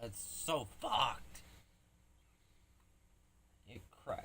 That's so fucked. It crashed.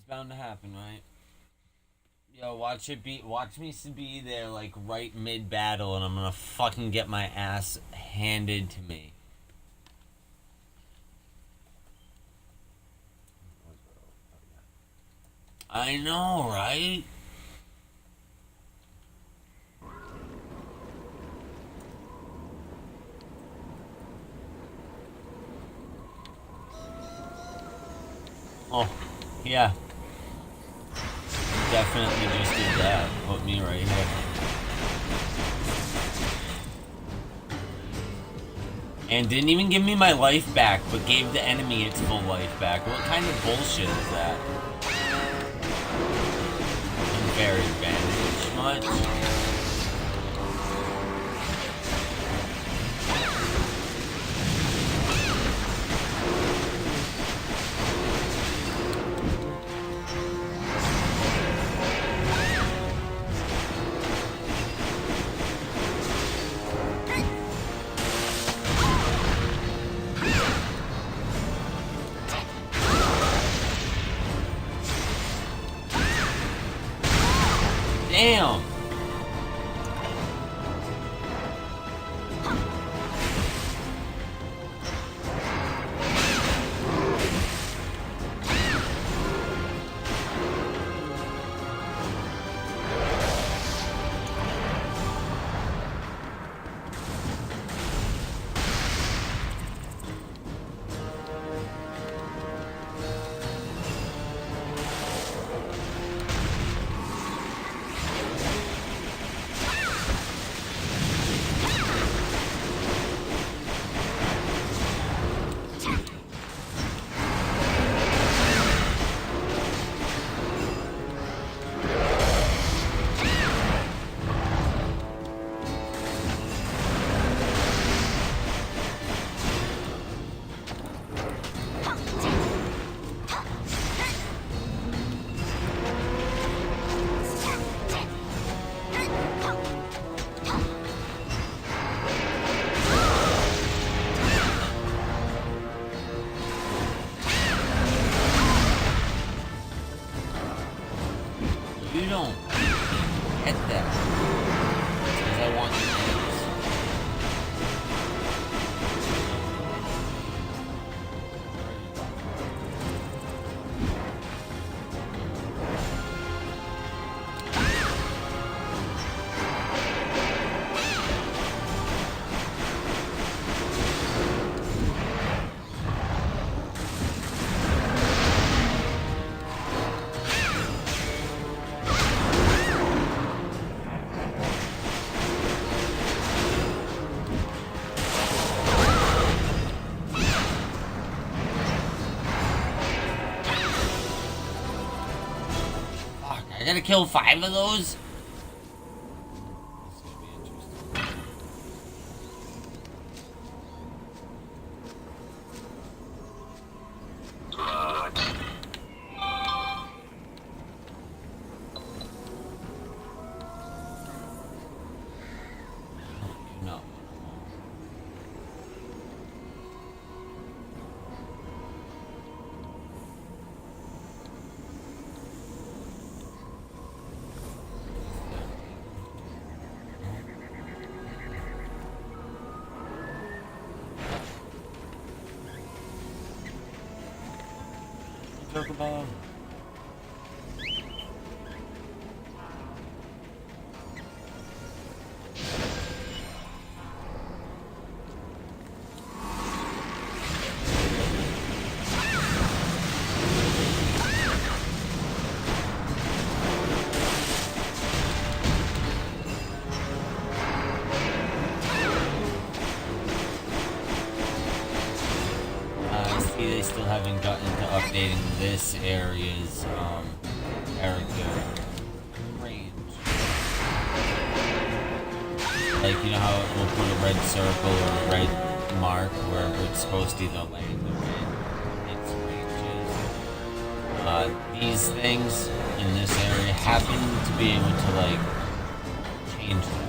Bound to happen, right? Yo, watch me be there like right mid battle, and I'm gonna fucking get my ass handed to me. I know, right? Oh, yeah. Definitely just did that. Put me right here. And didn't even give me my life back, but gave the enemy its full life back. What kind of bullshit is that? Unfair advantage much? Damn! You don't get that. Because I want you to. I gotta kill 5 of those? No. Chocobo. They still haven't gotten to updating this area's character range. Like, you know how it will put a red circle or a red mark wherever it's supposed to either land or its ranges. These things in this area happen to be able to like change that.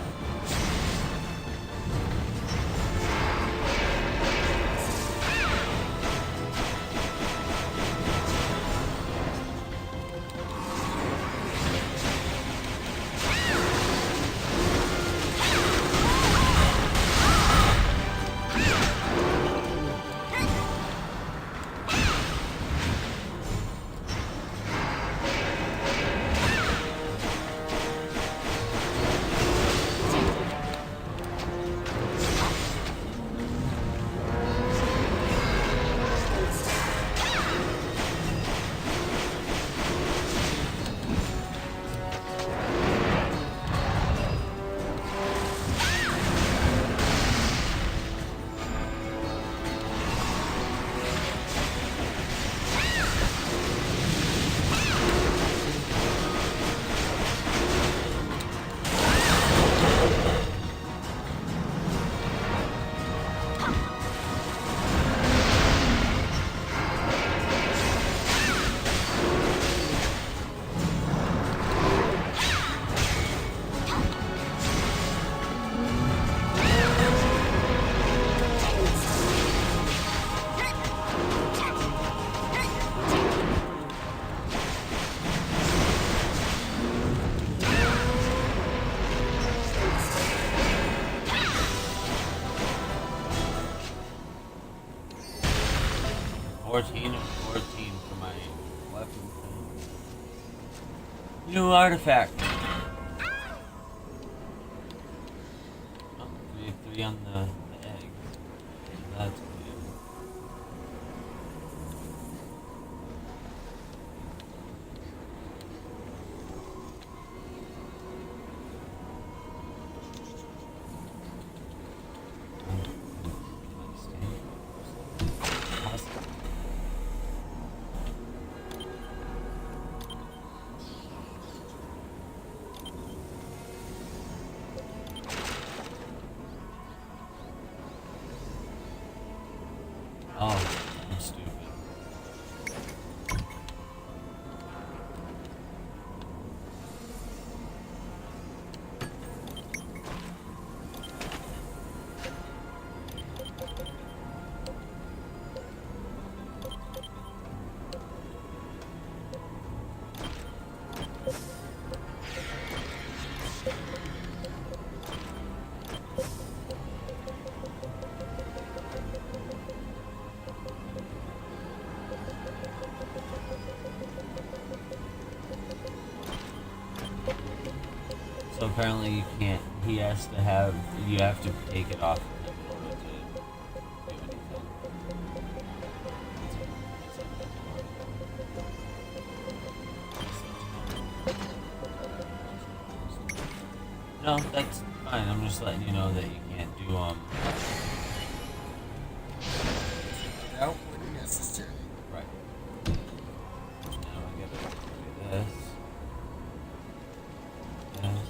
Fourteen for my weapon thing. New artifact. Oh, we have 3 on the egg. That's good. Oh, I'm stupid. So apparently you can't, you have to take it off in order to do anything. No, that's fine, I'm just letting you know that you can't do, Without when necessary. right. Now I gotta do this. This.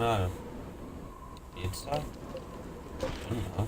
out of? Pizza? Shouldn't have.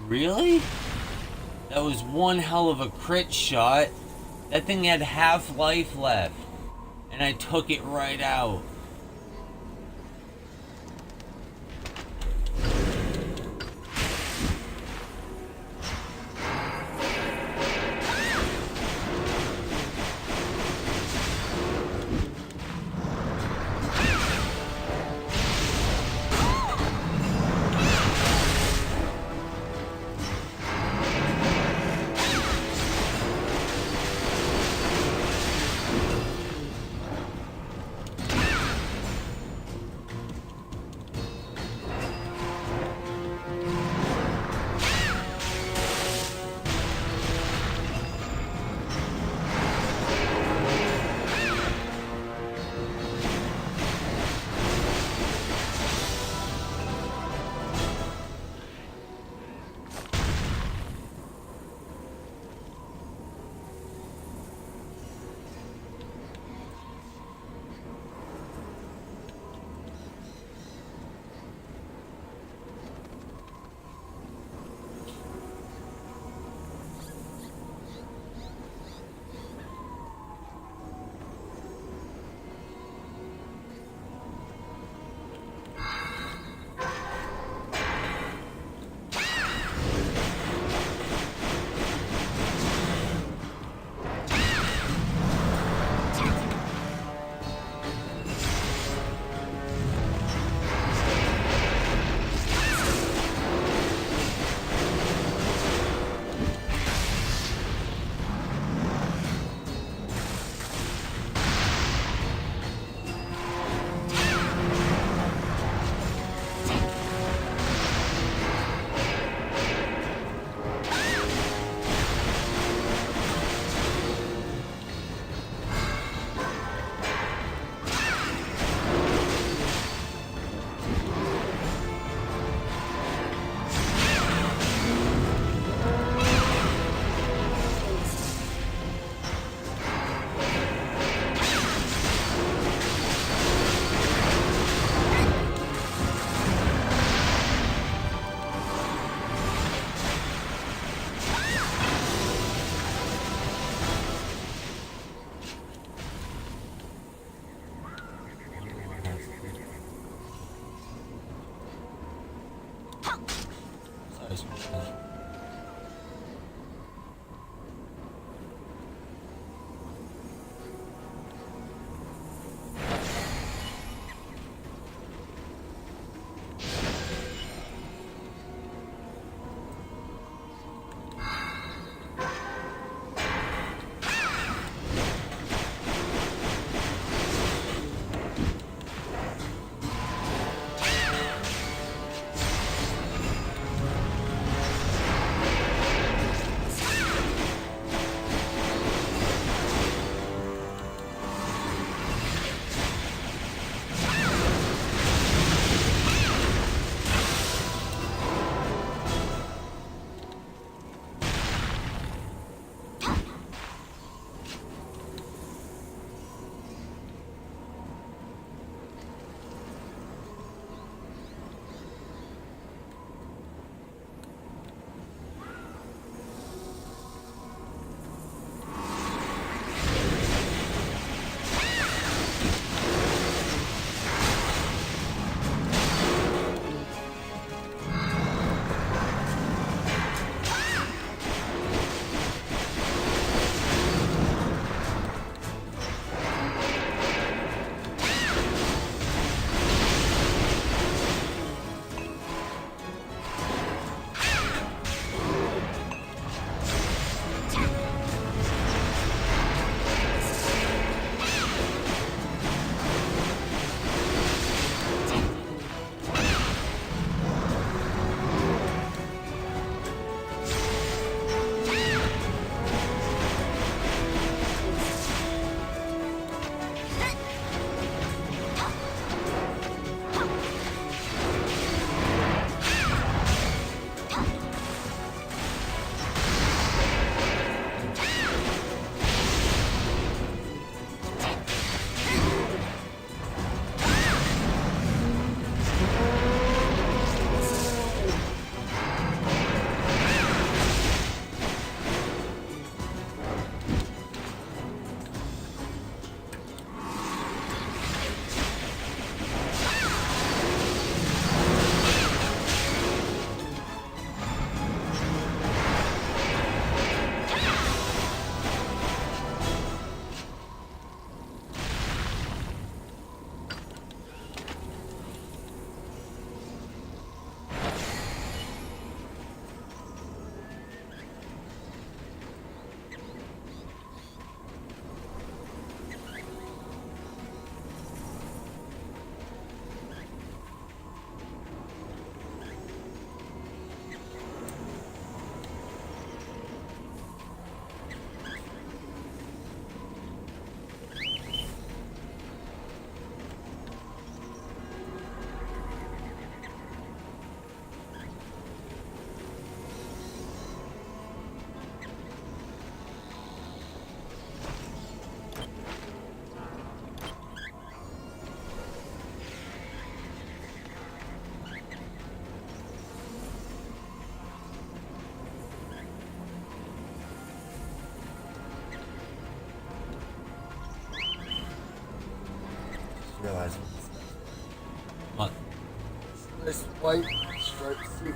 Really? That was one hell of a crit shot. That thing had half life left. And I took it right out. white striped suit.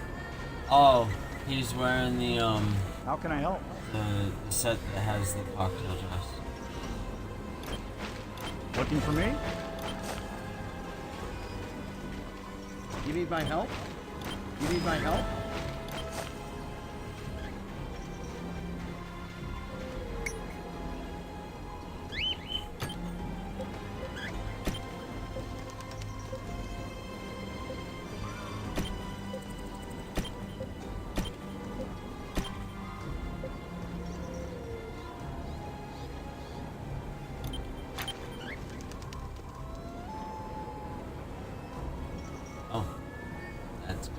Oh, he's wearing the How can I help? the set that has the cocktail dress. Looking for me? You need my help? You need my help? Oh, that's good.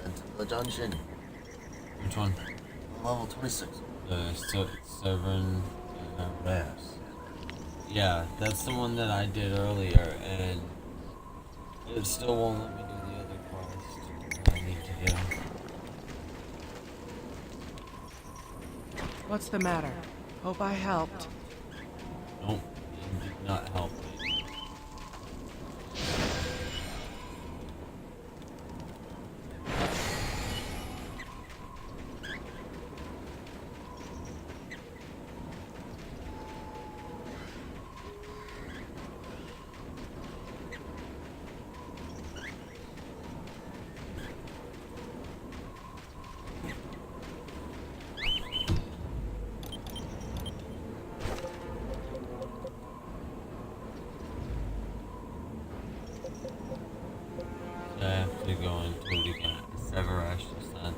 Enter the dungeon. Which one? Level 26. Seven. Yes. Yeah, that's the one that I did earlier, and it still won't let me do the other quest that I need to do. What's the matter? Hope I helped. Nope, you did not help me. I have to go and do it again. Severash descent.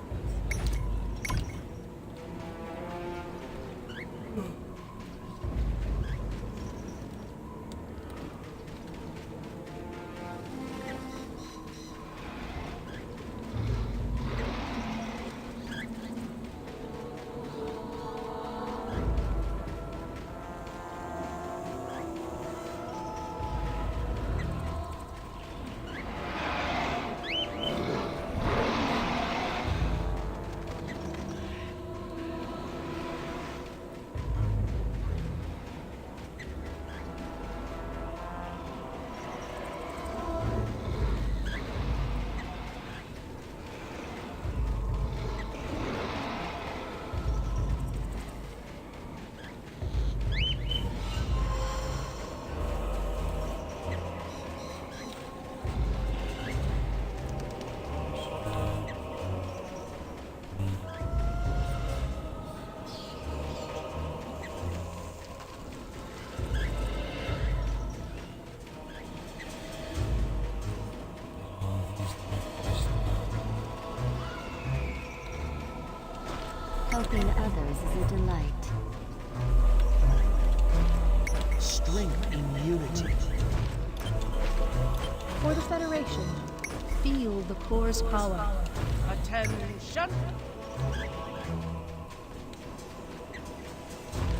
Helping others is a delight. Strength in unity. For the Federation, feel the core's power. Attention!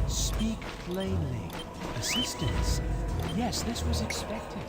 Speak plainly. Assistance. Yes, this was expected.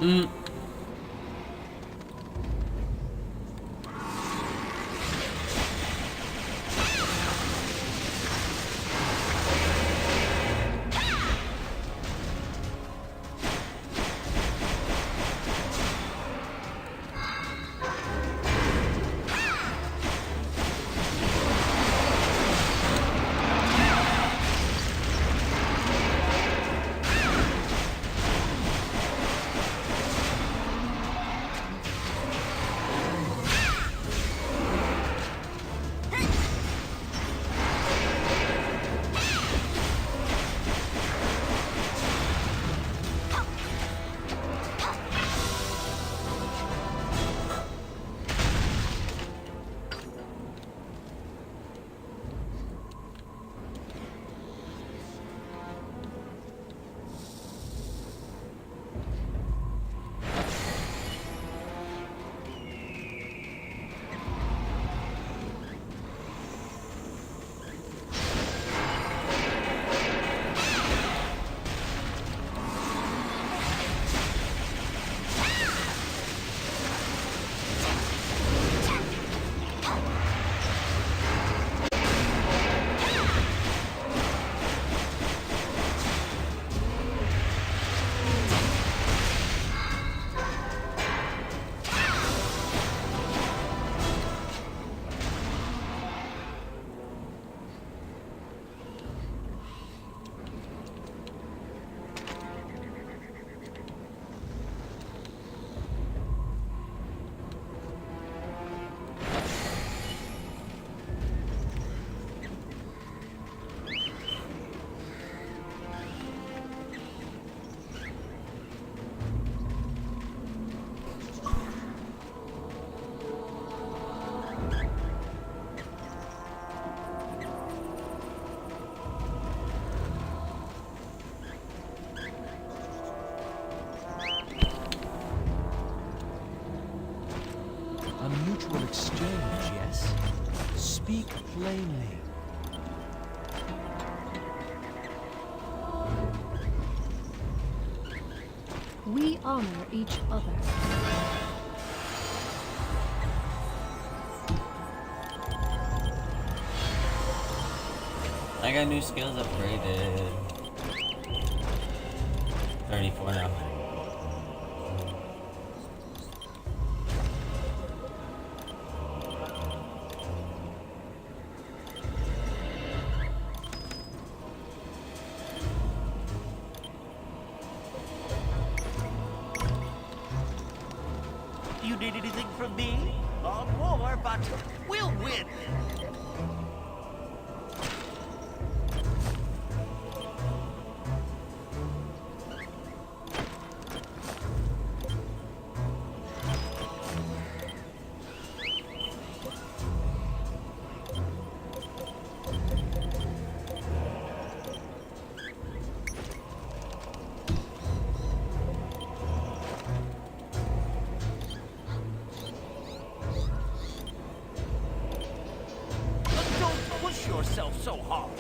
Mm. A mutual exchange, yes? Speak plainly. We honor each other. I got new skills upgraded. 34 now. Do you need anything from me? Long war, but we'll win. Don't push yourself so hard.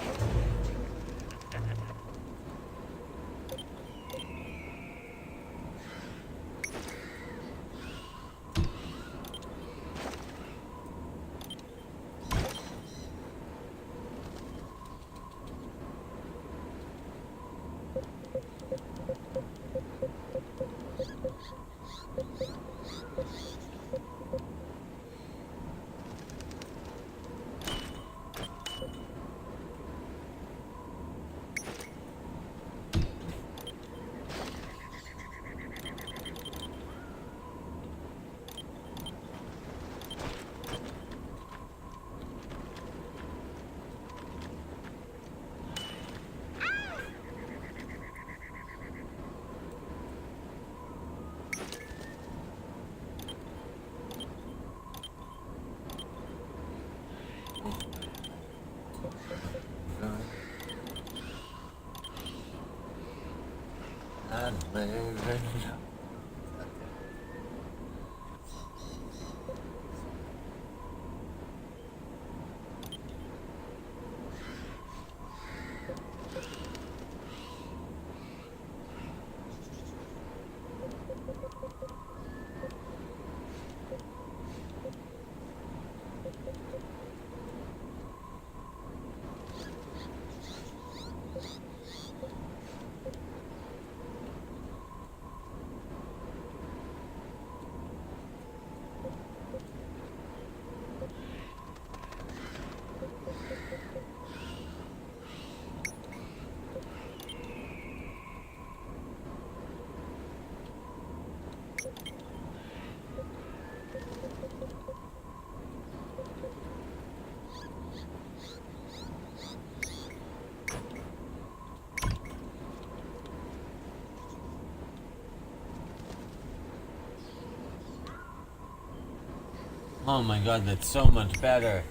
Oh my god, that's so much better.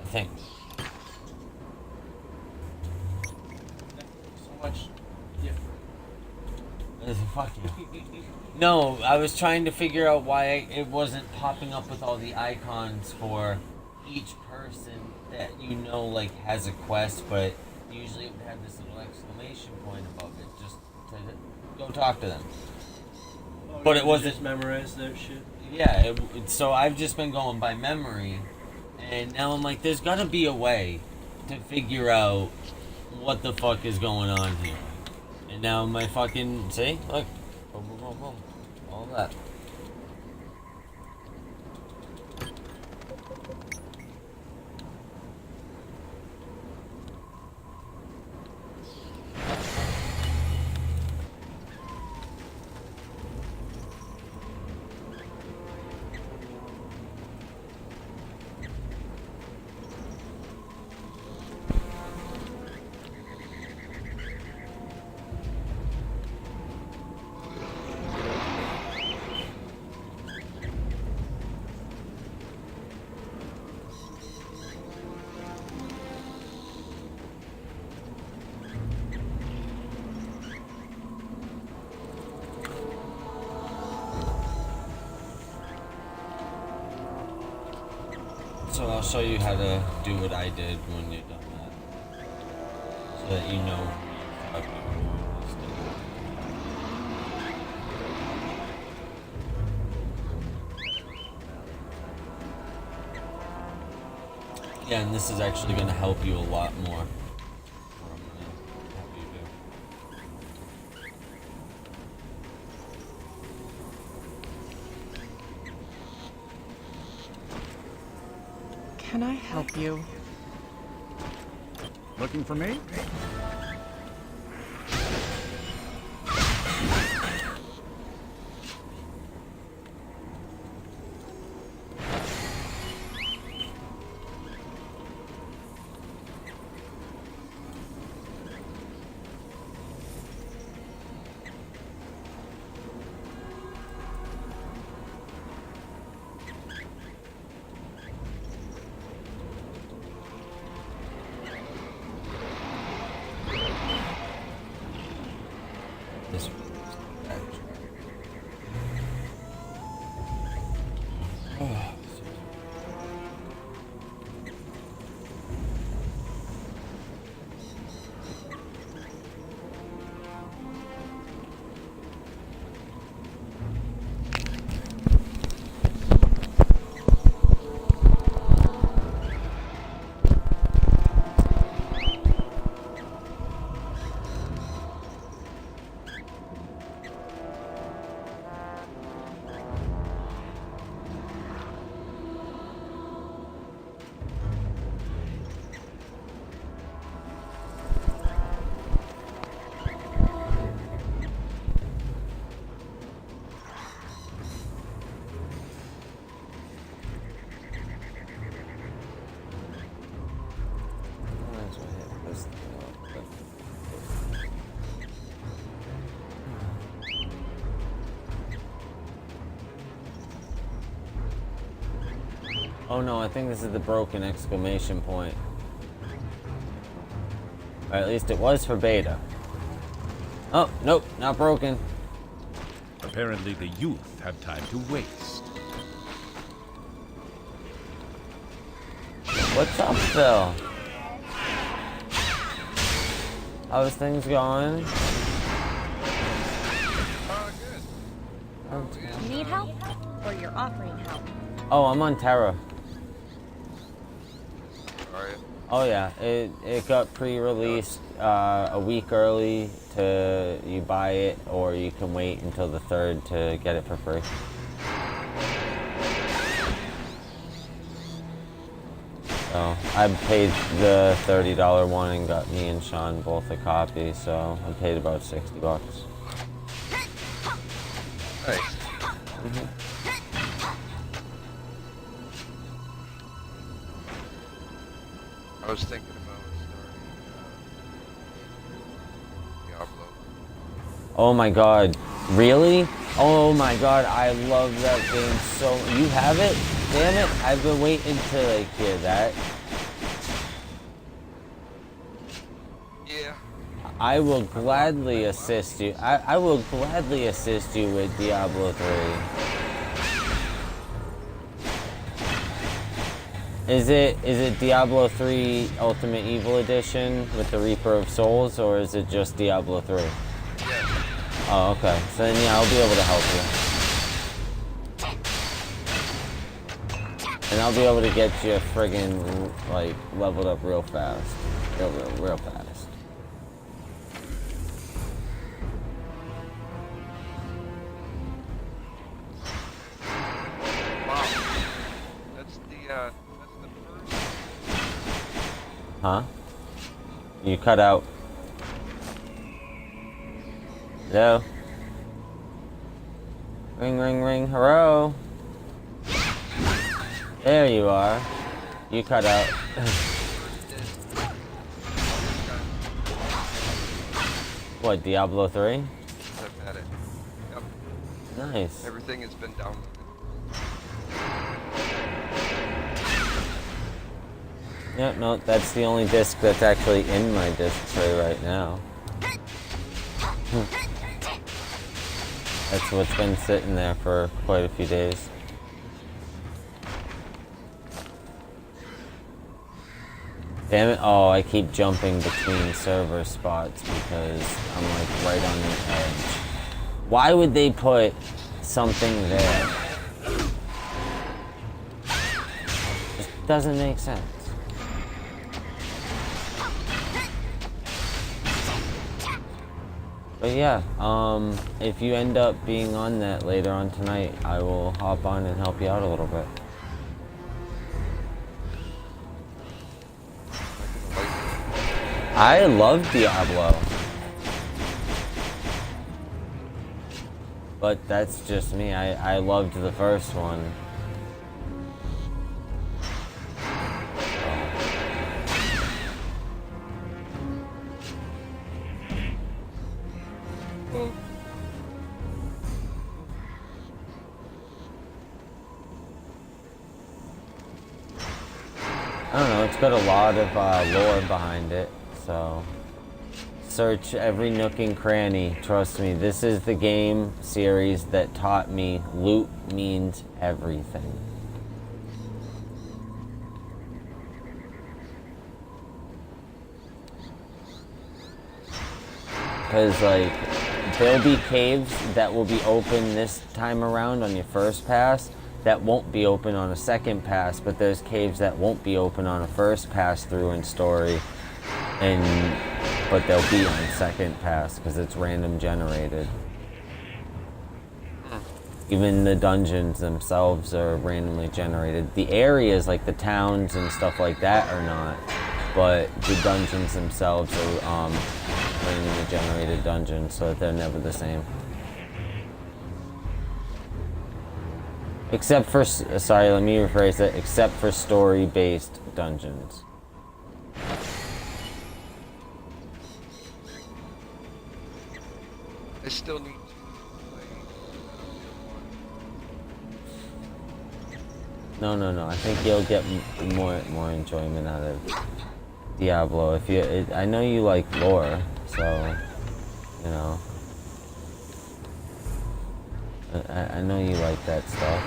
I think. So much different. Fuck you. No, I was trying to figure out why it wasn't popping up with all the icons for each person that you know, like, has a quest, but usually it would have this little exclamation point above it just to go talk to them. Oh, But yeah, it wasn't. just memorize that shit. Yeah, so I've just been going by memory, and now I'm like, there's gotta be a way to figure out what the fuck is going on here. And now my fucking, see? Look. Boom, boom, boom, boom. All that. So I'll show you how to do what I did when you're done that. So that you know who you're fucking with. Yeah, and this is actually going to help you a lot more. What I'm gonna help you do. Can I help you? Looking for me? This Oh no, I think this is the broken exclamation point. Or at least it was for beta. Oh, nope, not broken. Apparently the youth have time to waste. What's up, Phil? How's things going? You need help? Or you're offering help? Oh, I'm on TERA. Oh yeah, it got pre-released a week early. To you buy it, or you can wait until the 3rd to get it for free. So I paid the $30 one and got me and Sean both a copy. So I paid about $60. Nice. I was thinking about starting Diablo. Oh my god, really? Oh my god, I love that game so. You have it? Damn it! I've been waiting to like hear that. Yeah. I will gladly assist you. I will gladly assist you with Diablo 3. Is it Diablo 3 Ultimate Evil Edition with the Reaper of Souls, or is it just Diablo 3? Yeah. Oh, okay. So then yeah, I'll be able to help you. And I'll be able to get you friggin' like leveled up real fast. Real fast. Wow. That's the first. Huh? You cut out. Hello? Ring, ring, ring, hello? There you are. You cut out. What, Diablo 3? I've had it. Yep. Nice. Everything has been downloaded. Yeah, no, that's the only disc that's actually in my disc tray right now. That's what's been sitting there for quite a few days. Damn it, oh, I keep jumping between server spots because I'm like right on the edge. Why would they put something there? Just doesn't make sense. But yeah, if you end up being on that later on tonight, I will hop on and help you out a little bit. I love Diablo. But that's just me. I loved the first one. I don't know, it's got a lot of lore behind it, so search every nook and cranny. Trust me, this is the game series that taught me loot means everything. Because, like, there'll be caves that will be open this time around on your first pass that won't be open on a second pass, but there's caves that won't be open on a first pass through in story, but they'll be on second pass because it's random generated. Even the dungeons themselves are randomly generated. The areas, like the towns and stuff like that, are not, but the dungeons themselves are randomly generated dungeons, so that they're never the same. Except for, sorry, let me rephrase that, except for story-based dungeons. I still need to No, I think you'll get more enjoyment out of Diablo. If you, I know you like lore, so, you know. I know you like that stuff.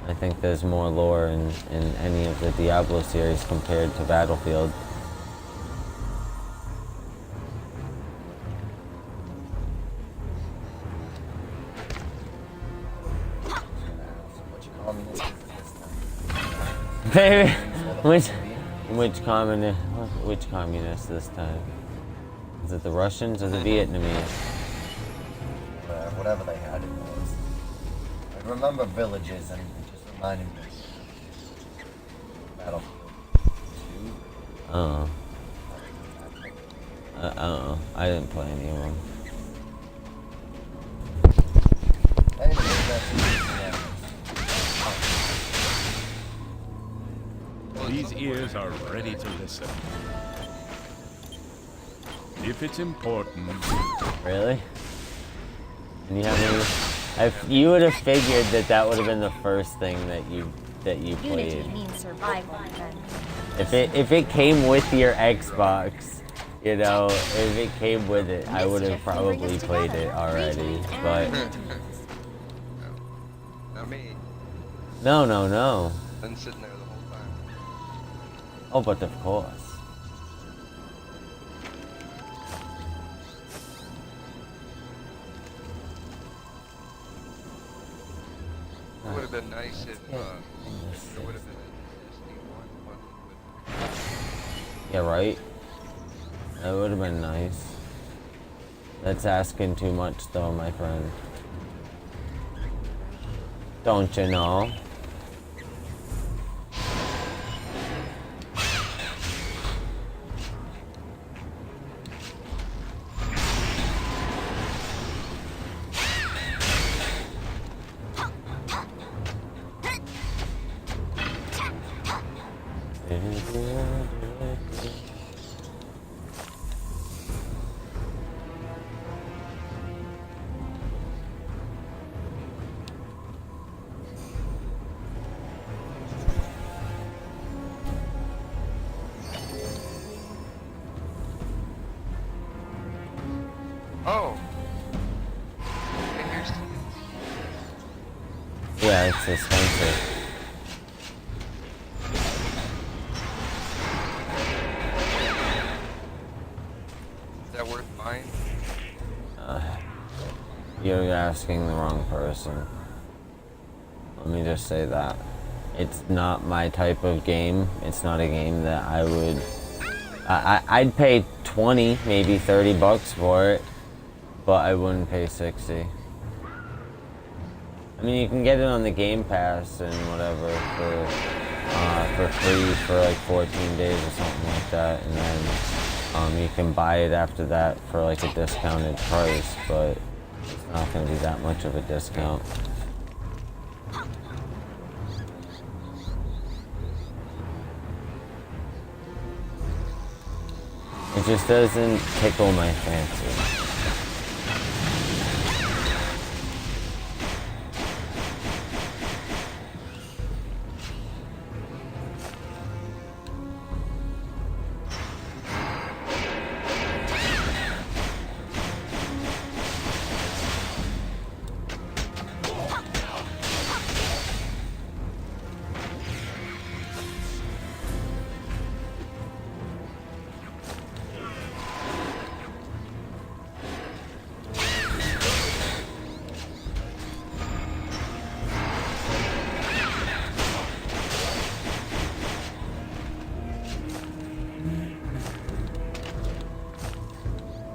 I think there's more lore in any of the Diablo series compared to Battlefield. Baby, which communist this time? Is it the Russians or the Vietnamese? Whatever they had it was. I remember villages and it just reminded me of Battlefield 2. Oh. I don't know. I didn't play any of them. Anyway, that's These ears are ready to listen. If it's important... Really? And you you would have figured that would have been the first thing that you Unity played. means survival, then. If it came with your Xbox, you know, if it came with it, I would have probably played it already. But Not me. no. Been sitting there the whole time. Oh, but of course. It would have been nice if there would have been a Disney one with. Yeah, right? That would have been nice. That's asking too much though, my friend. Don't you know? Oh. Okay, here's the. Yeah, it's expensive. Is that worth buying? You're asking the wrong person. Let me just say that. It's not my type of game. It's not a game that I would... I'd pay 20, maybe 30 bucks for it, but I wouldn't pay 60. I mean, you can get it on the Game Pass and whatever for free for like 14 days or something like that, and then you can buy it after that for like a discounted price, but it's not going to be that much of a discount. It just doesn't tickle my fancy.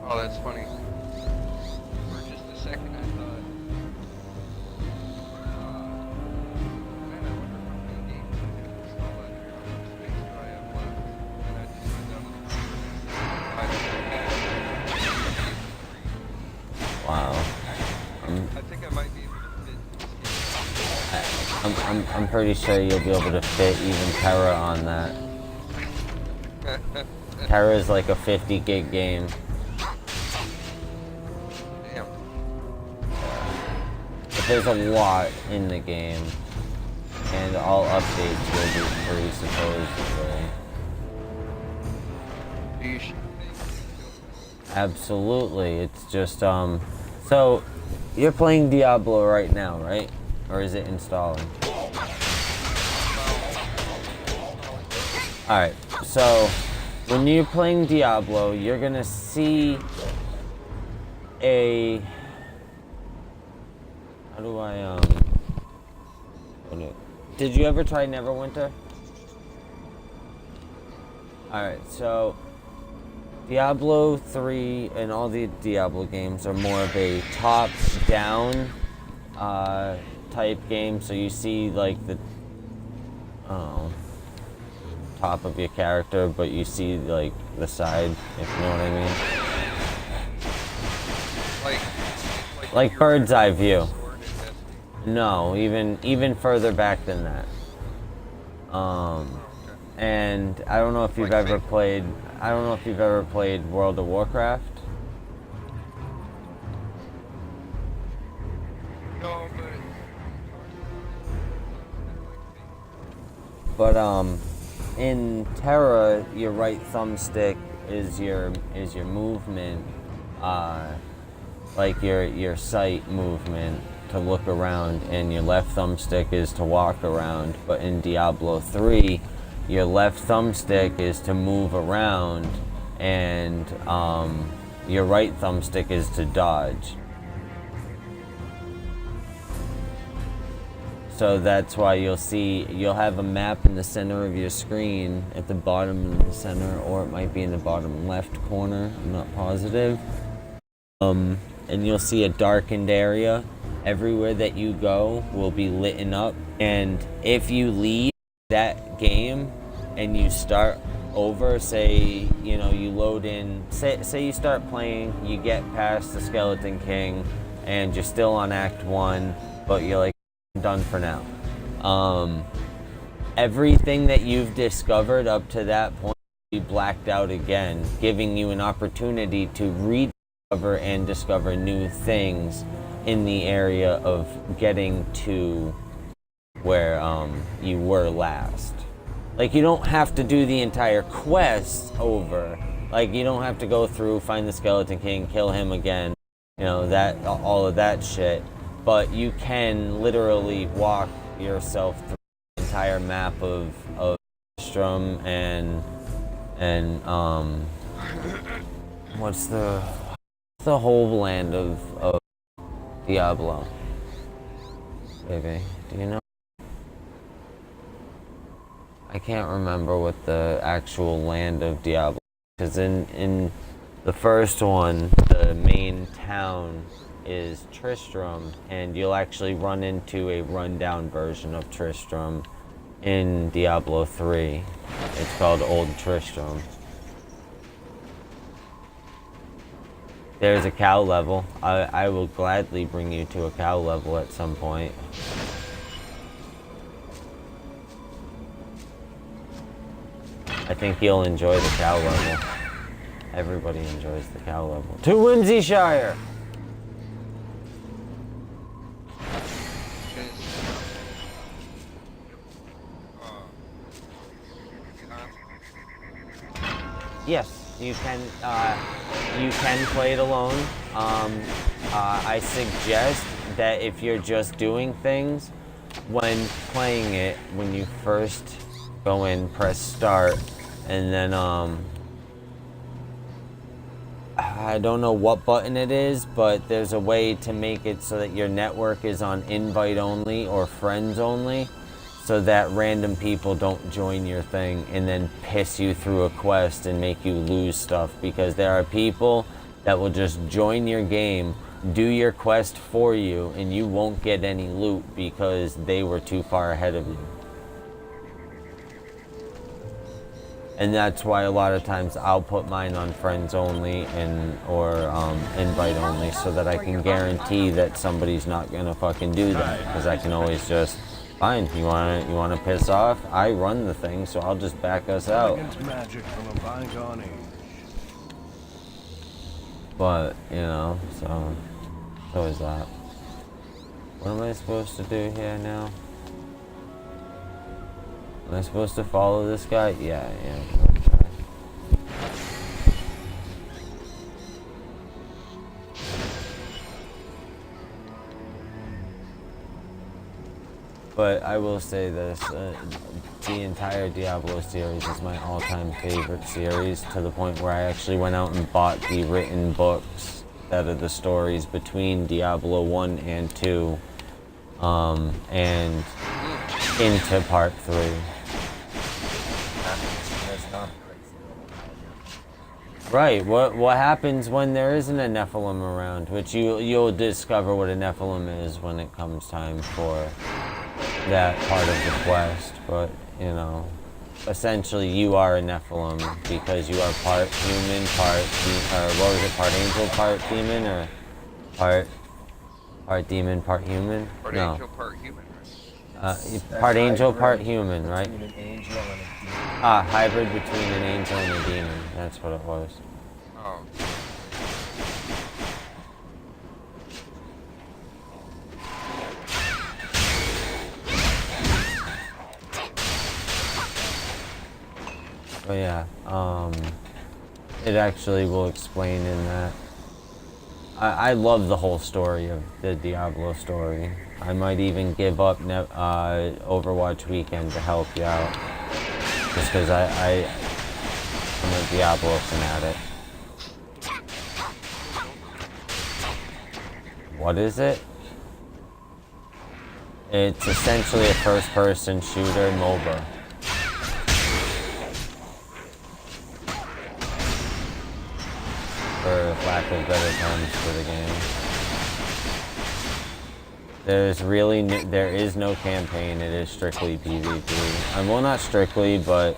Oh, that's funny. For just a second, I thought. Man, I wonder how many games I can install on here. How much space do I have left? And I just went down to the Wow. I think I might be able to fit. I'm pretty sure you'll be able to fit even TERA on that. TERA is like a 50 gig game. Damn. But there's a lot in the game. And all updates will be free, supposedly. Do you shoot Absolutely. It's just, so, you're playing Diablo right now, right? Or is it installing? Alright, so, when you're playing Diablo, you're gonna see a... How do I, Did you ever try Neverwinter? Alright, so... Diablo 3 and all the Diablo games are more of a top-down type game, so you see like the top of your character, but you see like the side, if you know what I mean. Like bird's eye view. No, even further back than that. And I don't know if you've ever played. I don't know if you've ever played World of Warcraft. But in Terra, your right thumbstick is your movement, like your sight movement to look around, and your left thumbstick is to walk around. But in Diablo 3, your left thumbstick is to move around, and your right thumbstick is to dodge. So that's why you'll have a map in the center of your screen at the bottom in the center, or it might be in the bottom left corner, I'm not positive. And you'll see a darkened area. Everywhere that you go will be lit up. And if you leave that game and you start over, say, you know, you load in, say you start playing, you get past the Skeleton King, and you're still on Act 1, but you're like, done for now. Everything that you've discovered up to that point will be blacked out again, giving you an opportunity to rediscover and discover new things in the area of getting to where you were last. Like, you don't have to do the entire quest over. Like, you don't have to go through, find the Skeleton King, kill him again, you know, that, all of that shit. But you can literally walk yourself through the entire map of Tristram and what's the whole land of Diablo. Baby, do you know? I can't remember what the actual land of Diablo, because in the first one, the main town is Tristram, and you'll actually run into a rundown version of Tristram in Diablo 3. It's called Old Tristram. There's a cow level. I will gladly bring you to a cow level at some point. I think you'll enjoy the cow level. Everybody enjoys the cow level. To Whimsyshire! Yes, you can play it alone. I suggest that if you're just doing things, when playing it, when you first go in, press start, and then I don't know what button it is, but there's a way to make it so that your network is on invite only or friends only, so that random people don't join your thing and then piss you through a quest and make you lose stuff, because there are people that will just join your game, do your quest for you, and you won't get any loot because they were too far ahead of you. And that's why a lot of times I'll put mine on friends only or invite only, so that I can guarantee that somebody's not gonna fucking do that, because I can always just, fine, you wanna piss off? I run the thing, so I'll just back us out. Magic from a bygone age. But, you know, so is that. What am I supposed to do here now? Am I supposed to follow this guy? Yeah, yeah. Okay. But I will say this, the entire Diablo series is my all-time favorite series, to the point where I actually went out and bought the written books that are the stories between Diablo 1 and 2, and into Part 3. Right, what happens when there isn't a Nephilim around, which you'll discover what a Nephilim is when it comes time for that part of the quest. But, you know, essentially you are a Nephilim because you are part human, part angel, part demon, or part demon, part human? Part No. angel, part human, right? Part angel, part human, right? Between an angel and a demon. Hybrid between an angel and a demon. That's what it was. Oh. But yeah, it actually will explain in that. I love the whole story of the Diablo story. I might even give up Overwatch weekend to help you out. Just because I'm a Diablo fanatic. What is it? It's essentially a first-person shooter MOBA. For lack of better terms for the game. There is no campaign, it is strictly PvP. Well, not strictly, but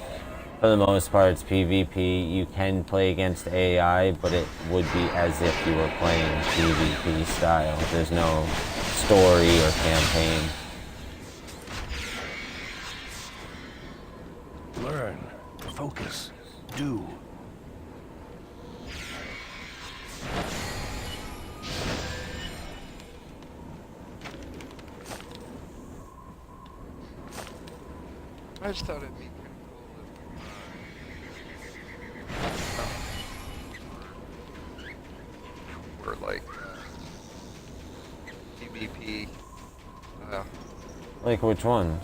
for the most part it's PvP. You can play against AI, but it would be as if you were playing PvP style. There's no story or campaign. Learn. Focus. Do. I just thought it'd be pretty cool if, or like, PvP, Like which ones?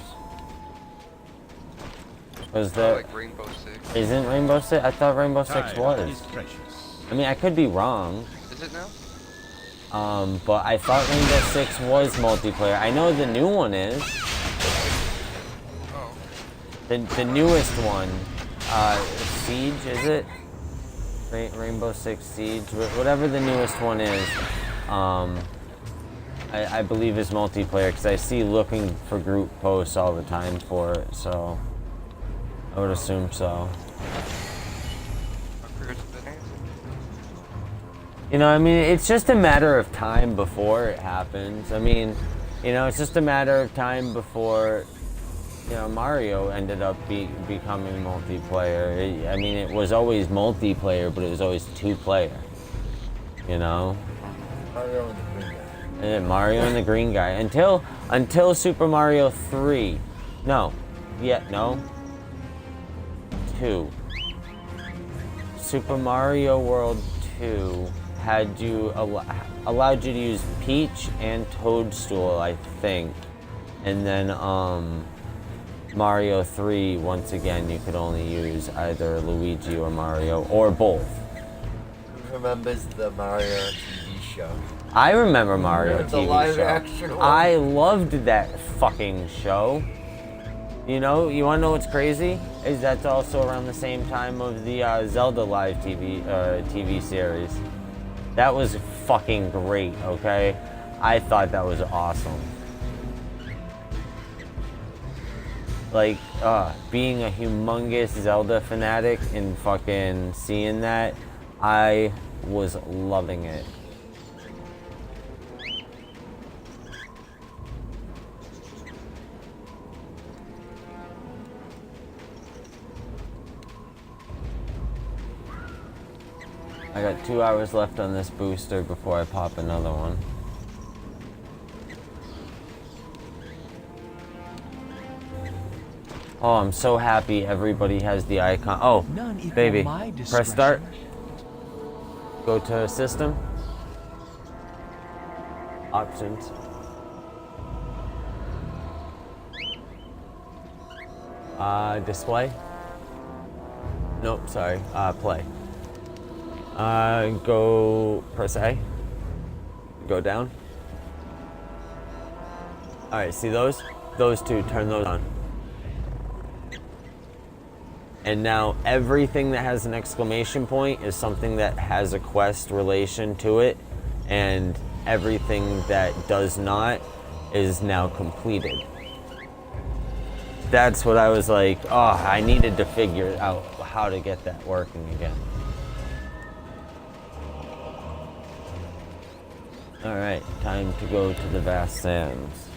Was there... like Rainbow Six. Isn't Rainbow Six? I thought Rainbow Six was. Is precious. I mean, I could be wrong. Is it now? But I thought Rainbow Six was multiplayer. I know the new one is. Oh. The newest one, Siege, is it? Rainbow Six Siege, whatever the newest one is, I believe is multiplayer, because I see looking for group posts all the time for it, so I would assume so. You know, I mean, it's just a matter of time before it happens. I mean, you know, it's just a matter of time before, you know, Mario ended up becoming multiplayer. I mean, it was always multiplayer, but it was always two-player. You know? Mario and the green guy. Yeah, Mario and the green guy. Until Super Mario 3. No. Yeah, no. 2. Super Mario World 2 had you allowed you to use Peach and Toadstool, I think. And then Mario 3, once again, you could only use either Luigi or Mario, or both. Who remembers the Mario TV show? I remember Mario The TV live show. action one. I loved that fucking show. You know, you wanna know what's crazy? Is that's also around the same time of the Zelda live TV series. That was fucking great, okay? I thought that was awesome. Like, being a humongous Zelda fanatic and fucking seeing that, I was loving it. I got 2 hours left on this booster before I pop another one. Oh, I'm so happy everybody has the icon. Oh, baby, press start. Go to system. Options. Display. Nope, sorry. Play. Go press A. Go down. Alright, see those? Those two, turn those on. And now everything that has an exclamation point is something that has a quest relation to it, and everything that does not is now completed. That's what I was like, oh, I needed to figure out how to get that working again. Alright, time to go to the Vast Sands.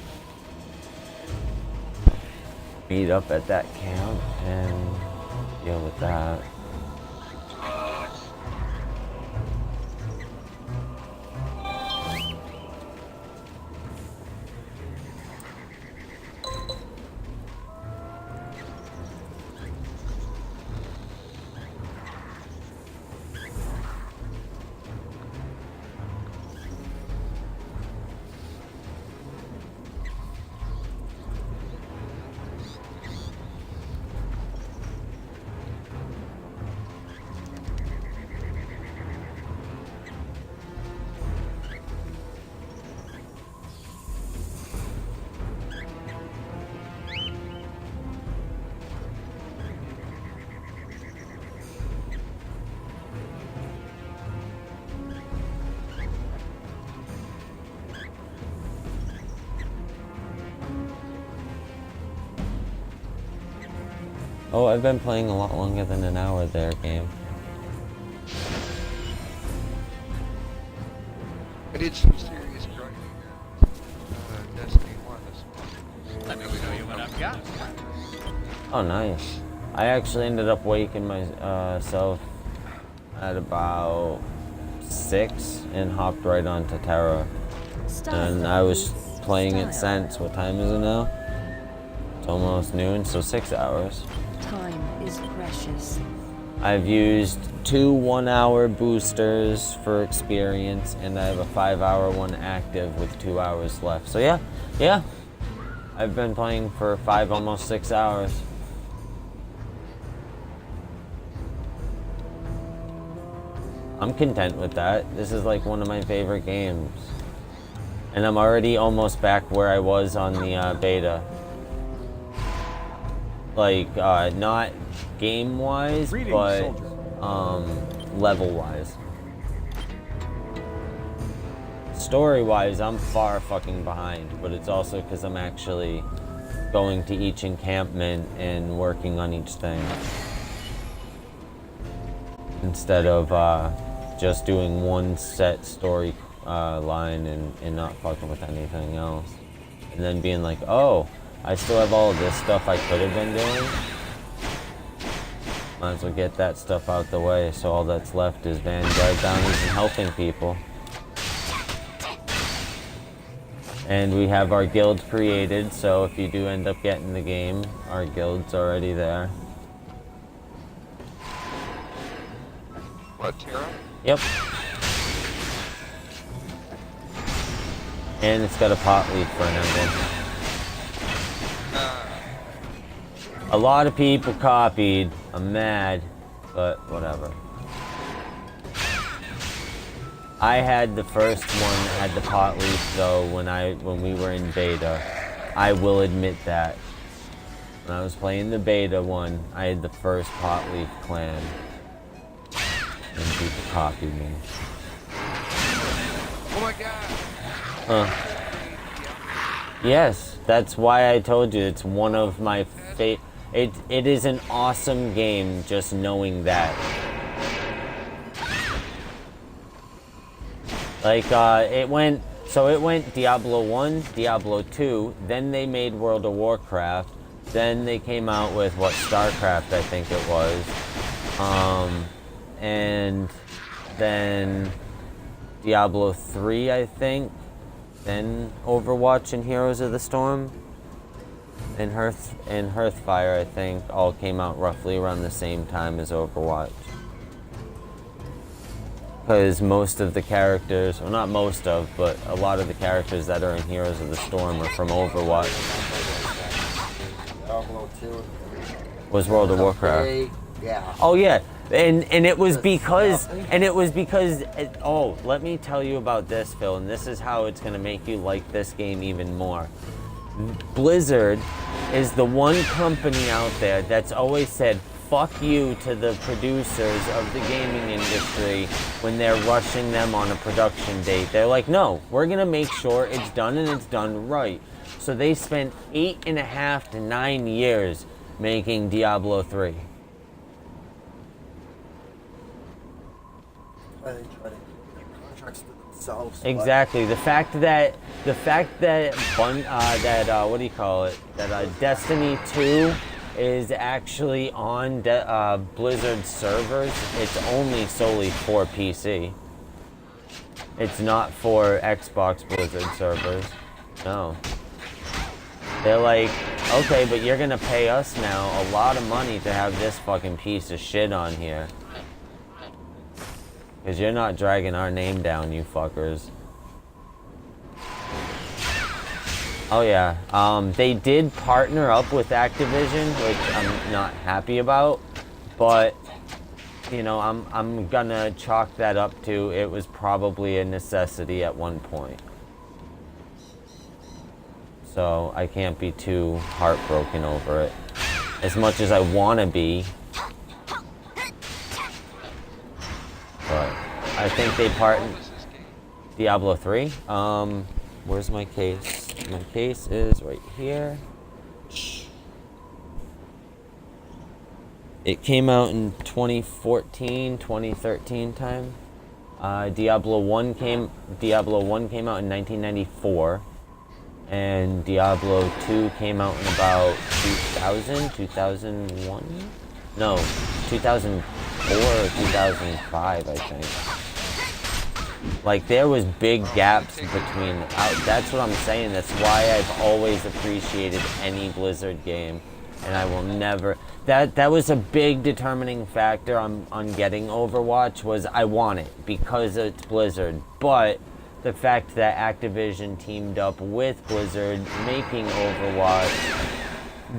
Meet up at that camp and deal with that. Oh, I've been playing a lot longer than an hour there, game. I did some serious grinding at Destiny 1 this morning. Let me show you what I've got. Oh, nice. I actually ended up waking myself at about 6 and hopped right onto TERA. And I was playing it since, what time is it now? It's almost noon, so 6 hours. Time is precious. I've used 2 1-hour boosters for experience, and I have a 5-hour one active with 2 hours left. So yeah. I've been playing for 5, almost 6 hours. I'm content with that. This is like one of my favorite games. And I'm already almost back where I was on the beta. Like, not game-wise, but level-wise. Story-wise, I'm far fucking behind, but it's also because I'm actually going to each encampment and working on each thing. Instead of just doing one set story line and not fucking with anything else. And then being like, oh, I still have all of this stuff I could have been doing. Might as well get that stuff out the way, so all that's left is Vanguard bounties and helping people. And we have our guild created, so if you do end up getting the game, our guild's already there. What, TERA? Yep. And it's got a pot leaf for an emblem. A lot of people copied. I'm mad, but whatever. I had the first one that had the pot leaf though when we were in beta. I will admit that. When I was playing the beta one, I had the first pot leaf clan. And people copied me. Oh my god! Yes, that's why I told you it's one of my favorite. It is an awesome game, just knowing that. Like, it went Diablo 1, Diablo 2, then they made World of Warcraft, then they came out with, what, StarCraft, I think it was. And then Diablo 3, I think, then Overwatch and Heroes of the Storm. And Hearthfire, I think, all came out roughly around the same time as Overwatch. Because most of the characters, well not most of, but a lot of the characters that are in Heroes of the Storm are from Overwatch. Diablo 2 Was World of Warcraft. Yeah. Oh yeah, and it was because, oh, let me tell you about this, Phil, and this is how it's going to make you like this game even more. Blizzard is the one company out there that's always said fuck you to the producers of the gaming industry when they're rushing them on a production date. They're like, no, we're gonna make sure it's done and it's done right. So they spent 8.5 to 9 years making Diablo 3. They try to keep their contracts to themselves. Exactly. The fact that what do you call it? That Destiny 2 is actually on Blizzard servers. It's only solely for PC. It's not for Xbox Blizzard servers. No. They're like, okay, but you're gonna pay us now a lot of money to have this fucking piece of shit on here. Because you're not dragging our name down, you fuckers. Oh yeah, they did partner up with Activision, which I'm not happy about, but you know, I'm gonna chalk that up to it was probably a necessity at one point. So I can't be too heartbroken over it, as much as I want to be. But I think they Diablo 3. Where's my case? My case is right here. It came out in 2014, 2013 time. Diablo 1 came out in 1994, and Diablo 2 came out in about 2001? No, 2004 or 2005, I think. Like, there was big gaps between. That's what I'm saying. That's why I've always appreciated any Blizzard game, and I will never. That was a big determining factor on getting Overwatch. Was I want it because it's Blizzard, but the fact that Activision teamed up with Blizzard making Overwatch,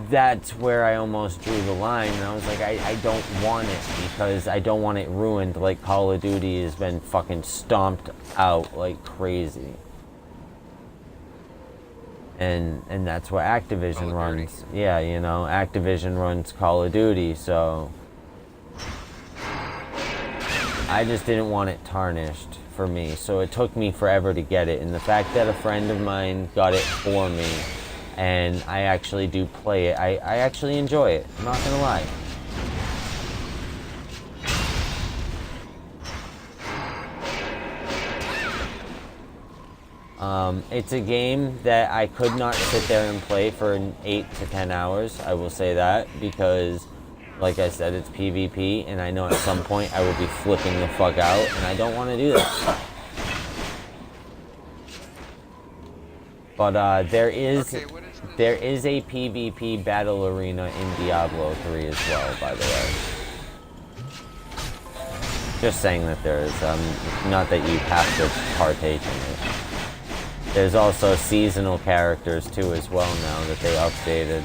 that's where I almost drew the line, and I was like, I don't want it because I don't want it ruined like Call of Duty has been fucking stomped out like crazy. And that's what Activision runs. Yeah, you know, Activision runs Call of Duty, so I just didn't want it tarnished for me, so it took me forever to get it. And the fact that a friend of mine got it for me, and I actually do play it, I actually enjoy it. I'm not gonna lie. It's a game that I could not sit there and play for 8 to 10 hours, I will say that, because, like I said, it's PvP, and I know at some point I will be flipping the fuck out, and I don't want to do that. But there is a PvP battle arena in Diablo 3 as well, by the way. Just saying that there is, not that you have to partake in it. There's also seasonal characters too as well now that they updated.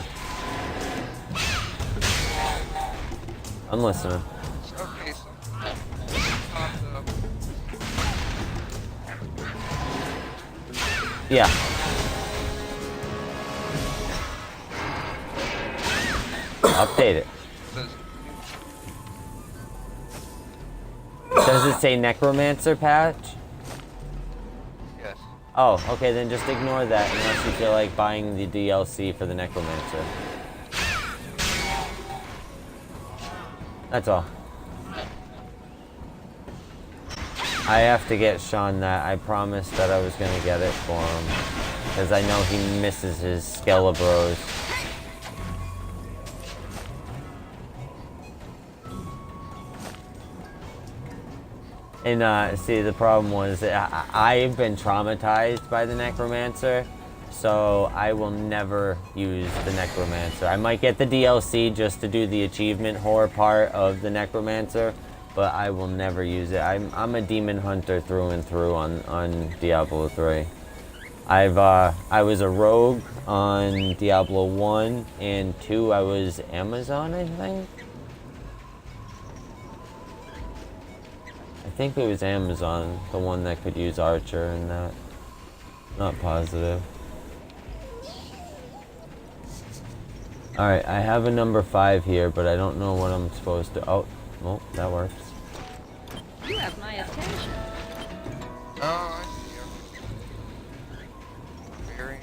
I'm listening. Okay, so yeah. Update it. Does it say Necromancer patch? Yes. Oh, okay, then just ignore that unless you feel like buying the DLC for the Necromancer. That's all. I have to get Sean that. I promised that I was going to get it for him. Because I know he misses his Skelebros. And see, the problem was I've been traumatized by the Necromancer, so I will never use the Necromancer. I might get the DLC just to do the achievement horror part of the Necromancer, but I will never use it. I'm a demon hunter through and through on Diablo 3. I was a rogue on Diablo 1 and 2. I was Amazon, I think. I think it was Amazon, the one that could use Archer and that. Not positive. Alright, I have a number 5 here, but I don't know what I'm supposed to... Oh, well, that works. You have my attention. Oh, I see. Very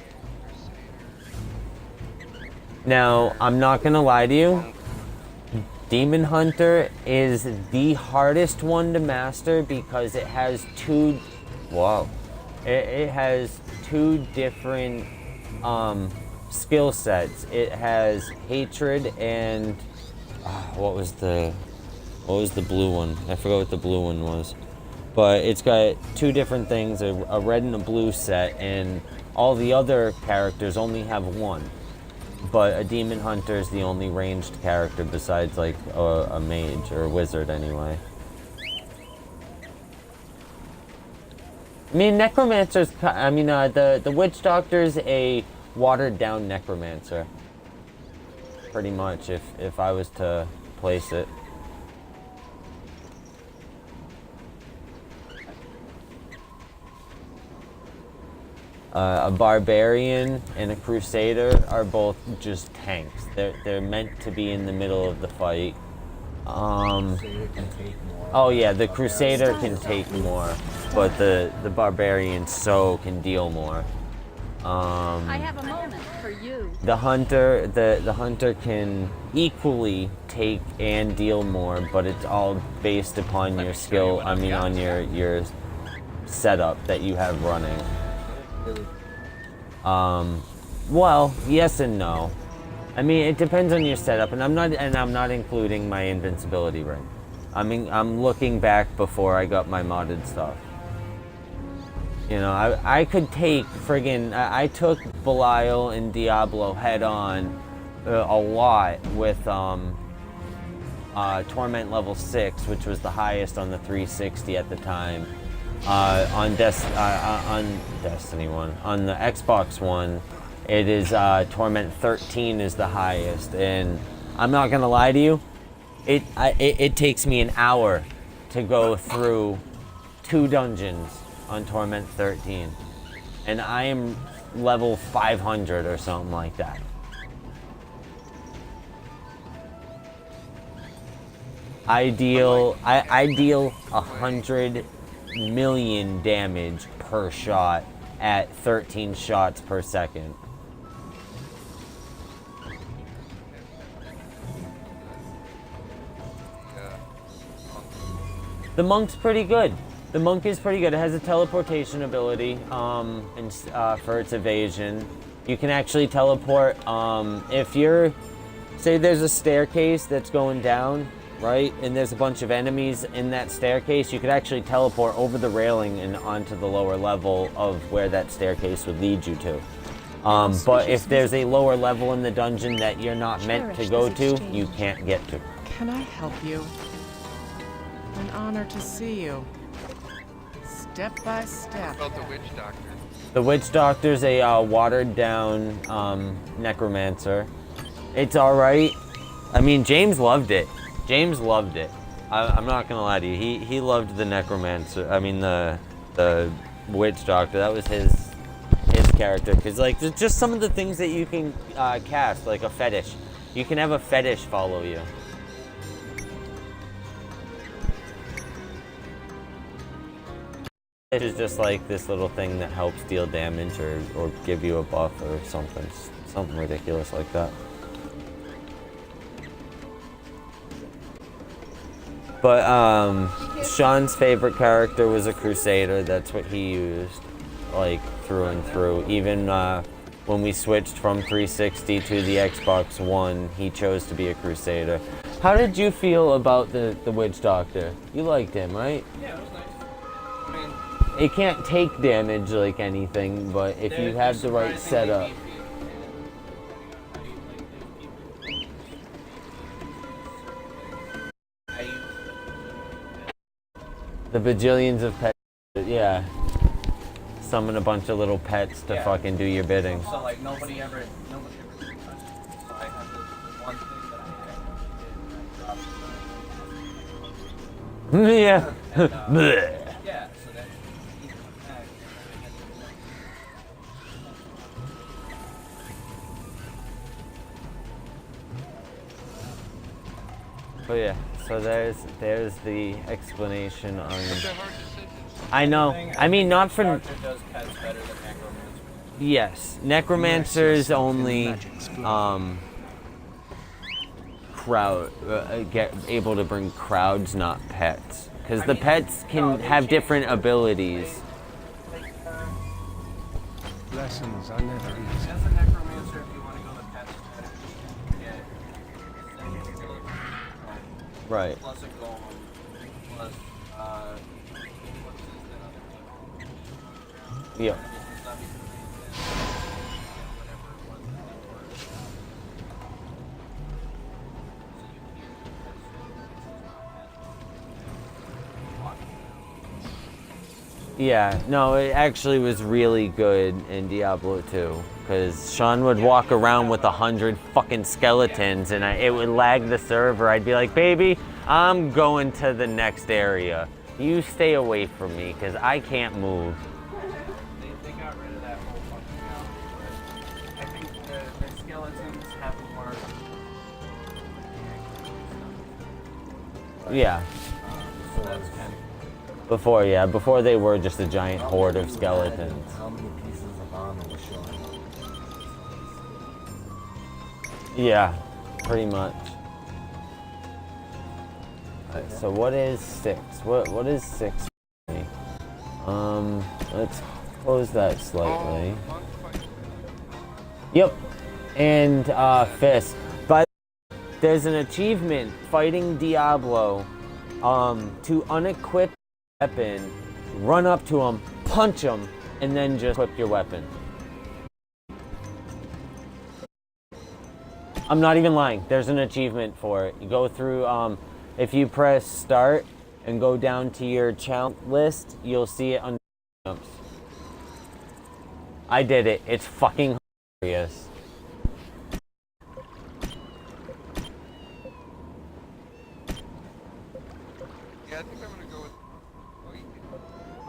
Crusader. Now, I'm not gonna lie to you. Demon Hunter is the hardest one to master because it has two... Wow. It has two different skill sets. It has hatred and... what was the blue one? I forgot what the blue one was. But it's got two different things, a red and a blue set, and all the other characters only have one. But a demon hunter is the only ranged character besides like a mage or a wizard anyway. I mean, necromancer's... the witch doctor's a watered down necromancer. Pretty much, if I was to place it. A barbarian and a crusader are both just tanks. They're meant to be in the middle of the fight. Oh yeah, the crusader can take more, but the barbarian can deal more. I have a moment for you. The hunter can equally take and deal more, but it's all based upon your skill. I mean, on your setup that you have running. Well, yes and no. I mean, it depends on your setup, and I'm not including my invincibility ring. I mean, I'm looking back before I got my modded stuff. You know, I could take friggin'... I took Belial and Diablo head on a lot with Torment level 6, which was the highest on the 360 at the time. On Destiny 1. On the Xbox One, it is Torment 13 is the highest. And I'm not gonna lie to you, it takes me an hour to go through 2 dungeons on Torment 13, and I am level 500 or something like that. I deal 100 million damage per shot at 13 shots per second. The monk's pretty good. The monk is pretty good. It has a teleportation ability for its evasion. You can actually teleport if you're... Say there's a staircase that's going down, right? And there's a bunch of enemies in that staircase. You could actually teleport over the railing and onto the lower level of where that staircase would lead you to. But if there's a lower level in the dungeon that you're not meant to go to, you can't get to. Can I help you? An honor to see you. Step by step. About the witch doctor. The witch doctor's a watered down necromancer. It's alright. I mean, James loved it. James loved it. I'm not gonna lie to you. He loved the necromancer. I mean the witch doctor. That was his character. Cause like there's just some of the things that you can cast, like a fetish. You can have a fetish follow you. It is just like this little thing that helps deal damage or give you a buff or something ridiculous like that. But Sean's favorite character was a Crusader. That's what he used, like through and through. Even when we switched from 360 to the Xbox One, he chose to be a Crusader. How did you feel about the Witch Doctor? You liked him, right? Yeah, it was nice. I mean, it can't take damage like anything, but if you have the right setup. The bajillions of pets, yeah. Summon a bunch of little pets to fucking do your bidding. So like nobody ever touched it. So I had the one thing that I actually did, Yeah. yeah, so then each attack, But yeah, so there's the explanation on. I know. I mean, not for. does pets better than necromancer. Yes, necromancers only crowd get able to bring crowds, not pets, because the pets can have different abilities. Lessons are never easy. As a necromancer, if you want to go the pet strategy, you get Right. plus a golem, plus Yeah. Yeah, no, it actually was really good in Diablo 2, because Sean would walk around with 100 fucking skeletons, and it would lag the server. I'd be like, baby, I'm going to the next area. You stay away from me, because I can't move. They got rid of that whole fucking out, but I think the skeletons have more. Yeah. So that's kind of. Before they were just a giant horde of skeletons. How many pieces of armor was Sean? Yeah, pretty much. Alright, so what is 6? What is 6 for me? Let's close that slightly. Yep. And Fist. But there's an achievement fighting Diablo. To unequip weapon, run up to him, punch him, and then just equip your weapon. I'm not even lying. There's an achievement for it. You go through, if you press start and go down to your challenge list, you'll see it under jumps. I did it. It's fucking hilarious. Yeah, I think I'm gonna go with. Oh, you can,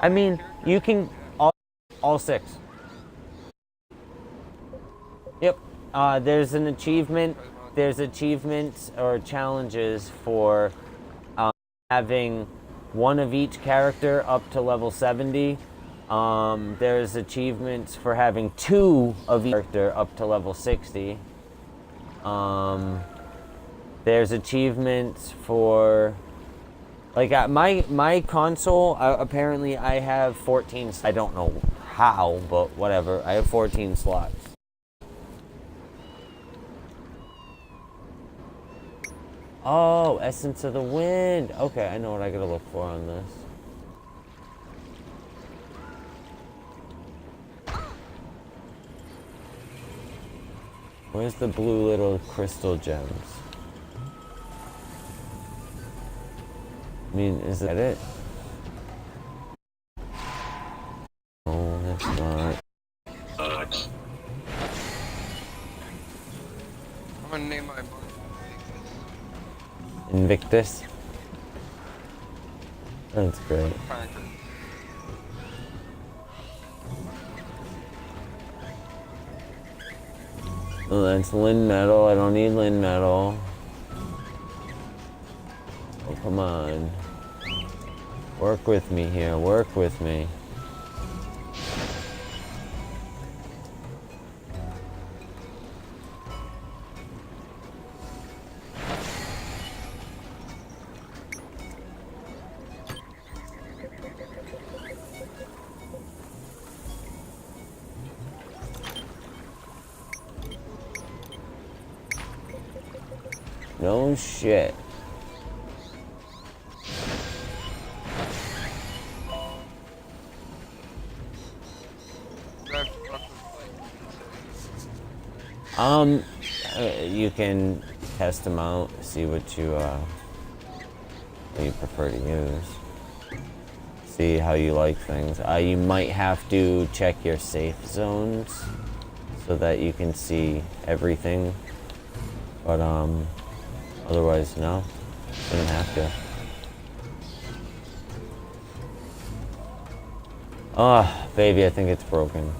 I mean, you can all 6. Yep. There's an achievement. There's achievements or challenges for having one of each character up to level 70. There's achievements for having 2 of each character up to level 60. There's achievements for, like, at my console, apparently I have 14. I don't know how, but whatever. I have 14 slots. Oh, Essence of the Wind. Okay, I know what I gotta look for on this. Where's the blue little crystal gems? I mean, is that it? Oh, that's not. I'm gonna name my monk Invictus. That's great. Oh, that's Lin Metal. I don't need Lin Metal. Oh, come on. Work with me here. Work with me. No shit. You can test them out, see what you prefer to use. See how you like things. You might have to check your safe zones so that you can see everything. But otherwise, no, shouldn't have to. Oh, baby, I think it's broken.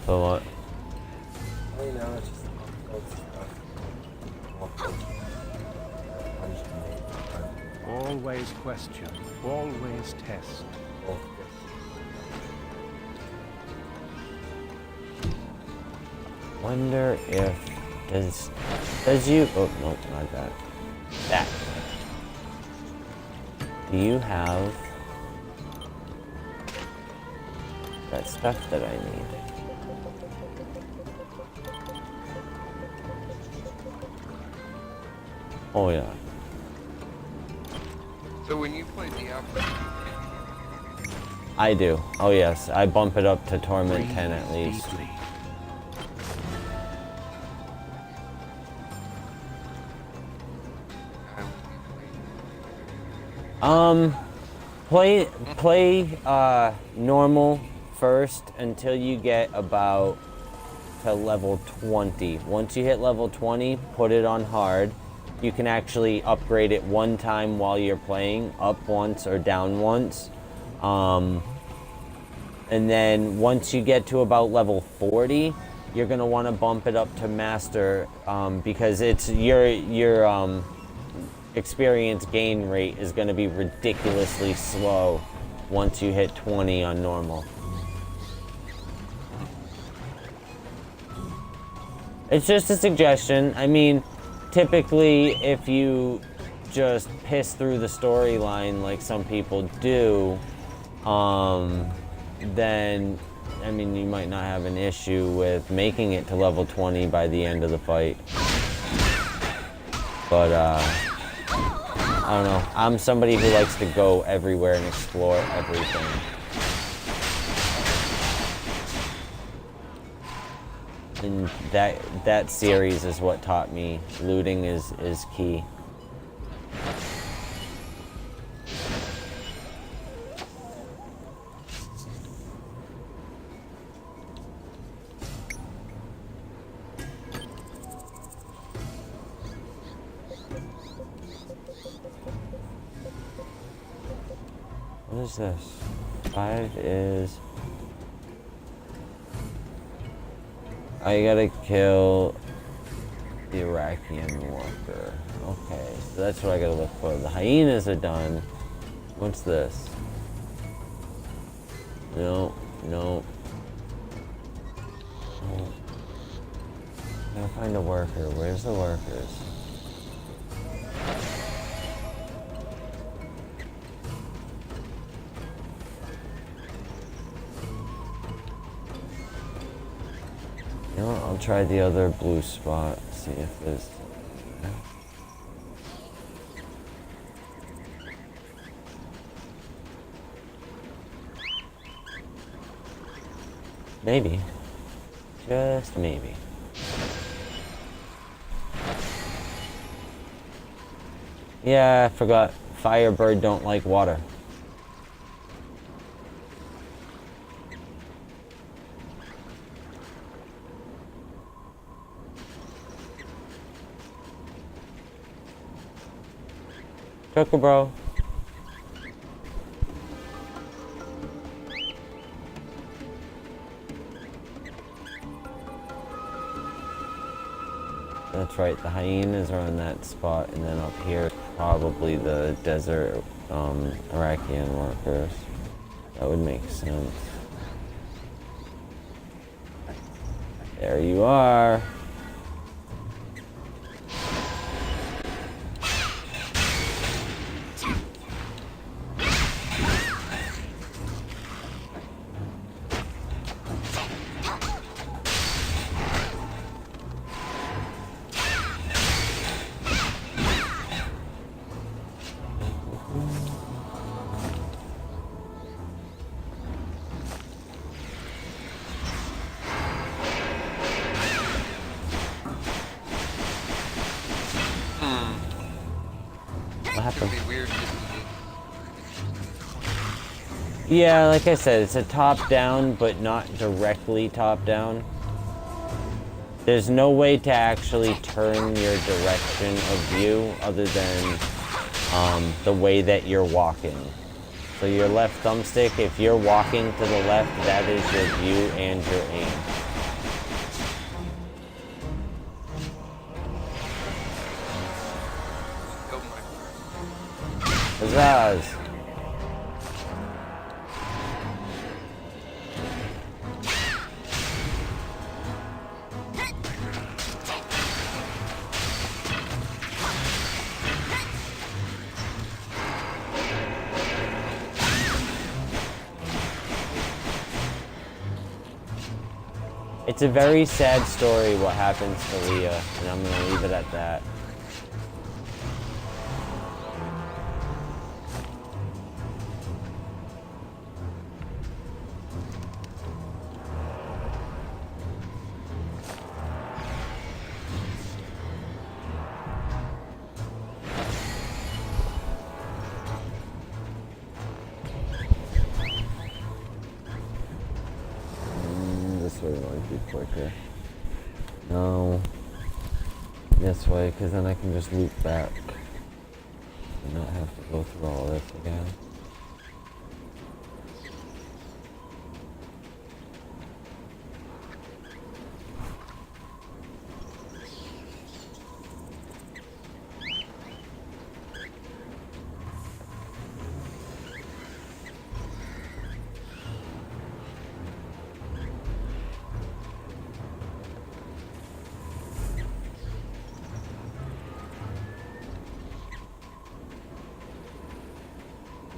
So what? Oh, you know, it's just Always question, always test. Wonder if does you oh no, not that. That. Do you have that stuff that I need? Oh yeah. So when you play Diablo, I do. Oh yes, I bump it up to Torment 10 at least. Play normal first until you get about to level 20. Once you hit level 20, put it on hard. You can actually upgrade it one time while you're playing, up once or down once. And then once you get to about level 40, you're gonna want to bump it up to master because it's your experience gain rate is going to be ridiculously slow once you hit 20 on normal. It's just a suggestion. I mean, typically, if you just piss through the storyline like some people do, then, I mean, you might not have an issue with making it to level 20 by the end of the fight. But, I don't know. I'm somebody who likes to go everywhere and explore everything. And that series is what taught me looting is key. What is this? 5 is... I gotta kill the Iraqian worker. Okay, so that's what I gotta look for. The hyenas are done. What's this? No, no. Oh. Gotta find a worker. Where's the workers? You know what? I'll try the other blue spot, see if there's... Maybe. Just maybe. Yeah, I forgot. Firebird don't like water. Choco bro. That's right, the hyenas are on that spot, and then up here, probably the desert Iraqian workers. That would make sense. There you are. Yeah, like I said, it's a top-down, but not directly top-down. There's no way to actually turn your direction of view other than the way that you're walking. So your left thumbstick, if you're walking to the left, that is your view and your aim. Huzzahs! It's a very sad story what happens to Leah, and I'm gonna leave it at that. This way might be quicker. No. This way, because then I can just loop back and not have to go through all this again.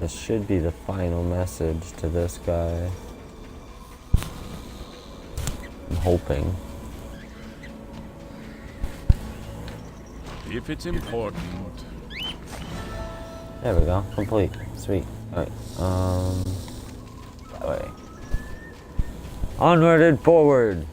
This should be the final message to this guy. I'm hoping. If it's important. There we go. Complete. Sweet. Alright. That way. Onward and forward!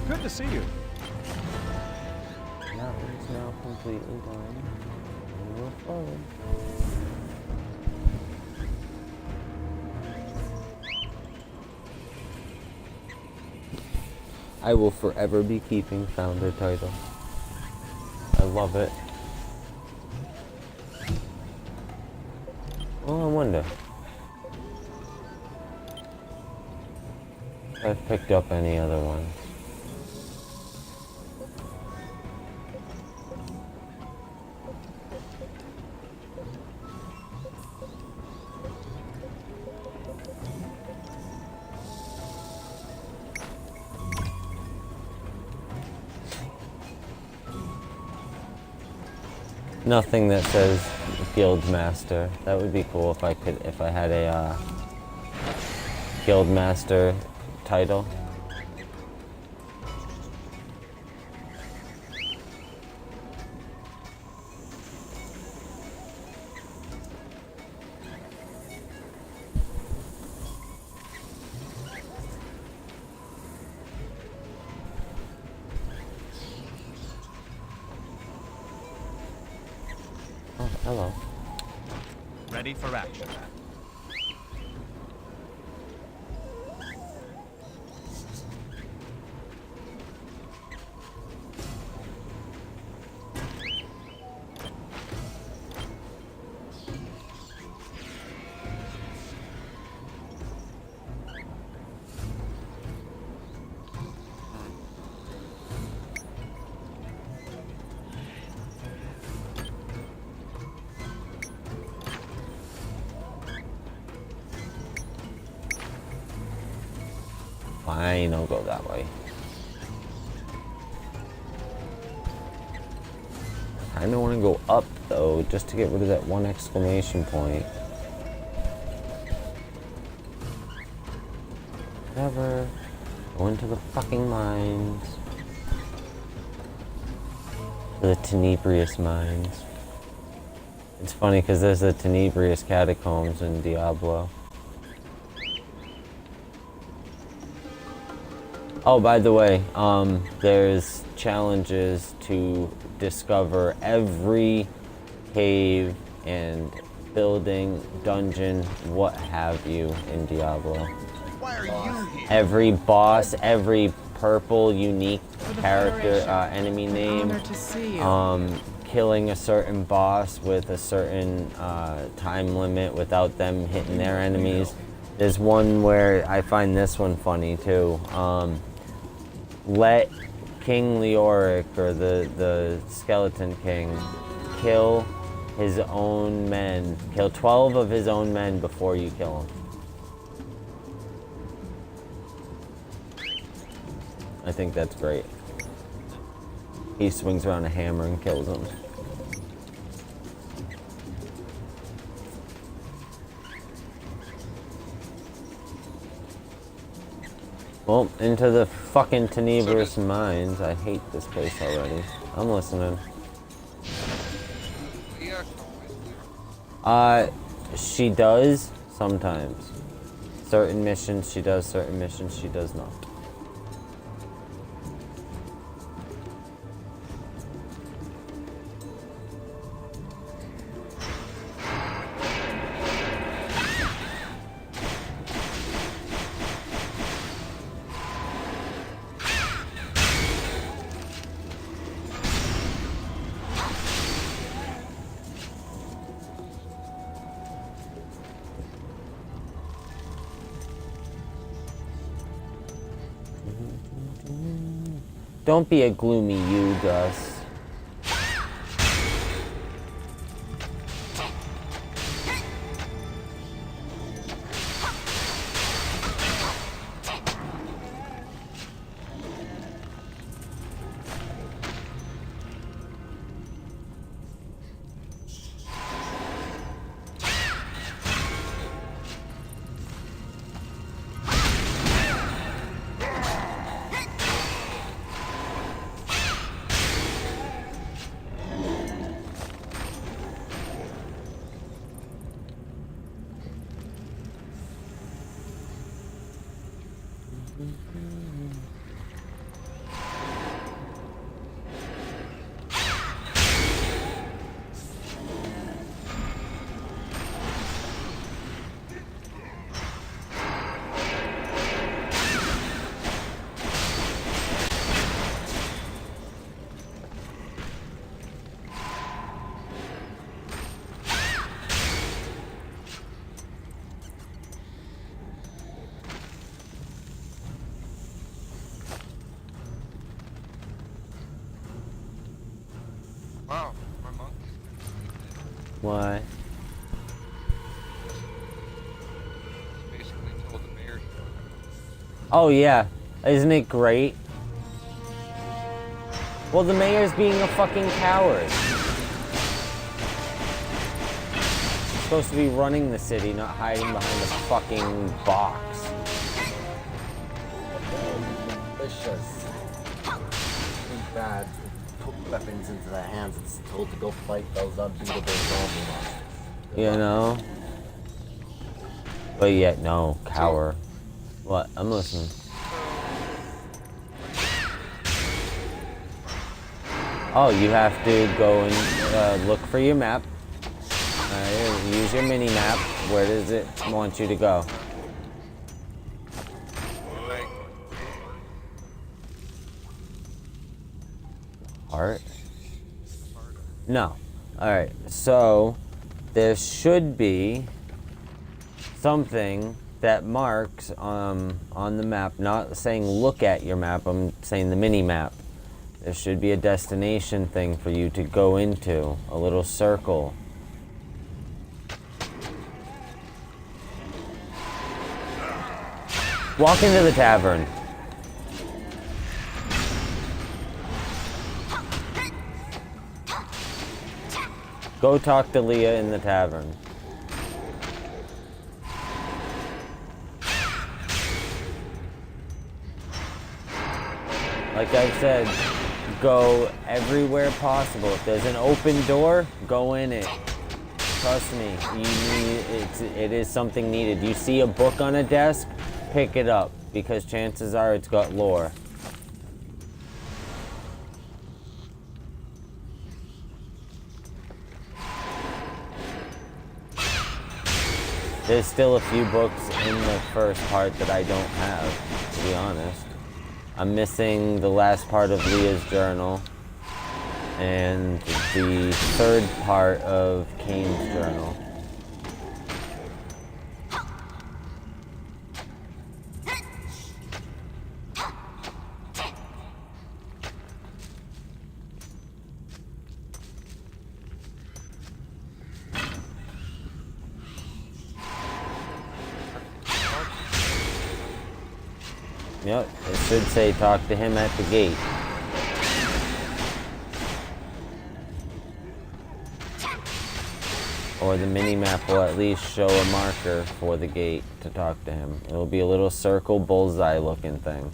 Good to see you. That one's now completely done. And we're forward. I will forever be keeping founder title. I love it. Oh, I wonder if I've picked up any other ones. Nothing that says Guild Master. That would be cool if I could, if I had a Guild Master title. Oh, hello. Ready for action. Fine, I'll go that way. I kinda wanna go up though, just to get rid of that one exclamation point. Whatever. Go into the fucking mines. The Tenebrious mines. It's funny because there's the Tenebrious catacombs in Diablo. Oh, by the way, there's challenges to discover every cave and building, dungeon, what have you in Diablo. Why are you here? Every boss, every purple unique character, enemy name, Honor to see you. killing a certain boss with a certain time limit without them hitting their enemies. There's one where I find this one funny too. Let King Leoric, or the Skeleton King, kill his own men. Kill 12 of his own men before you kill him. I think that's great. He swings around a hammer and kills them. Well, into the fucking Tenebrous mines. I hate this place already. I'm listening. She does sometimes. Certain missions she does, certain missions she does not. Don't be a gloomy you, Gus. Wow, my monk. Why? Basically told the mayor. Oh yeah, isn't it great? Well, the mayor's being a fucking coward. He's supposed to be running the city, not hiding behind a fucking box. Malicious. Too bad. Put weapons into their hands and told to go fight those unbeatable zombie monsters. You know? But yet, no, cower. What? I'm listening. Oh, you have to go and look for your map. Use your mini map. Where does it want you to go? Heart? No. Alright, so there should be something that marks on the map, not saying look at your map, I'm saying the mini map. There should be a destination thing for you to go into, a little circle. Walk into the tavern. Go talk to Leah in the tavern. Like I've said, go everywhere possible. If there's an open door, go in it. Trust me, it is something needed. You see a book on a desk, pick it up, because chances are it's got lore. There's still a few books in the first part that I don't have, to be honest. I'm missing the last part of Leah's journal and the third part of Kane's journal. Yep, it should say talk to him at the gate. Or the mini-map will at least show a marker for the gate to talk to him. It'll be a little circle bullseye looking thing.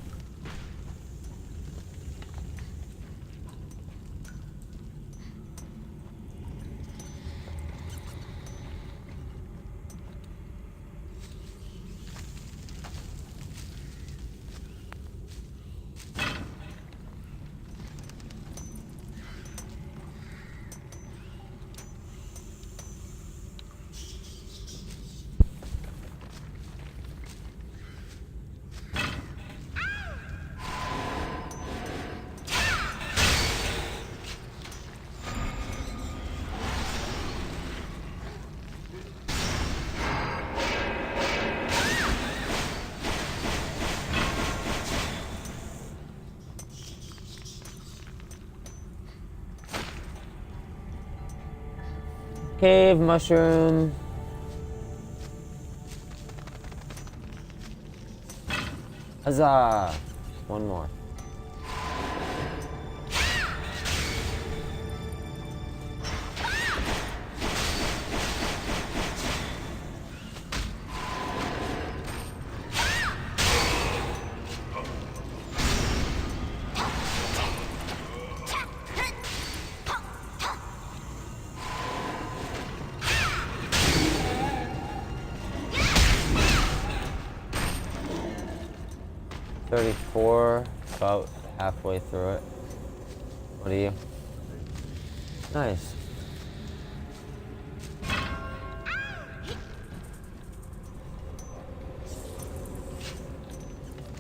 Cave mushroom. Huzzah! One more. About halfway through it. What are you? Nice.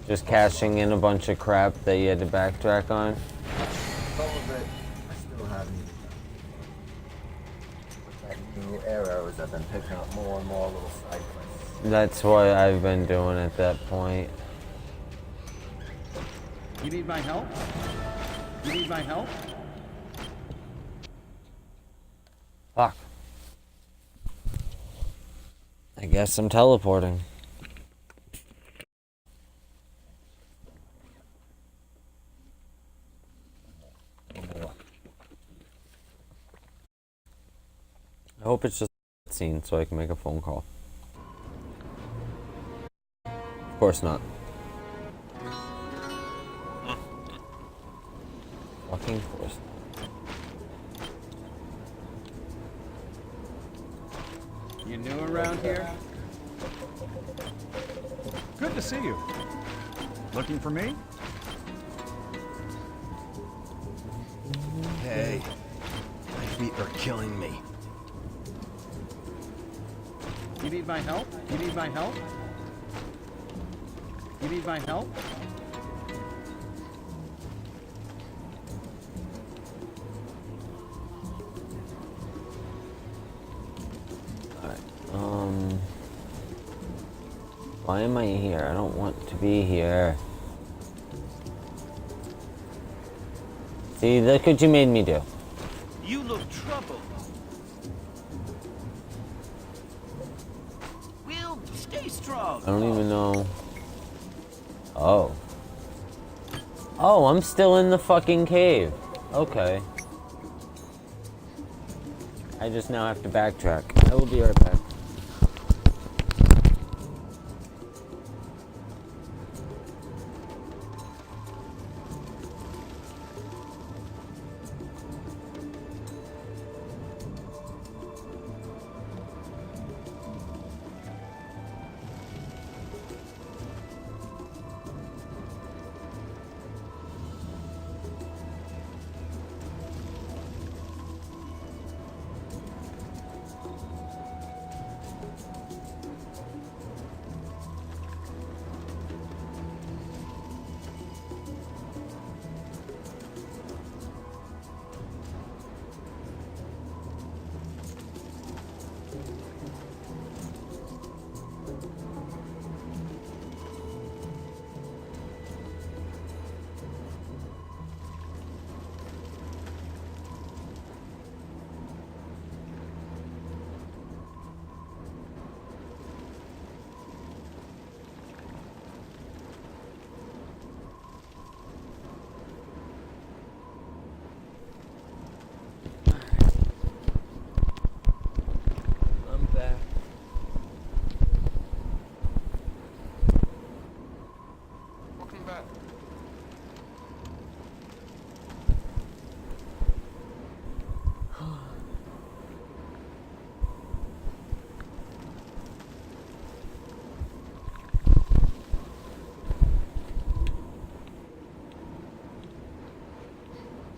Just cashing in a bunch of crap that you had to backtrack on. Some of it I still haven't even done. With that new arrows, I've been picking up more and more little side quests. That's what I've been doing at that point. You need my help? You need my help? Fuck. I guess I'm teleporting. I hope it's just a scene so I can make a phone call. Of course not. Fucking course. You new around here? Good to see you. Looking for me? Hey, my feet are killing me. You need my help? You need my help? You need my help? Why am I here? I don't want to be here. See, look what you made me do. You look troubled. Well, stay strong. I don't even know. Oh. Oh, I'm still in the fucking cave. Okay. I just now have to backtrack. I will be right back.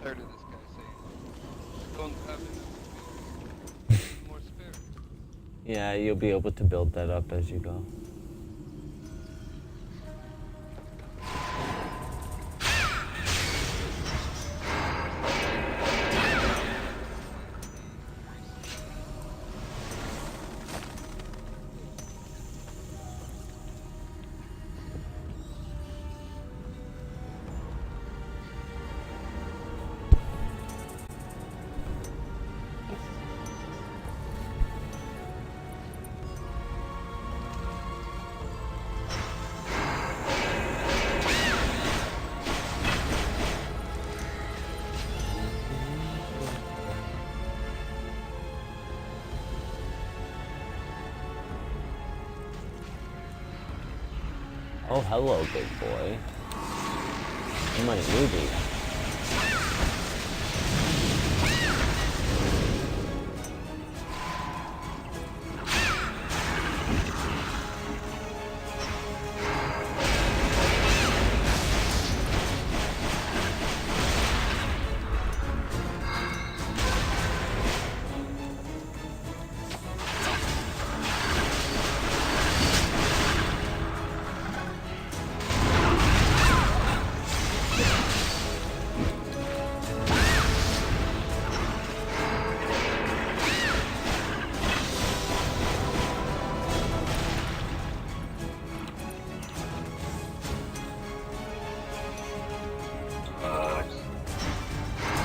Tired of this guy saying, don't have enough more spare. Yeah, you'll be able to build that up as you go. Oh, hello, big boy. You might newbie.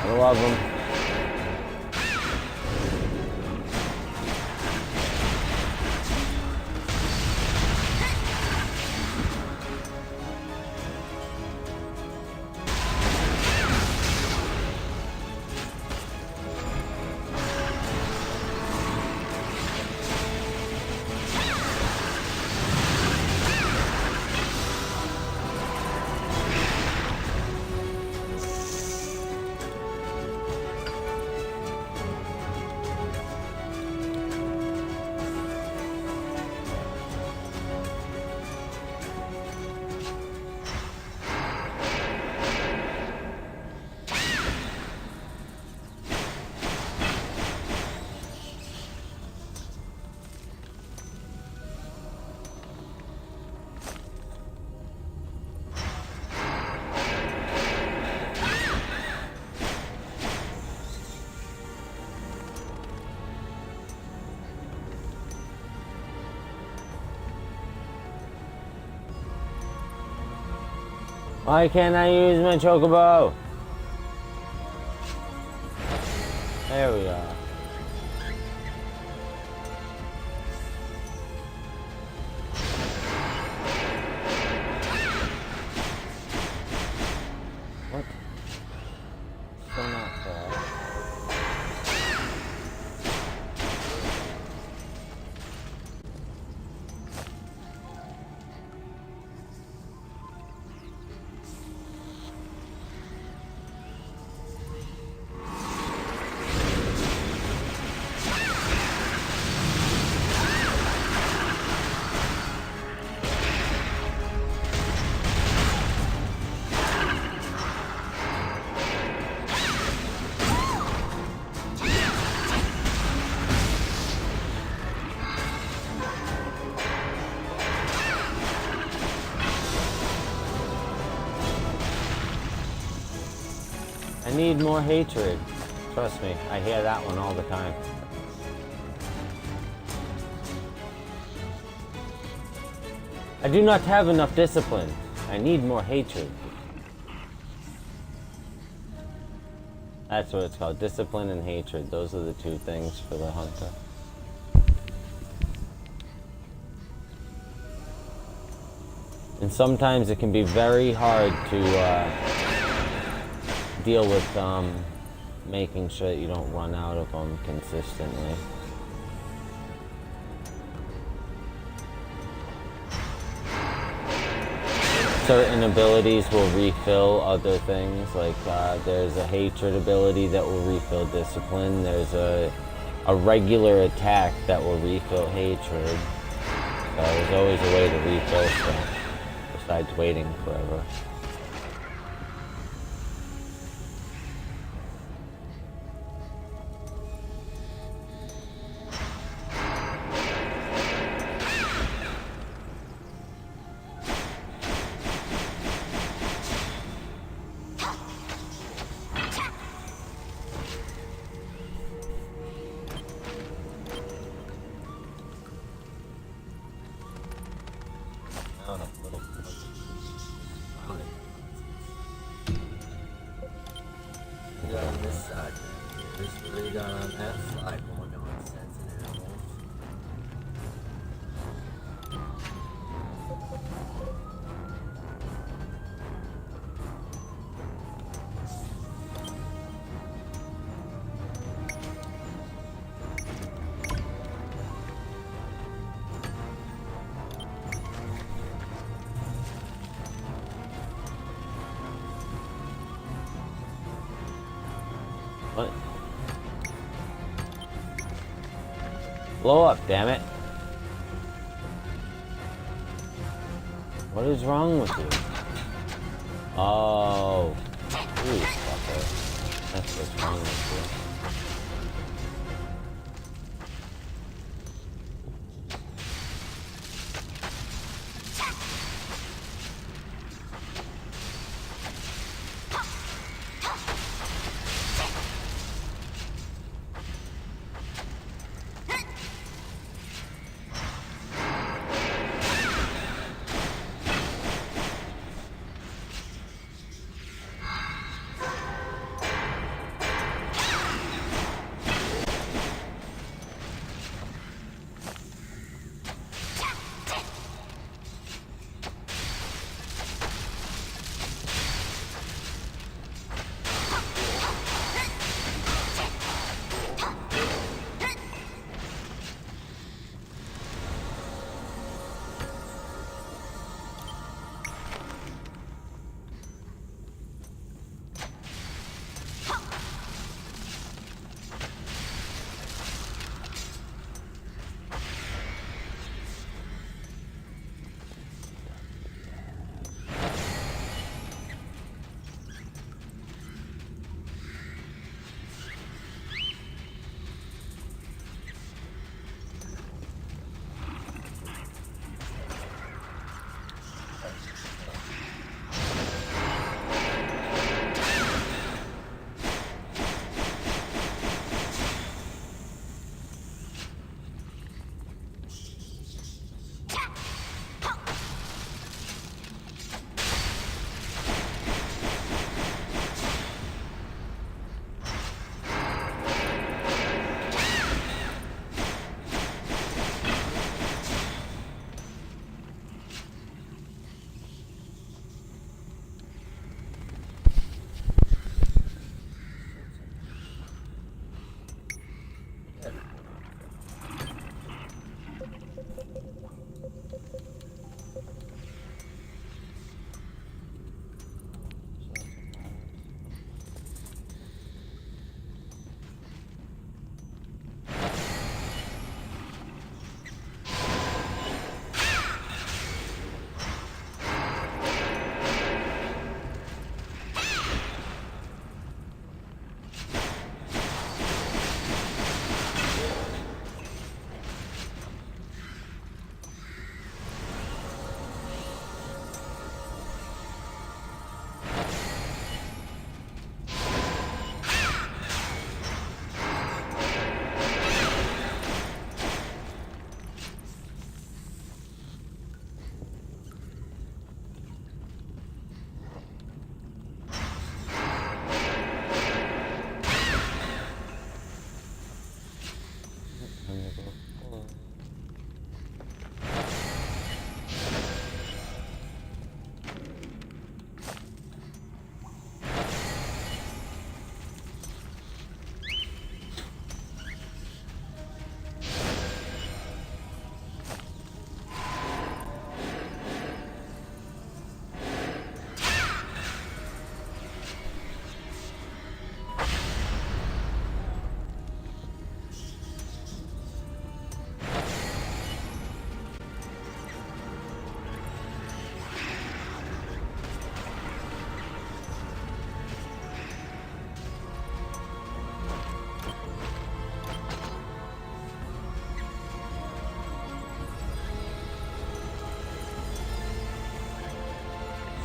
I love them. Why can't I use my chocobo? There we are. What? Still not fair. I need more hatred. Trust me, I hear that one all the time. I do not have enough discipline. I need more hatred. That's what it's called. Discipline and hatred. Those are the two things for the hunter. And sometimes it can be very hard to deal with making sure that you don't run out of them consistently. Certain abilities will refill other things, like there's a hatred ability that will refill discipline. There's a regular attack that will refill hatred. So there's always a way to refill stuff besides waiting forever. On this side, there's 3 down on that side when we're going sensitive animals. What? Blow up, damn it. What is wrong with you? Oh. Ooh, fucker. That's what's wrong with you.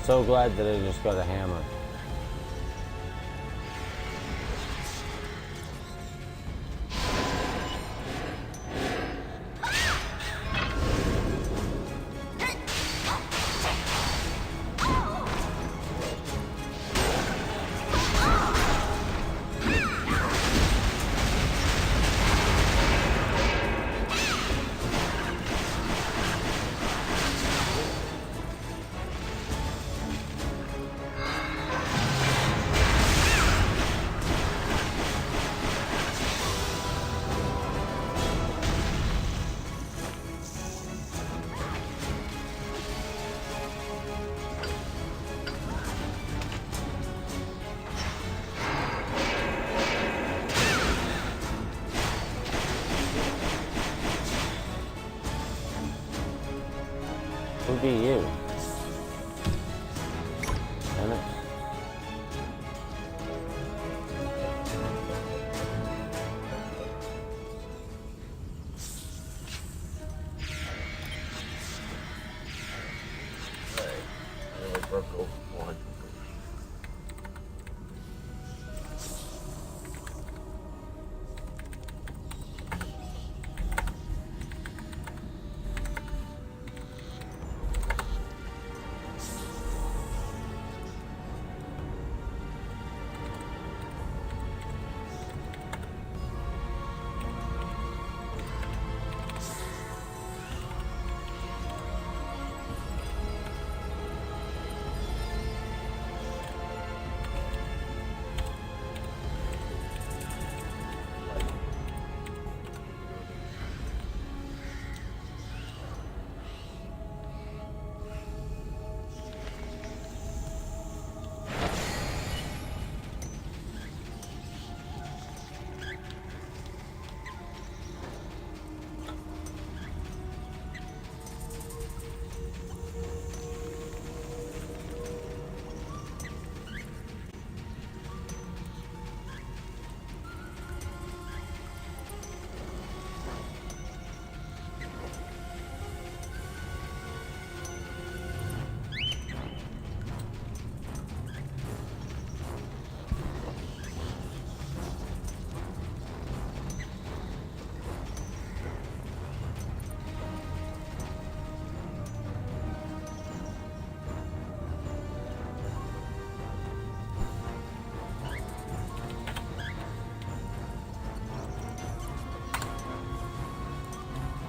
So glad that I just got a hammer. Who be you? Damn it. Broke over 400.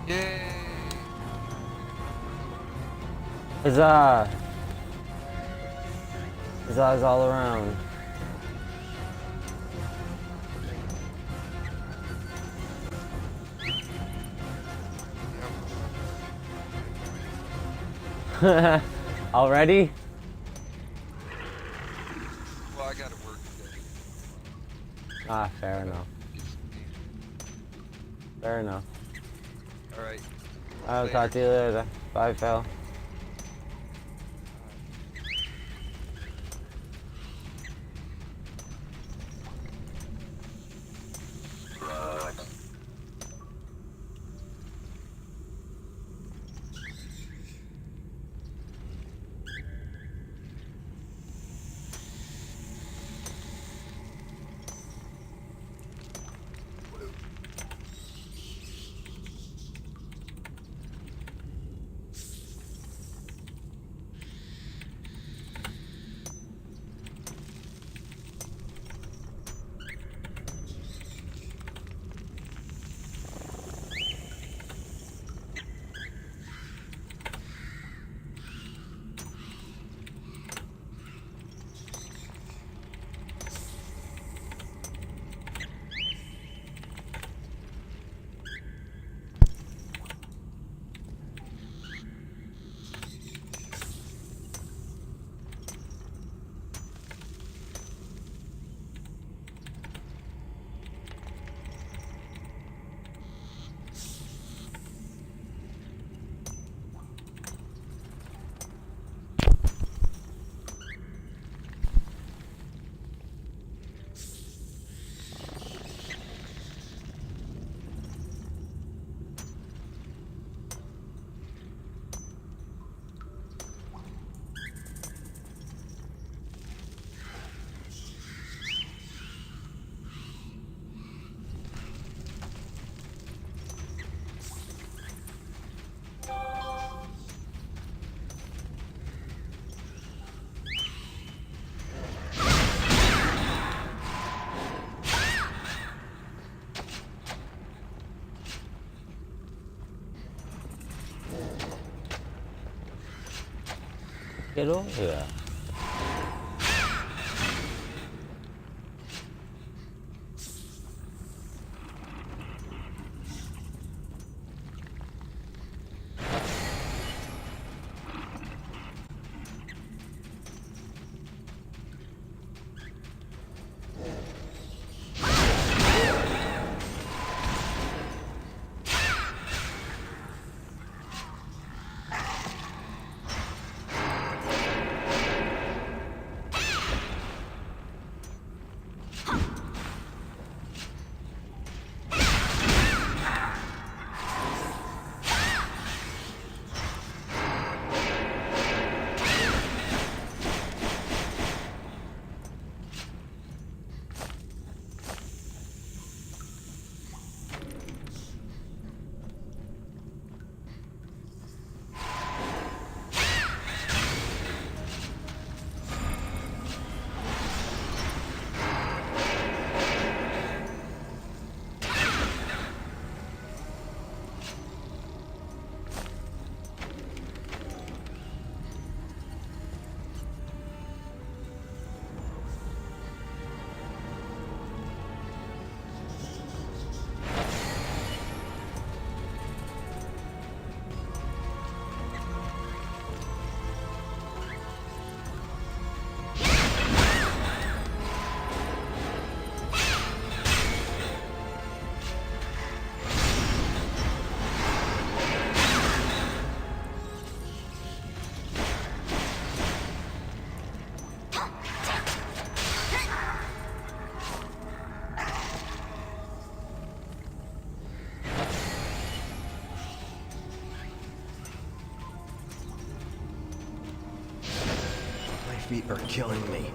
Yay! Huzzah! Huzzahs all around. Already? Well, I gotta work today. Ah, fair enough. Fair enough. Alright. I'll talk to you later. Bye, Phil. Get over here. feet are killing me.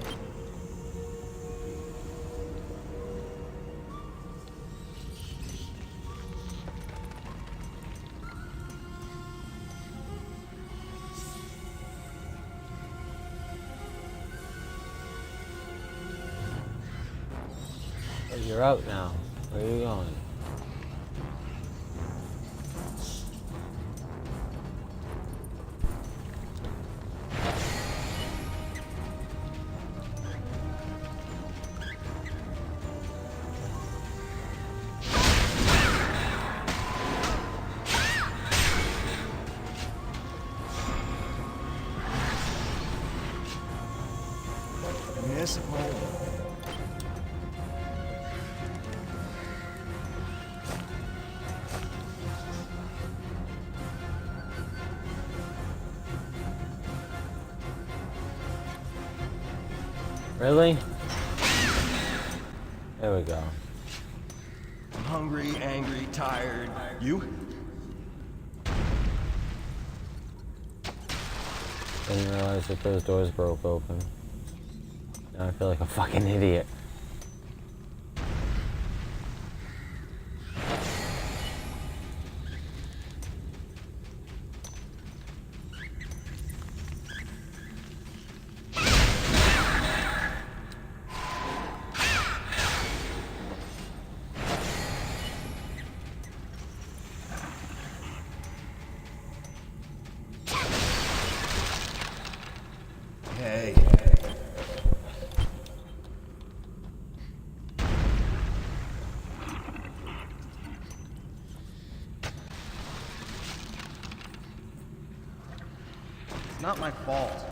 You're out now. Where are you going? Really? There we go. I'm hungry, angry, tired. You? Didn't realize that those doors broke open. Now I feel like a fucking idiot. Hey. It's not my fault.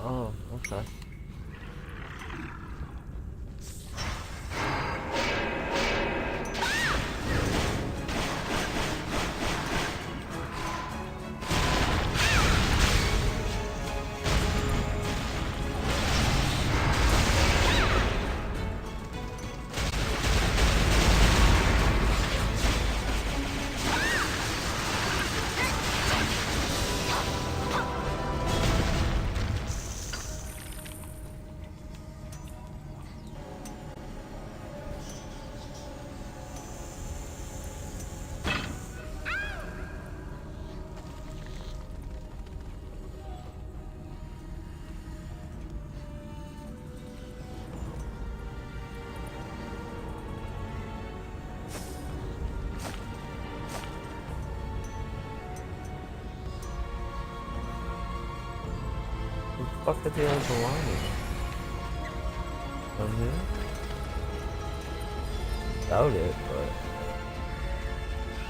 Oh, okay. fuck are the other belongings? Down here? Doubt it, but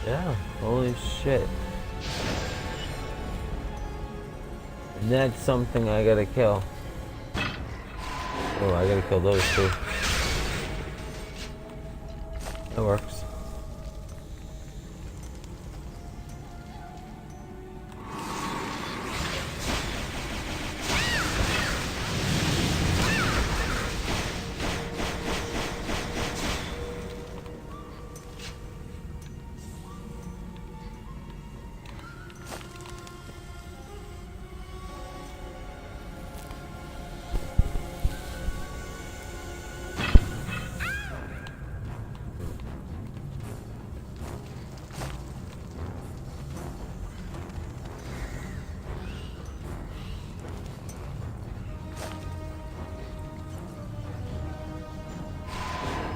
yeah, holy shit. And that's something I gotta kill. Oh, I gotta kill those too. That works.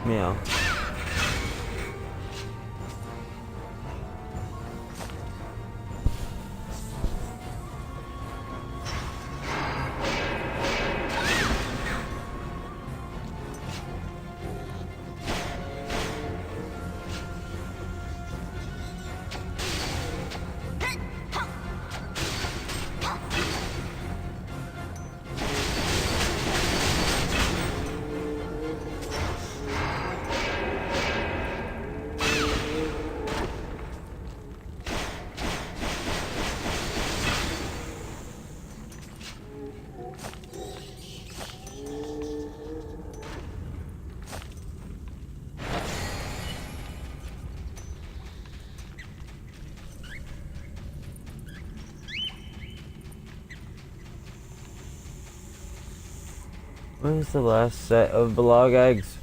Meow. Where's the last set of blog eggs?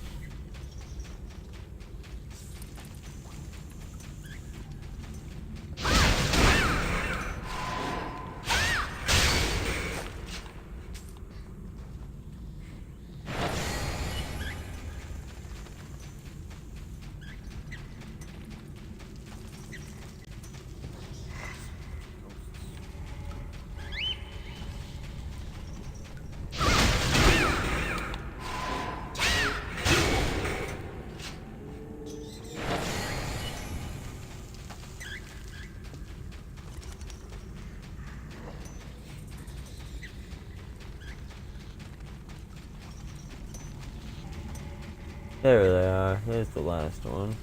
There they are. Here's the last one.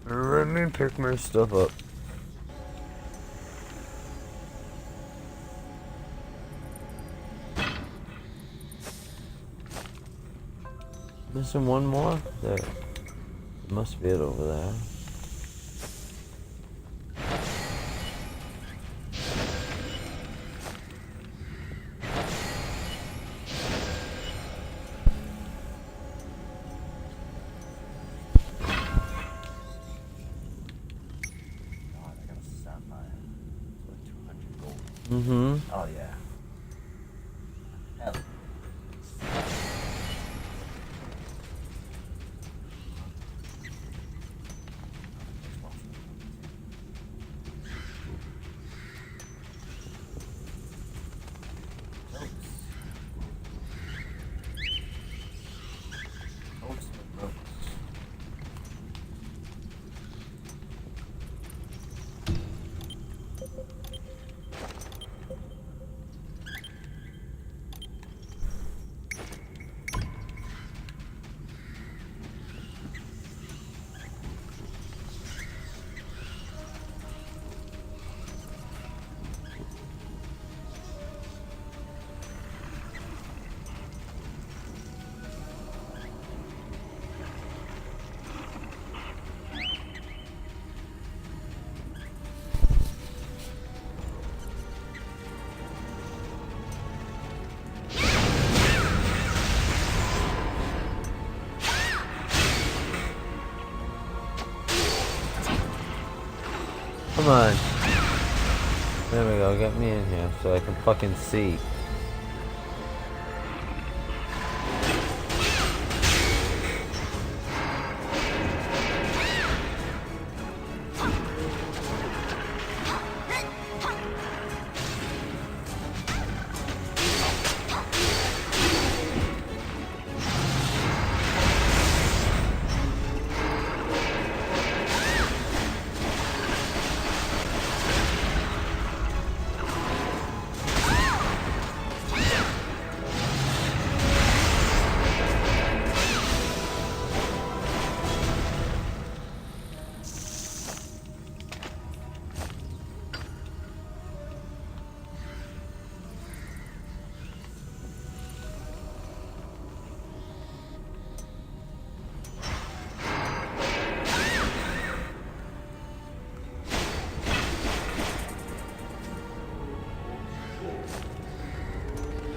Let me pick my stuff up. Missing one more? There. Must be it over there. Mm-hmm. Oh yeah. Hell. Come on. There we go, get me in here so I can fucking see.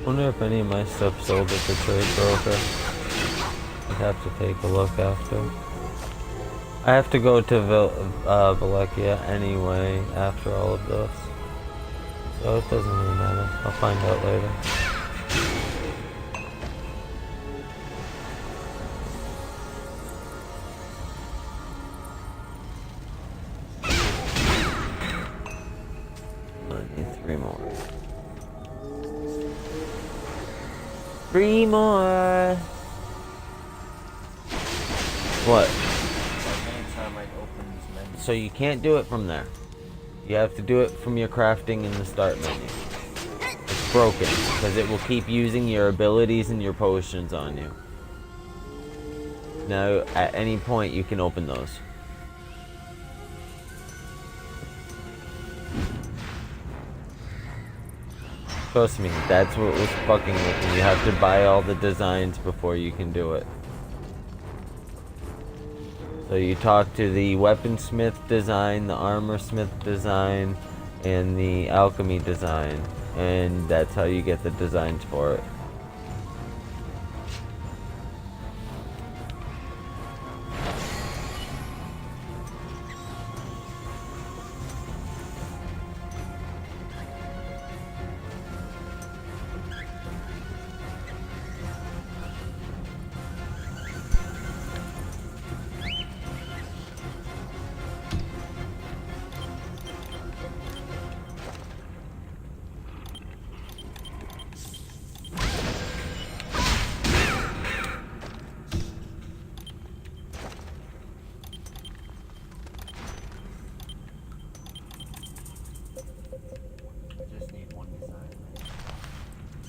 Wonder if any of my stuff sold at the trade broker. I'd have to take a look after. I have to go to Valekia anyway after all of this. So it doesn't really matter. I'll find out later. I need 3 more. 3 more! What? So you can't do it from there. You have to do it from your crafting in the start menu. It's broken, because it will keep using your abilities and your potions on you. Now, at any point, you can open those. Trust me, that's what was fucking with me. You have to buy all the designs before you can do it. So you talk to the weaponsmith design, the armorsmith design, and the alchemy design, and that's how you get the designs for it.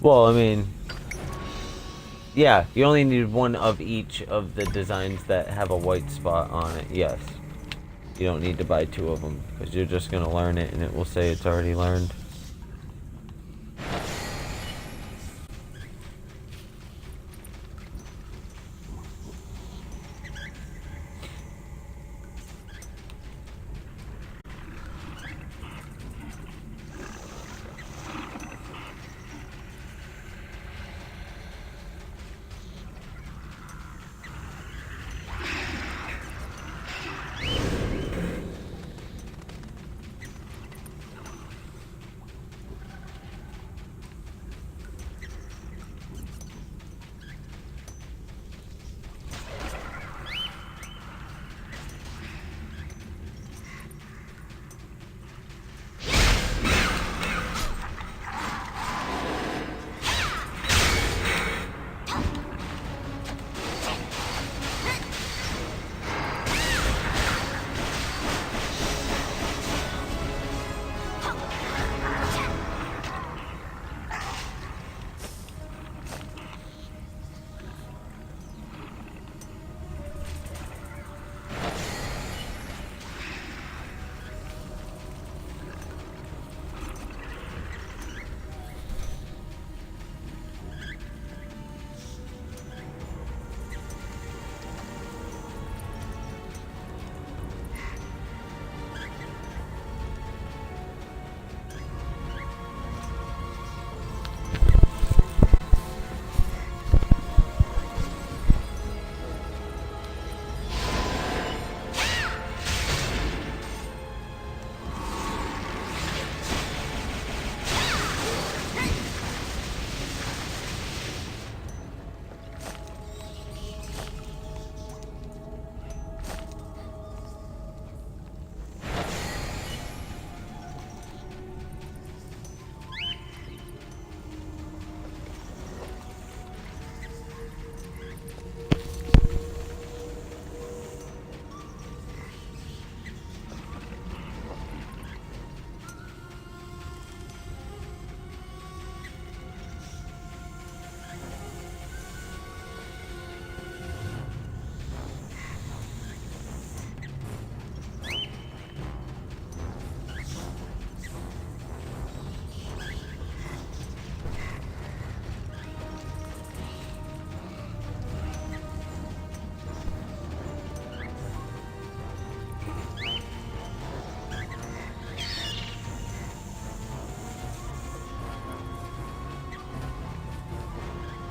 Well, I mean, yeah, you only need one of each of the designs that have a white spot on it, yes. You don't need to buy 2 of them, because you're just going to learn it and it will say it's already learned.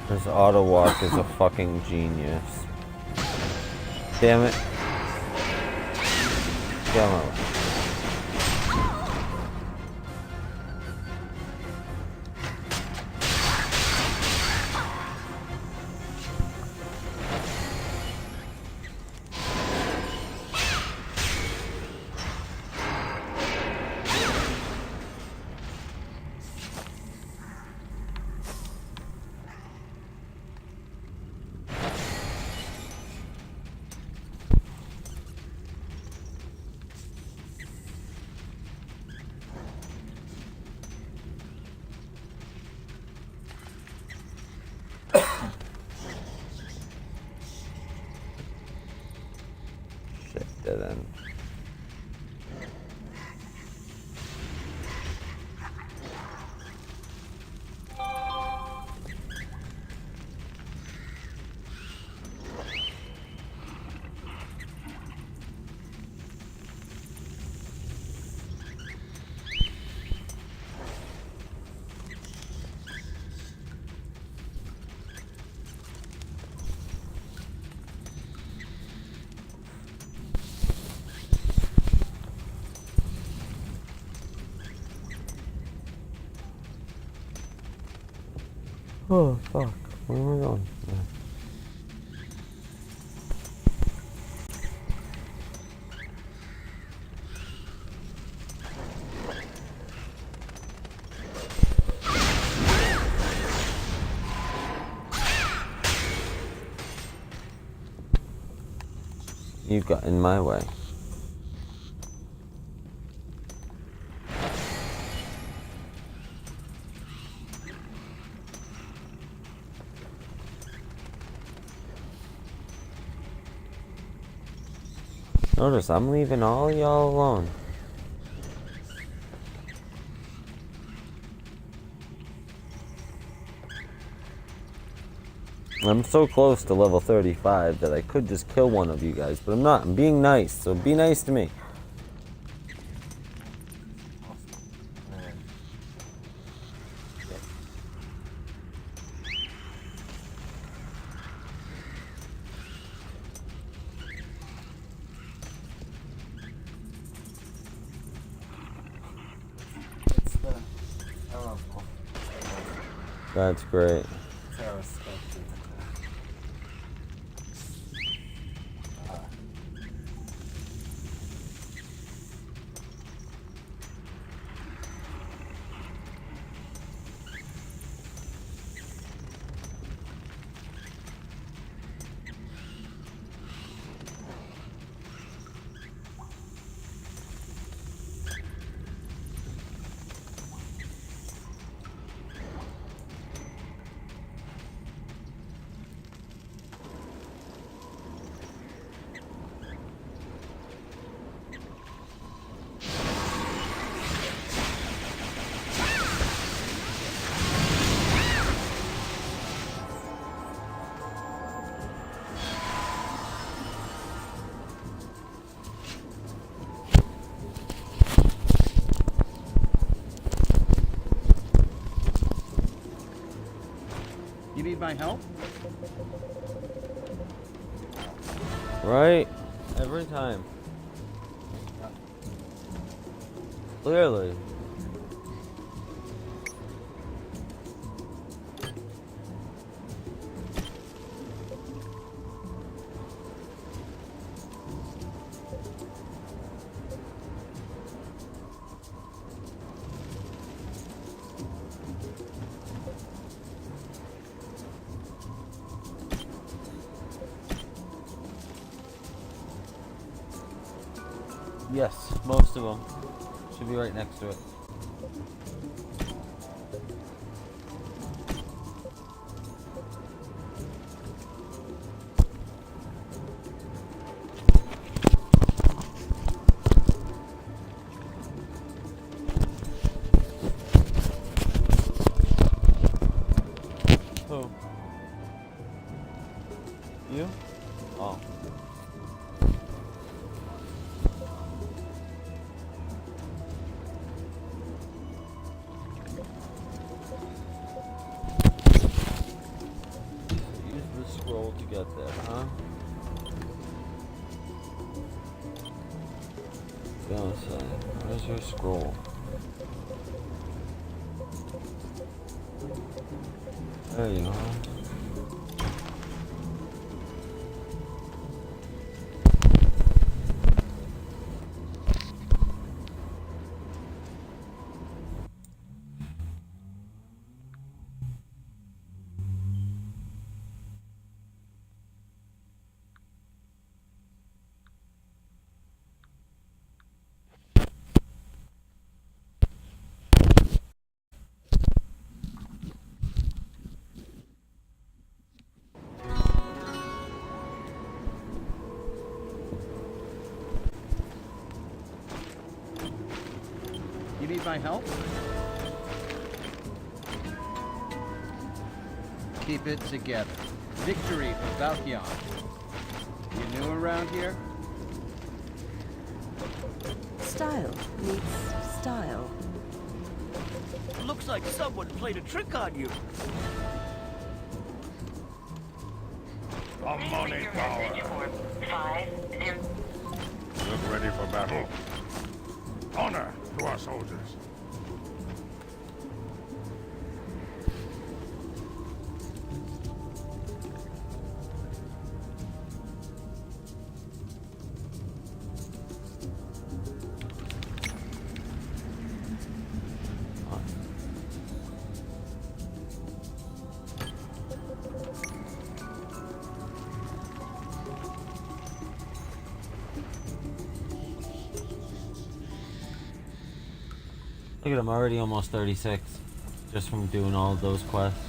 This auto walk is a fucking genius. Damn it. Come on. Shit, dead end. Oh, fuck. Where am I going? Yeah. You got in my way. Notice I'm leaving all y'all alone. I'm so close to level 35 that I could just kill one of you guys, but I'm not. I'm being nice, so be nice to me. That's great. You need my help? Right? Every time. Clearly. Yes, most of them. Should be right next to it. Who? You? Oh. scroll to get there, huh? Gonna say, where's your scroll? There you go. You need my help? Keep it together. Victory for Valkyon. You new around here? Style meets style. Looks like someone played a trick on you. The money power. Look ready for battle. Honor to our soldiers. Look at him, already almost 36. Just from doing all of those quests.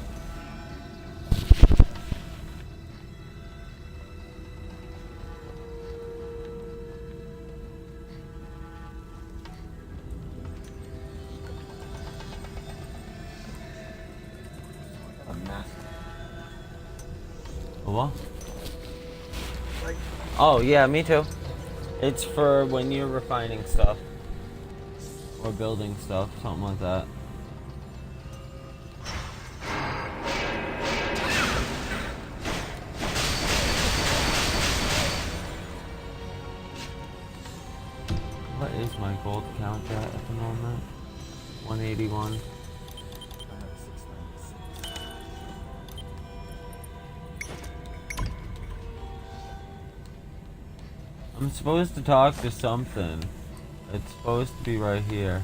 A master. What? Oh, yeah, me too. It's for when you're refining stuff. Or building stuff, something like that. What is my gold count at the moment? 181. I'm supposed to talk to something. It's supposed to be right here.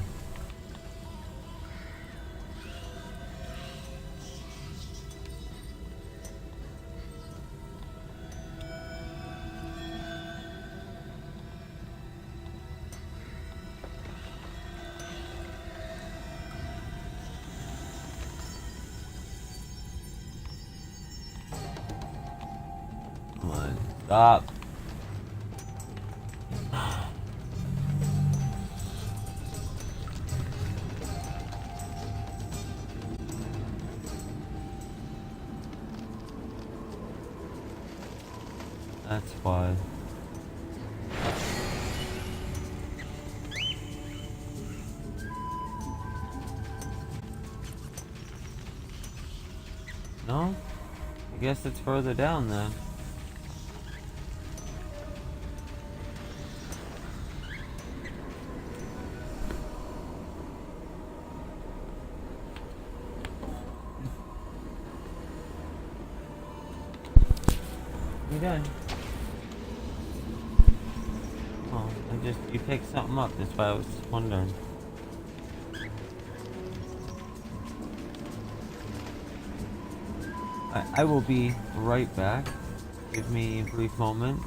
Come on, stop. That's why. No? I guess it's further down then. You done? Oh, you picked something up, that's why I was wondering. I will be right back. Give me a brief moment.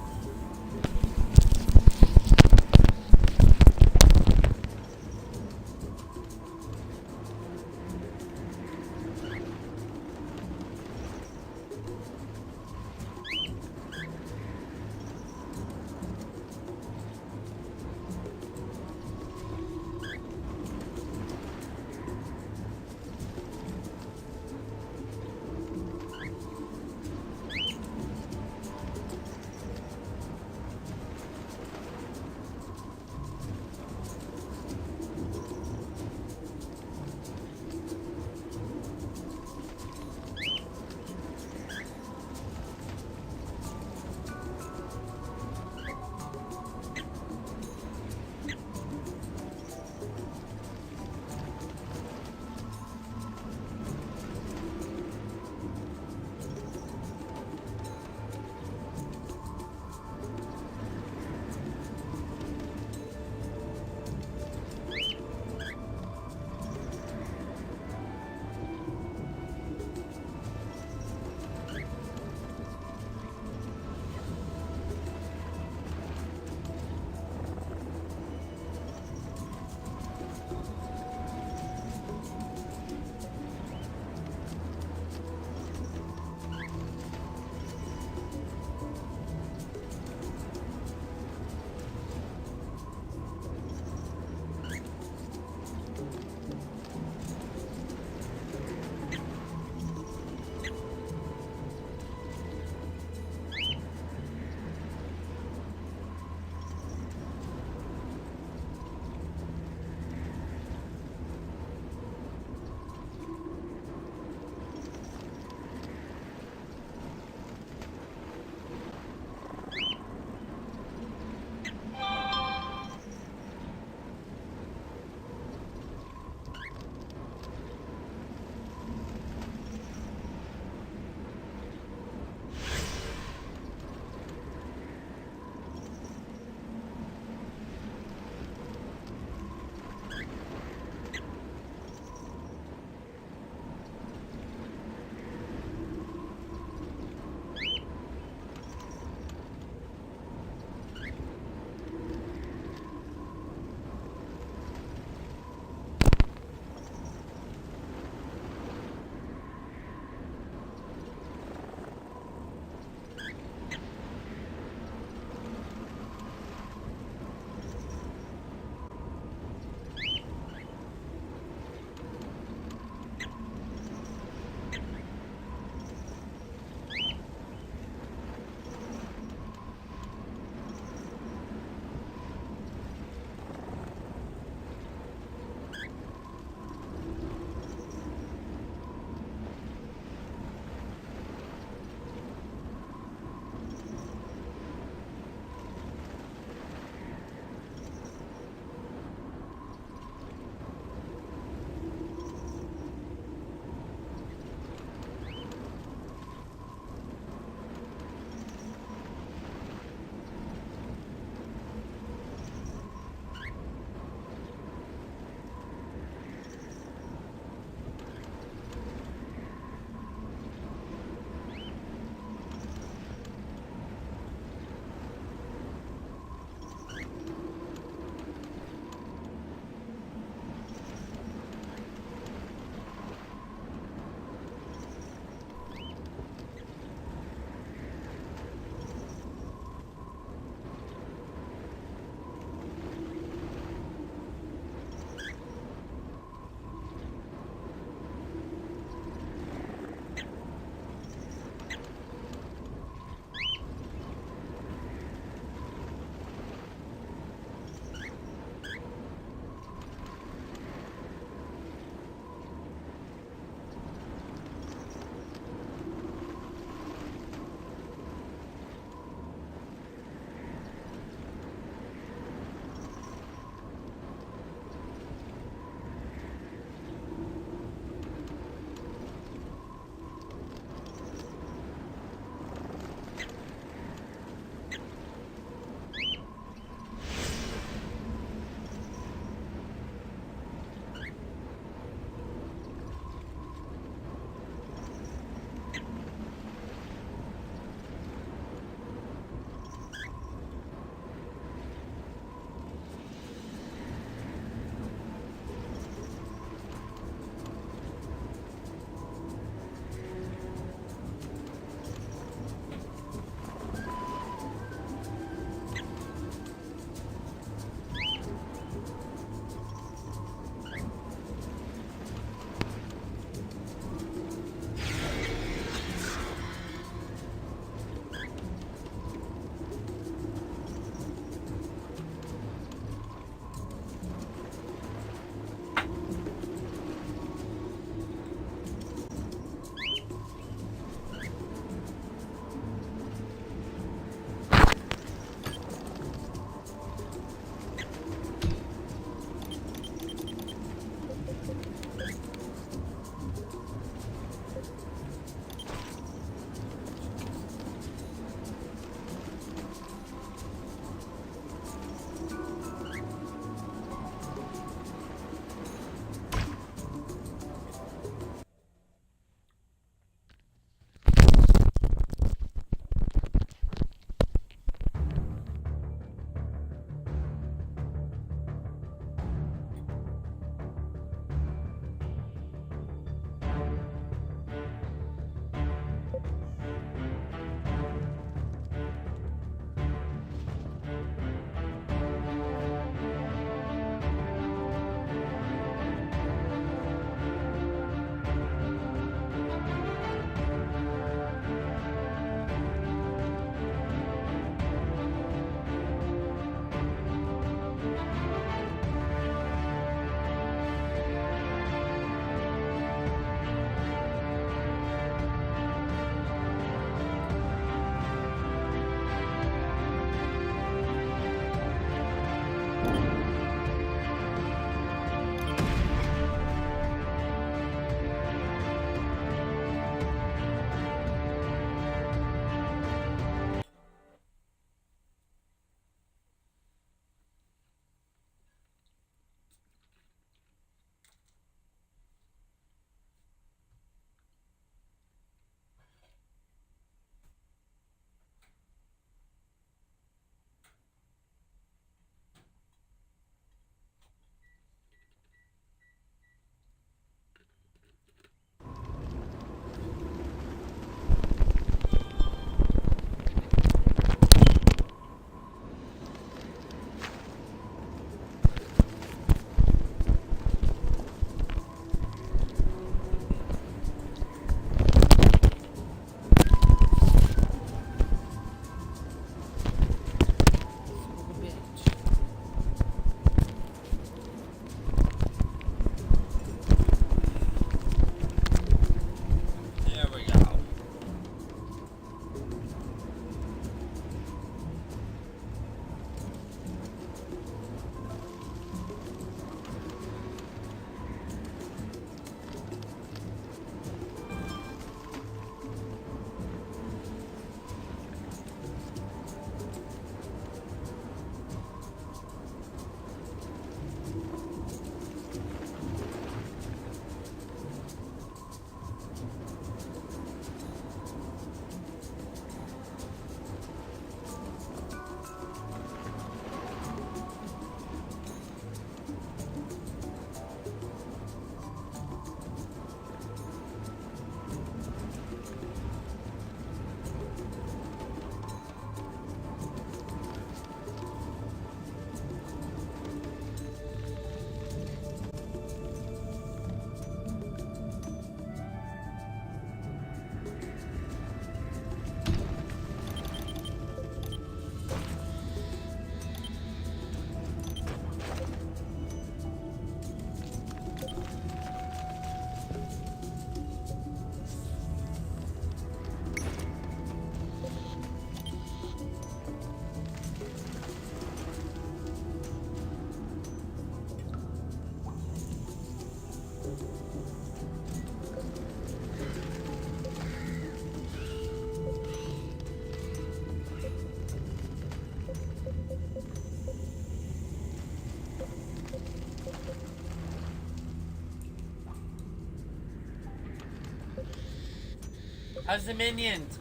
How's the minions?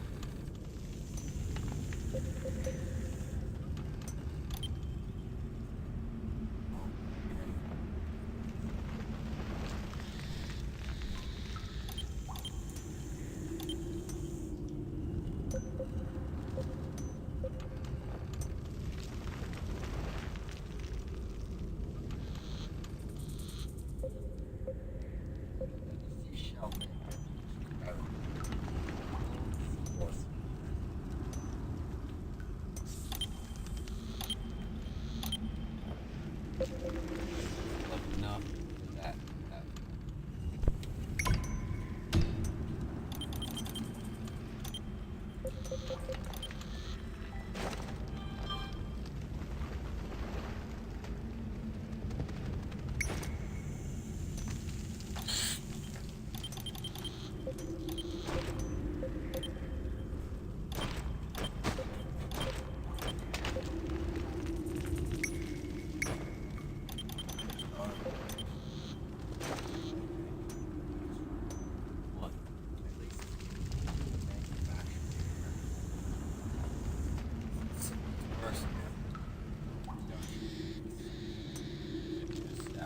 Enough with that.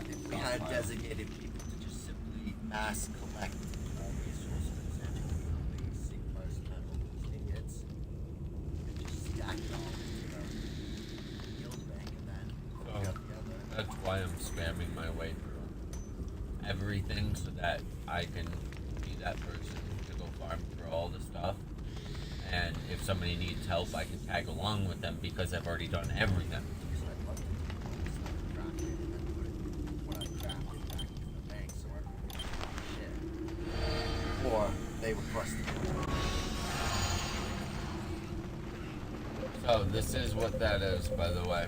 If we had designated people to just simply mass collect resources and basic personal tickets and just stack it all into the guild bank and then put it together. That's why I'm spamming my way through everything so that I can be that person to go farm for all the stuff. And if somebody needs help, I can tag along with them because I've already done everything. So I'd love to drop it and then put what I crafted back into the bank so I don't shit. Or they request it. So this is what that is, by the way.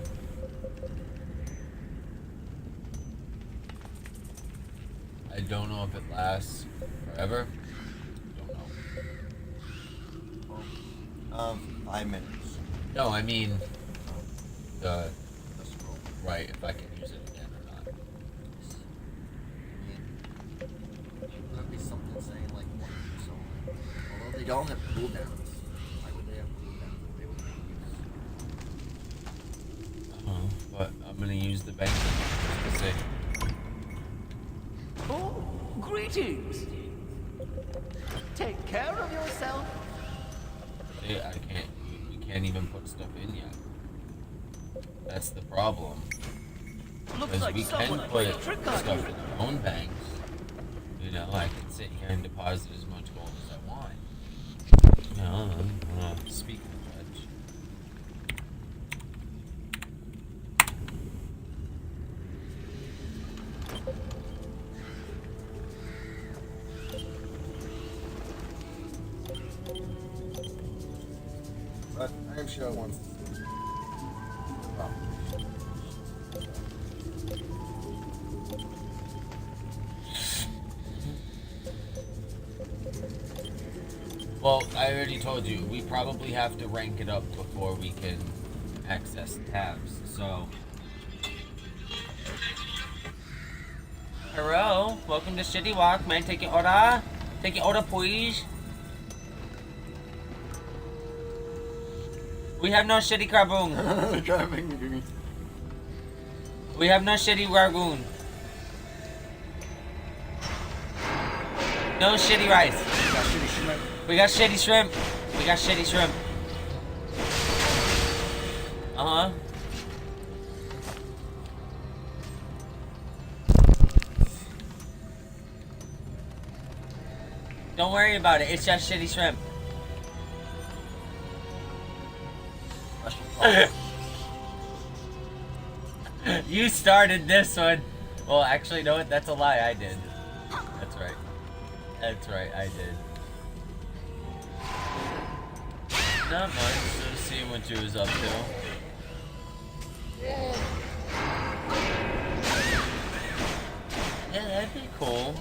I don't know if it lasts forever. Don't know. 5 minutes. No, I mean the scroll. right, if I can use it again or not. There'd be something saying like 1 use only. Although they don't have cooldowns. Why would they have cooldowns if they would make use? But I'm gonna use the bank just to see. Oh, greetings. Take care of yourself. See, I can't. We can't even put stuff in yet. That's the problem. Looks Because like we someone can played put a trick on stuff you. in our own banks. You know, I can sit here and deposit as much gold as I want. You know, speaking of which. But I am sure once. Well, I already told you, we probably have to rank it up before we can access tabs, so. Hello, welcome to Shitty Walk. May I take your order? Take your order, please. We have no shitty carbon. We have no shitty ragoon. No shitty rice. We got shitty shrimp. We got shitty shrimp. Uh-huh. Don't worry about it. It's just shitty shrimp. You started this one. Well, actually, no, that's a lie. I did. That's right. That's right. I did. Not much. Just seeing what you was up to. Yeah, that'd be cool.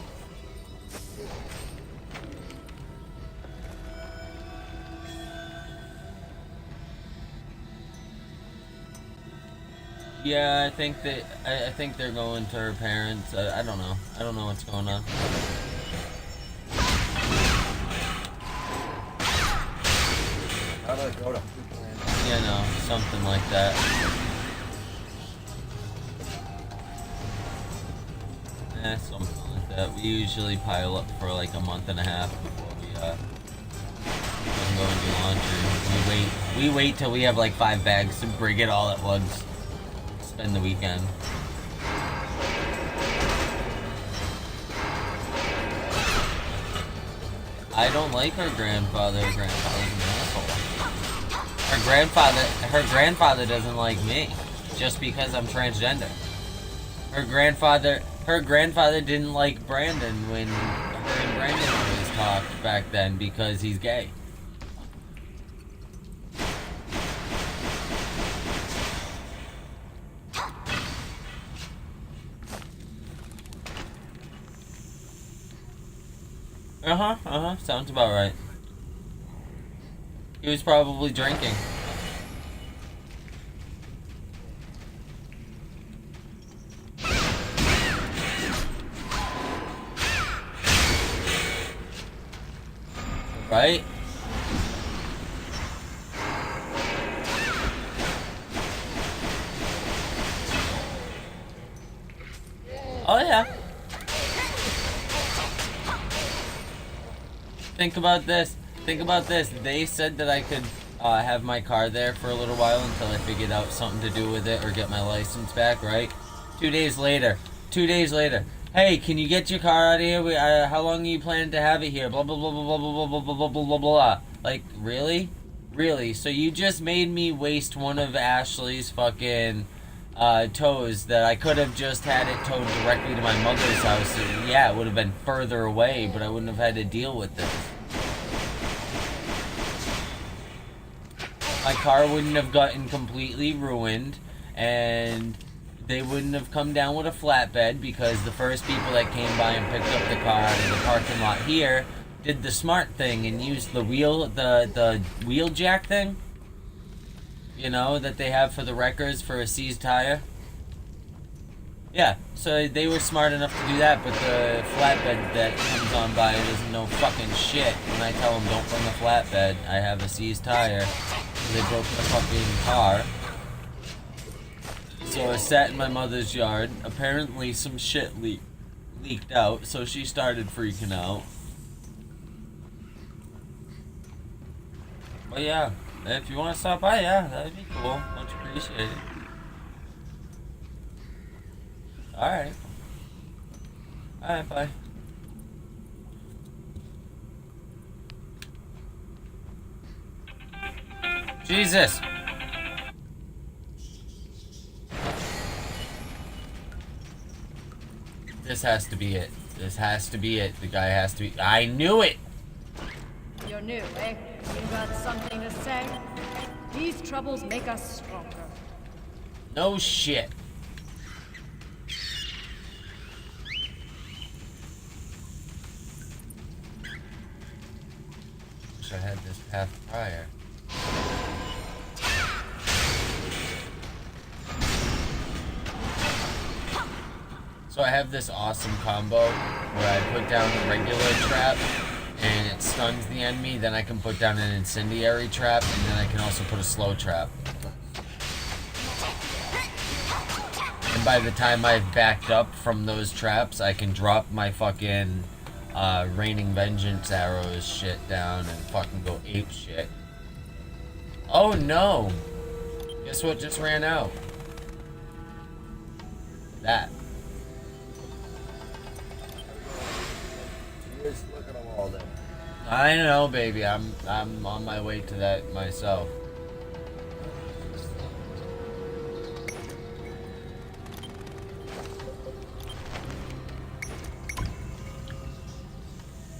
Yeah, I think they're going to her parents. I don't know. I don't know what's going on. gotta go to Poopland. You know, something like that. Something like that. We usually pile up for like a month and a half before we go and do laundry. We wait till we have like 5 bags to bring it all at once. Spend the weekend. I don't like her grandfather. Her grandfather's an asshole. Her grandfather doesn't like me just because I'm transgender. Her grandfather didn't like Brandon when her and Brandon always talked back then because he's gay. Sounds about right. He was probably drinking. Right? Oh yeah. Think about this. They said that I could have my car there for a little while until I figured out something to do with it or get my license back, right? 2 days later. Hey, can you get your car out of here? How long are you planning to have it here? Blah, blah, blah, blah, blah, blah, blah, blah, blah, blah, blah. Like, really? Really? So you just made me waste one of Ashley's fucking tows that I could have just had it towed directly to my mother's house. And yeah, it would have been further away, but I wouldn't have had to deal with this. My car wouldn't have gotten completely ruined, and they wouldn't have come down with a flatbed because the first people that came by and picked up the car out of the parking lot here did the smart thing and used the wheel jack thing, you know, that they have for the wreckers for a seized tire. Yeah, so they were smart enough to do that, but the flatbed that comes on by doesn't know fucking shit. When I tell them don't bring a flatbed, I have a seized tire. They broke the fucking car. So I sat in my mother's yard. Apparently some shit leaked out, so she started freaking out. But yeah, if you want to stop by, yeah, that'd be cool. Much appreciated. Alright. Alright, bye. Jesus! This has to be it. This has to be it. The guy has to be... I knew it! You're new, eh? You got something to say? These troubles make us stronger. No shit. Wish I had this path prior. So I have this awesome combo where I put down a regular trap and it stuns the enemy, then I can put down an incendiary trap, and then I can also put a slow trap. And by the time I've backed up from those traps, I can drop my fucking raining vengeance arrows shit down and fucking go ape shit. Oh no! Guess what just ran out? That. Look at them all then. I know, baby. I'm on my way to that myself.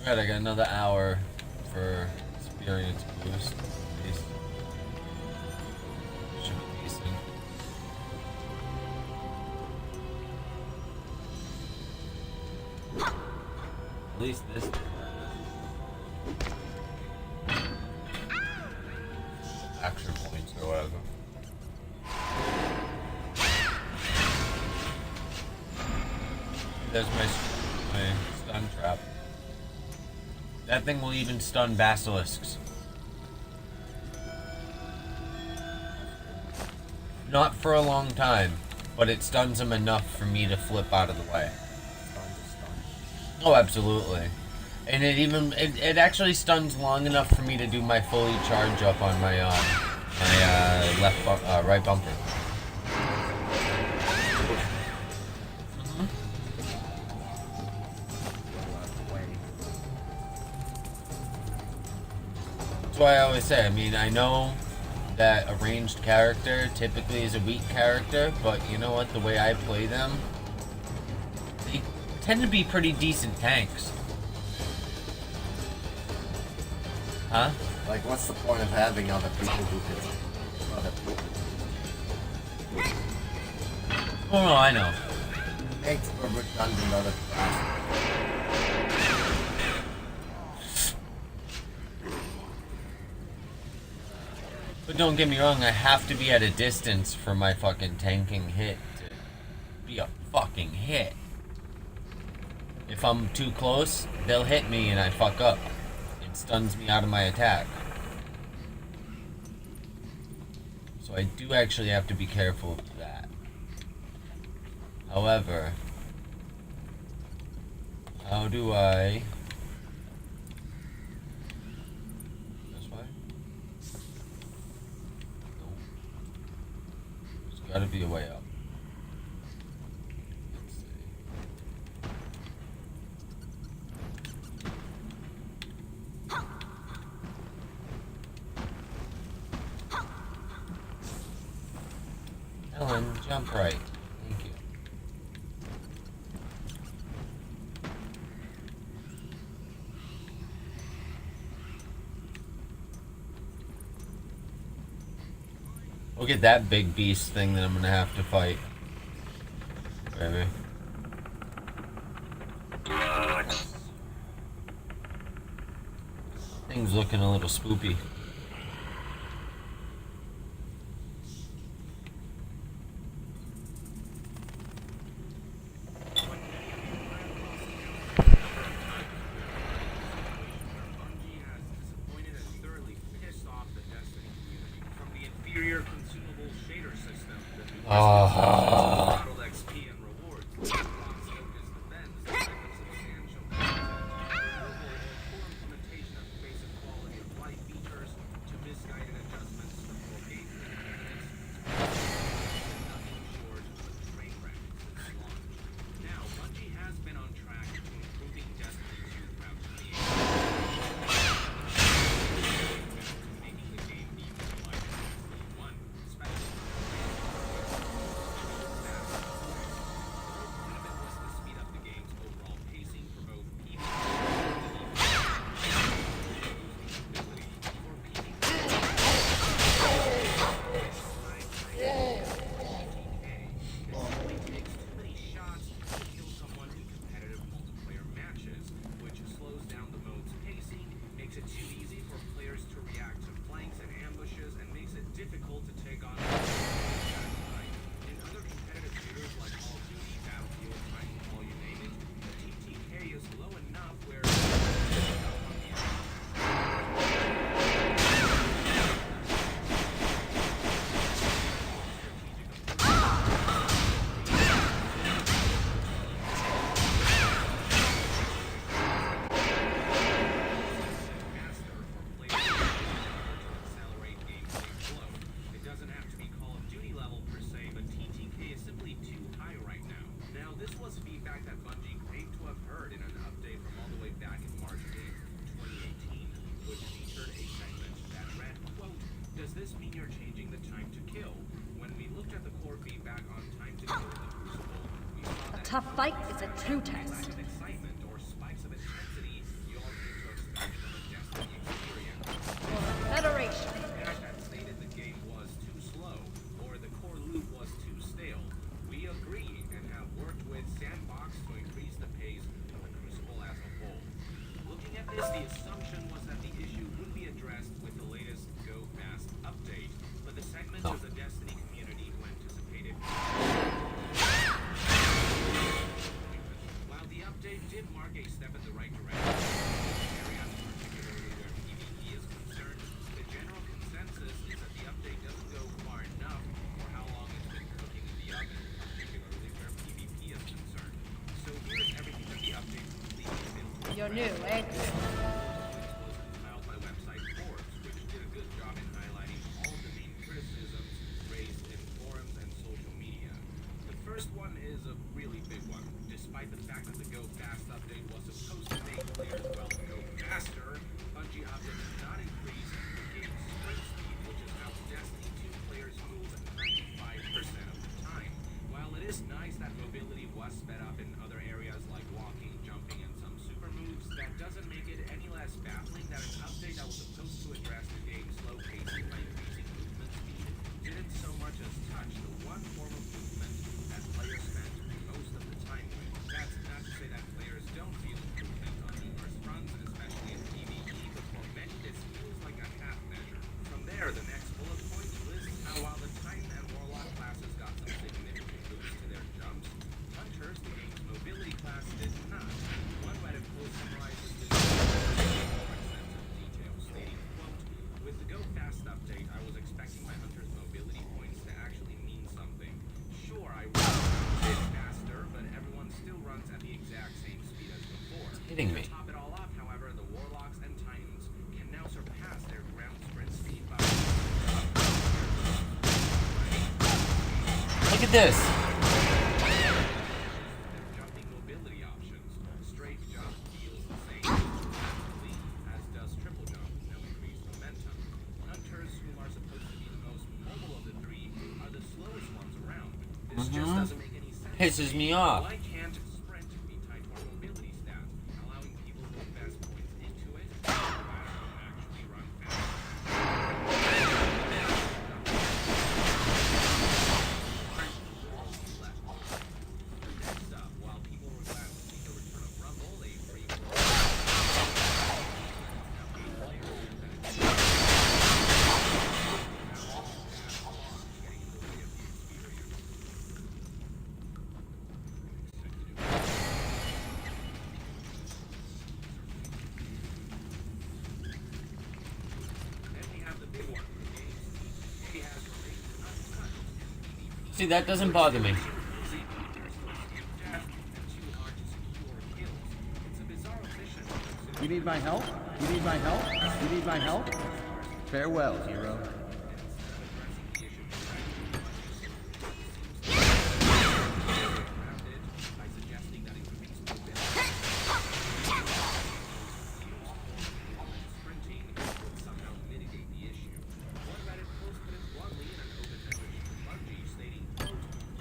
Alright, I got another hour for experience boost. At least. Should be decent. At least this. Action points or whatever. There's my stun trap. That thing will even stun basilisks. Not for a long time, but it stuns him enough for me to flip out of the way. Oh, absolutely. And it actually stuns long enough for me to do my fully charge up on my right bumper. That's why I always say, I mean, I know that a ranged character typically is a weak character, but you know what, the way I play them, they tend to be pretty decent tanks. Huh? Like, what's the point of having other people who can... other people? Oh no, I know. Makes for redundant other things. But don't get me wrong, I have to be at a distance for my fucking tanking hit to be a fucking hit. If I'm too close, they'll hit me and I fuck up. It stuns me out of my attack. So I do actually have to be careful of that. However, how do I... This way? Nope. There's gotta be a way up. Let's see. Ellen, jump right. Thank you. Look at that big beast thing that I'm gonna have to fight. Baby. Thing's looking a little spoopy. Tough fight is a true test. Federation. Stated the game was too slow, or the core loop was too stale. We agree and have worked with Sandbox to increase the pace of the Crucible as a whole. Looking at this, the assumption was that the issue would be addressed with the latest Go Fast update, but the segment of the Destiny community who anticipated. While the update did new, eh? Compiled by website Forbes, which did a good job in highlighting all the main criticisms raised in forums and social media. The first one is a really big one. Despite the fact that the Go Fast update was supposed to make players well go faster, Bungie opted to not increase the game's sprint speed, which is how Destiny 2 players move 95% of the time. While it is nice that mobility was sped up in other areas like walking, jumping, and some super moves, that doesn't make it any less baffling that an update that was supposed to address the game's slow pacing by increasing movement speed didn't so much as touch the one form of movement that players spent most of the time with. That's not to say that players don't feel improvement on numerous fronts, especially in PvE, but for many this feels like a half measure. From there, the next bullet point lists how while the Titan and Warlock classes got some significant boosts to their jumps, Hunters, the game's mobility class, did not. One Reddit post summarizes this in more extensive detail, stating, quote, "With the Go Fast update, I was expecting my Hunter's mobility points to actually mean something. Sure, I was a bit faster, but everyone still runs at the exact same speed as before. Hitting me. To top it all off, however, the Warlocks and Titans can now surpass their ground sprint speed by Look at this. jumping mobility options. Straight jump feels the same as does triple jump, no increased momentum. Hunters, who are supposed to be the most mobile of the three, are the slowest ones around. This just doesn't make any sense. Pisses me off. Why can't sprint be tied to our mobility stats, allowing people who invest points into it to actually run faster? Next up, while people were glad to see the return of Rumble, a free See, that doesn't bother me. You need my help? You need my help? You need my help? Farewell, hero.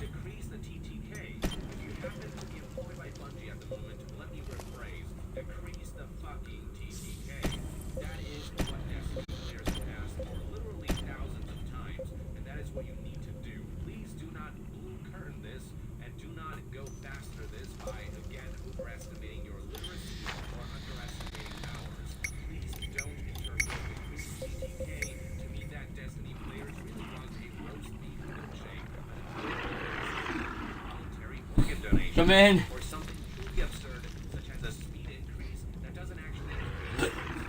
Decrease the TTK. If you happen to be employed by Bungie at the moment, let me rephrase. Decrease the fucking TTK. That is what Destiny players have asked for literally thousands of times, and that is what you need to do. Please do not blue curtain this, and do not go faster this by, again, overestimating your literacy or underestimating ours. Please don't interpret decrease TTK to mean that Destiny players really want a roast beef milkshake, voluntary organ donation, Come in. or something truly absurd, such as a speed increase that doesn't actually increase speed.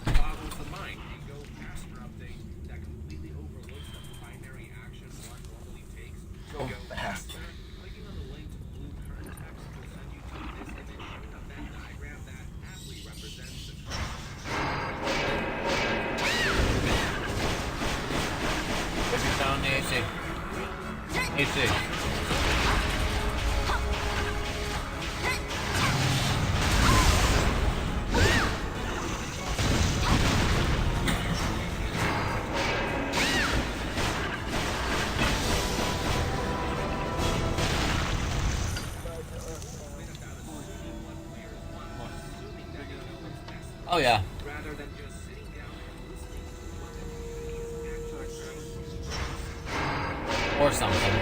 It boggles the mind. A Go Faster update that completely overlooks the primary action one normally takes. Go faster. Clicking on the linked blue current text will send you to this image showing a Venn diagram that aptly represents the Down AC. AC. Oh yeah. rather than just sitting down and listening to what the community is actually Or something.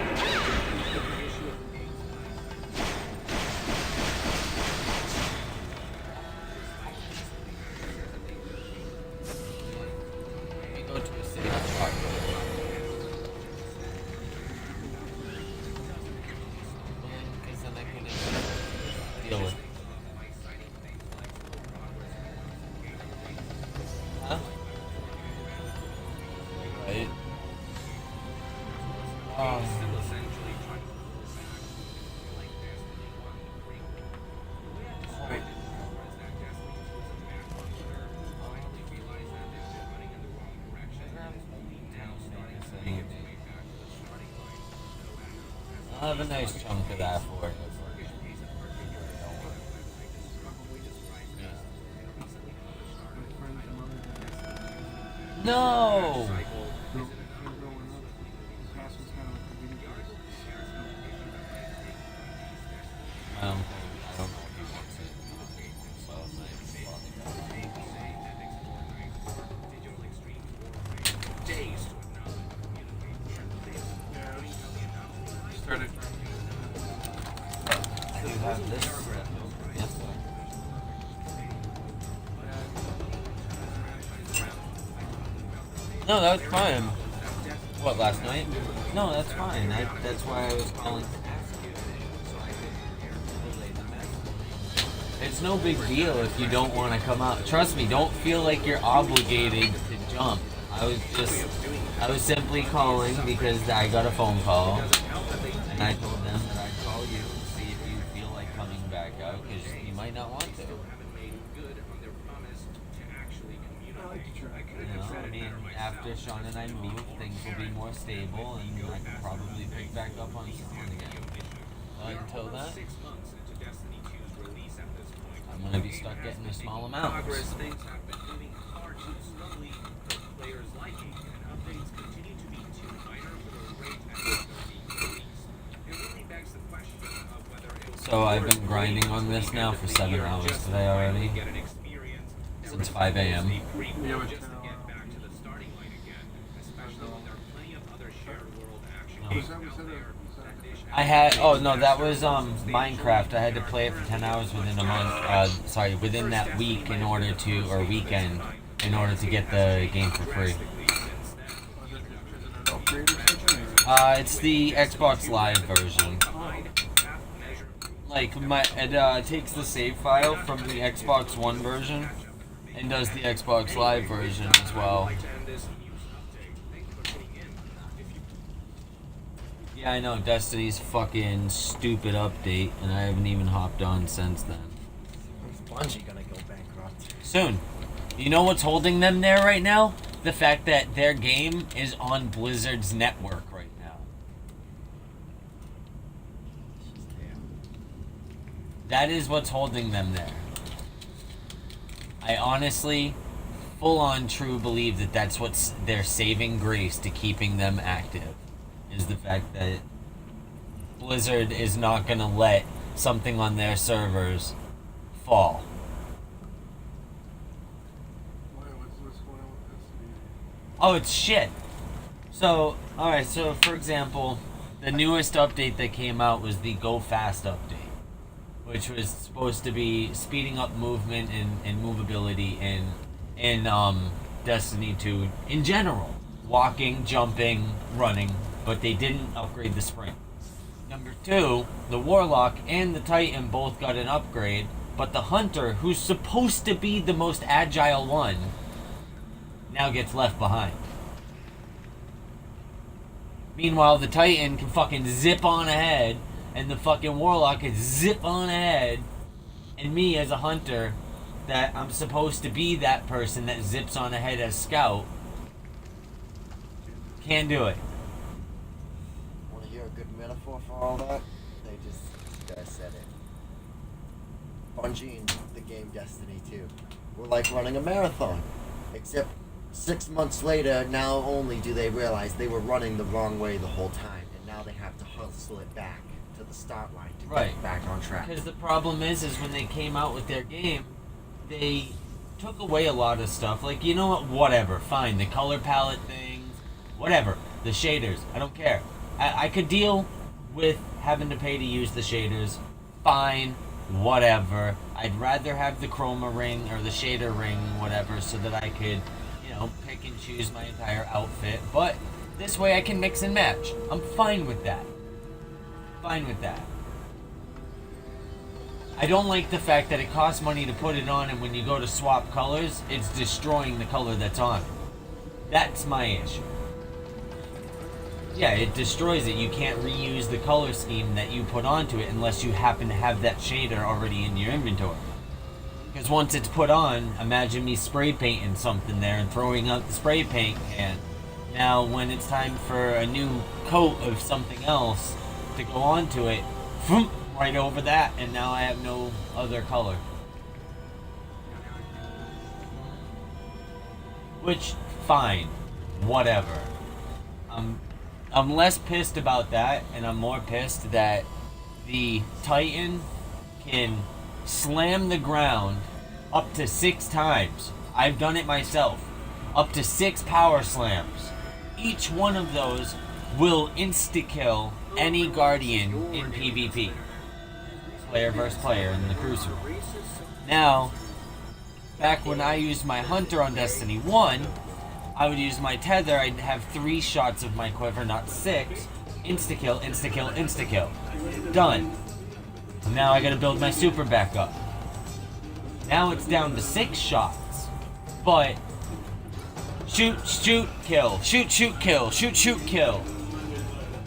Let me go to a city park. Because then I can deal with. Huh? Right. still essentially trying to pull back like Destiny 1 prequel. The way I described it before is that Destiny I'll have a nice chunk of that for you. No! I don't know if he wants it. So Started. do you have this? Yes. No, that was fine. What, last night? No, that's fine. That's why I was calling to ask you. It's no big deal if you don't want to come out. Trust me, don't feel like you're obligated to jump. I was simply calling because I got a phone call. And I told them that I'd call you and see if you feel like coming back out, because you might not want to. You know, I mean, after Sean and I move, things will be more stable, and I can probably pick back up on someone again. But until then, I'm gonna be stuck getting a small amount. So I've been grinding on this now for 7 hours today already, since 5 a.m. I had, oh no, that was Minecraft. I had to play it for 10 hours within a month, within that week in order to, or weekend, in order to get the game for free. It's the Xbox Live version. Like, it takes the save file from the Xbox One version and does the Xbox Live version as well. Yeah, I know, Destiny's fucking stupid update, and I haven't even hopped on since then. When's Bungie gonna go bankrupt? Soon. You know what's holding them there right now? The fact that their game is on Blizzard's network right now. That is what's holding them there. I honestly, full on true believe that that's what's their saving grace to keeping them active. Is the fact that Blizzard is not going to let something on their servers fall. Oh, it's shit. So, alright, so for example, the newest update that came out was the Go Fast update, which was supposed to be speeding up movement and movability in Destiny 2 in general. Walking, jumping, running, but they didn't upgrade the sprint. Number 2, the Warlock and the Titan both got an upgrade, but the Hunter, who's supposed to be the most agile one, now gets left behind. Meanwhile, the Titan can fucking zip on ahead, and the fucking Warlock can zip on ahead, and me as a Hunter, that I'm supposed to be that person that zips on ahead as Scout, can't do it. Want to hear a good metaphor for all that? This guy said it. Bungie and the game Destiny 2 were like running a marathon. Except 6 months later, now only do they realize they were running the wrong way the whole time. And now they have to hustle it back to the start line to get back on track. Because the problem is when they came out with their game, they took away a lot of stuff. Like, you know what? Whatever. Fine. The color palette things. Whatever. The shaders. I don't care. I could deal with having to pay to use the shaders. Fine. Whatever. I'd rather have the chroma ring or the shader ring, whatever, so that I could, you know, pick and choose my entire outfit. But this way I can mix and match. I'm fine with that. Fine with that. I don't like the fact that it costs money to put it on, and when you go to swap colors, it's destroying the color that's on it. That's my issue. Yeah, it destroys it. You can't reuse the color scheme that you put onto it unless you happen to have that shader already in your inventory. Because once it's put on, imagine me spray painting something there and throwing out the spray paint can. Now, when it's time for a new coat of something else, to go onto it, boom, right over that, and now I have no other color. Which, fine, whatever. I'm less pissed about that, and I'm more pissed that the Titan can slam the ground up to 6 times. I've done it myself. Up to 6 power slams. Each one of those will insta-kill any Guardian in PvP. Player versus player in the Crucible. Now, back when I used my Hunter on Destiny 1, I would use my tether, I'd have 3 shots of my quiver, not 6. Insta-kill, insta-kill, insta-kill. Done. Now I gotta build my super back up. Now it's down to 6 shots. But, shoot, shoot, kill. Shoot, shoot, kill. Shoot, shoot, kill.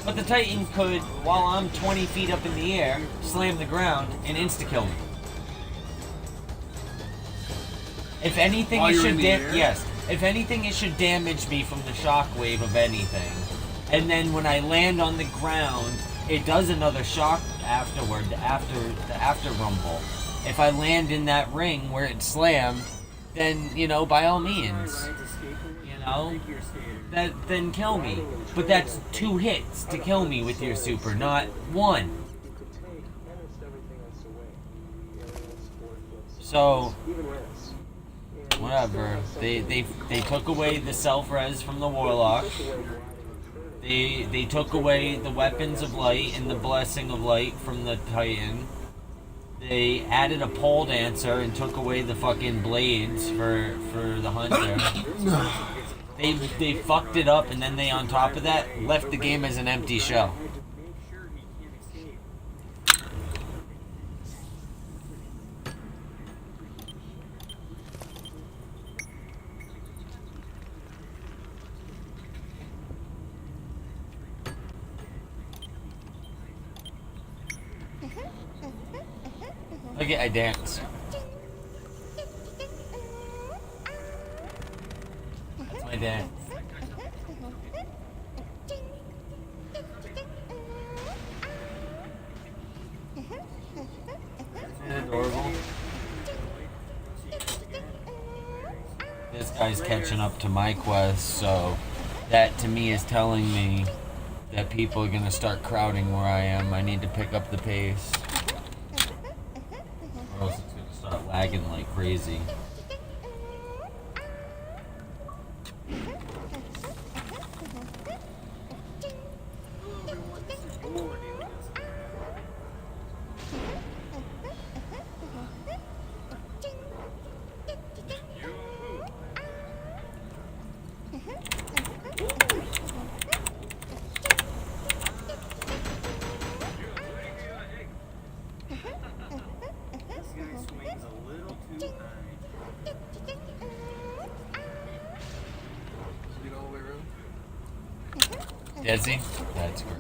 But the Titan could, while I'm 20 feet up in the air, slam the ground and insta-kill me. If anything, it should if anything, it should damage me from the shockwave of anything. And then when I land on the ground, it does another shock afterward, the after rumble. If I land in that ring where it slammed, then, you know, by all means, you know, then kill me. But that's 2 hits to kill me with your super, not 1. So, whatever. They took away the self-res from the Warlock. They took away the weapons of light and the blessing of light from the Titan. They added a pole dancer and took away the fucking blades for the Hunter. They fucked it up, and then they, on top of that, left the game as an empty shell. Look at I dance. That's my dance. Isn't it adorable? This guy's catching up to my quest, so that to me is telling me that people are gonna start crowding where I am. I need to pick up the pace. Or else it's gonna start lagging like crazy. Desi? That's great.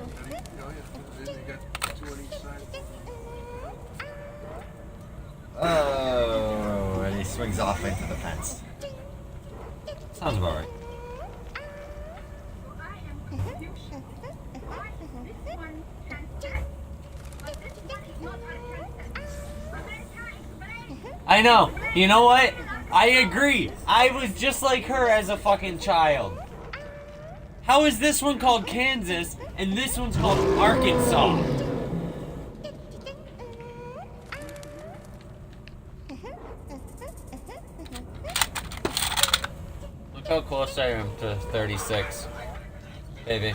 Oh, and he swings off into the fence. Sounds about right. I know. You know what? I agree. I was just like her as a fucking child. How is this one called Kansas and this one's called Arkansas? Look how close I am to 36, baby.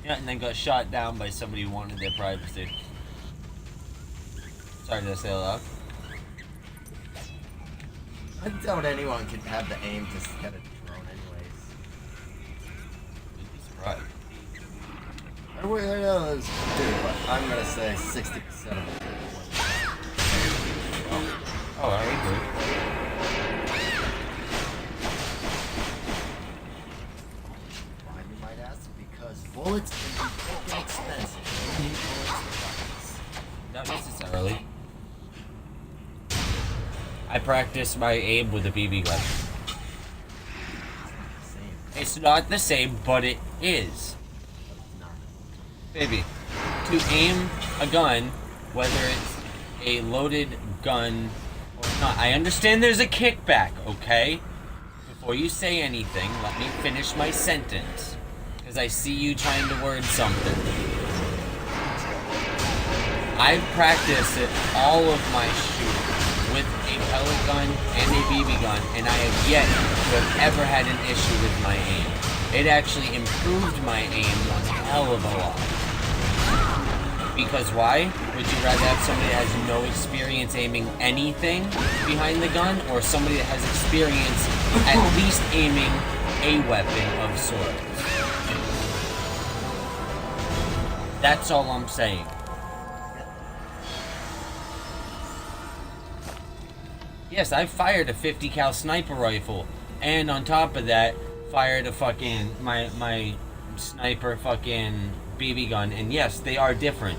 Yeah, and then got shot down by somebody who wanted their privacy. Sorry, did I say that loud? I doubt anyone could have the aim to get a drone anyways. You'd be surprised. I Wait, no, dude, but I'm gonna say 60% of it. Oh, I agree. Why, you might ask? Because bullets can be fucking expensive. You need bullets to Not necessarily. I practice my aim with a BB gun. It's not the same, but it is. Baby, to aim a gun, whether it's a loaded gun or not, I understand there's a kickback, okay? Before you say anything, let me finish my sentence. Because I see you trying to word something. I've practiced it, all of my shooting with a pellet gun and a BB gun, and I have yet to have ever had an issue with my aim. It actually improved my aim one hell of a lot. Because why? Would you rather have somebody that has no experience aiming anything behind the gun, or somebody that has experience at least aiming a weapon of sorts? That's all I'm saying. Yes, I fired a 50 cal sniper rifle, and on top of that, fired a fucking my sniper fucking BB gun, and yes, they are different.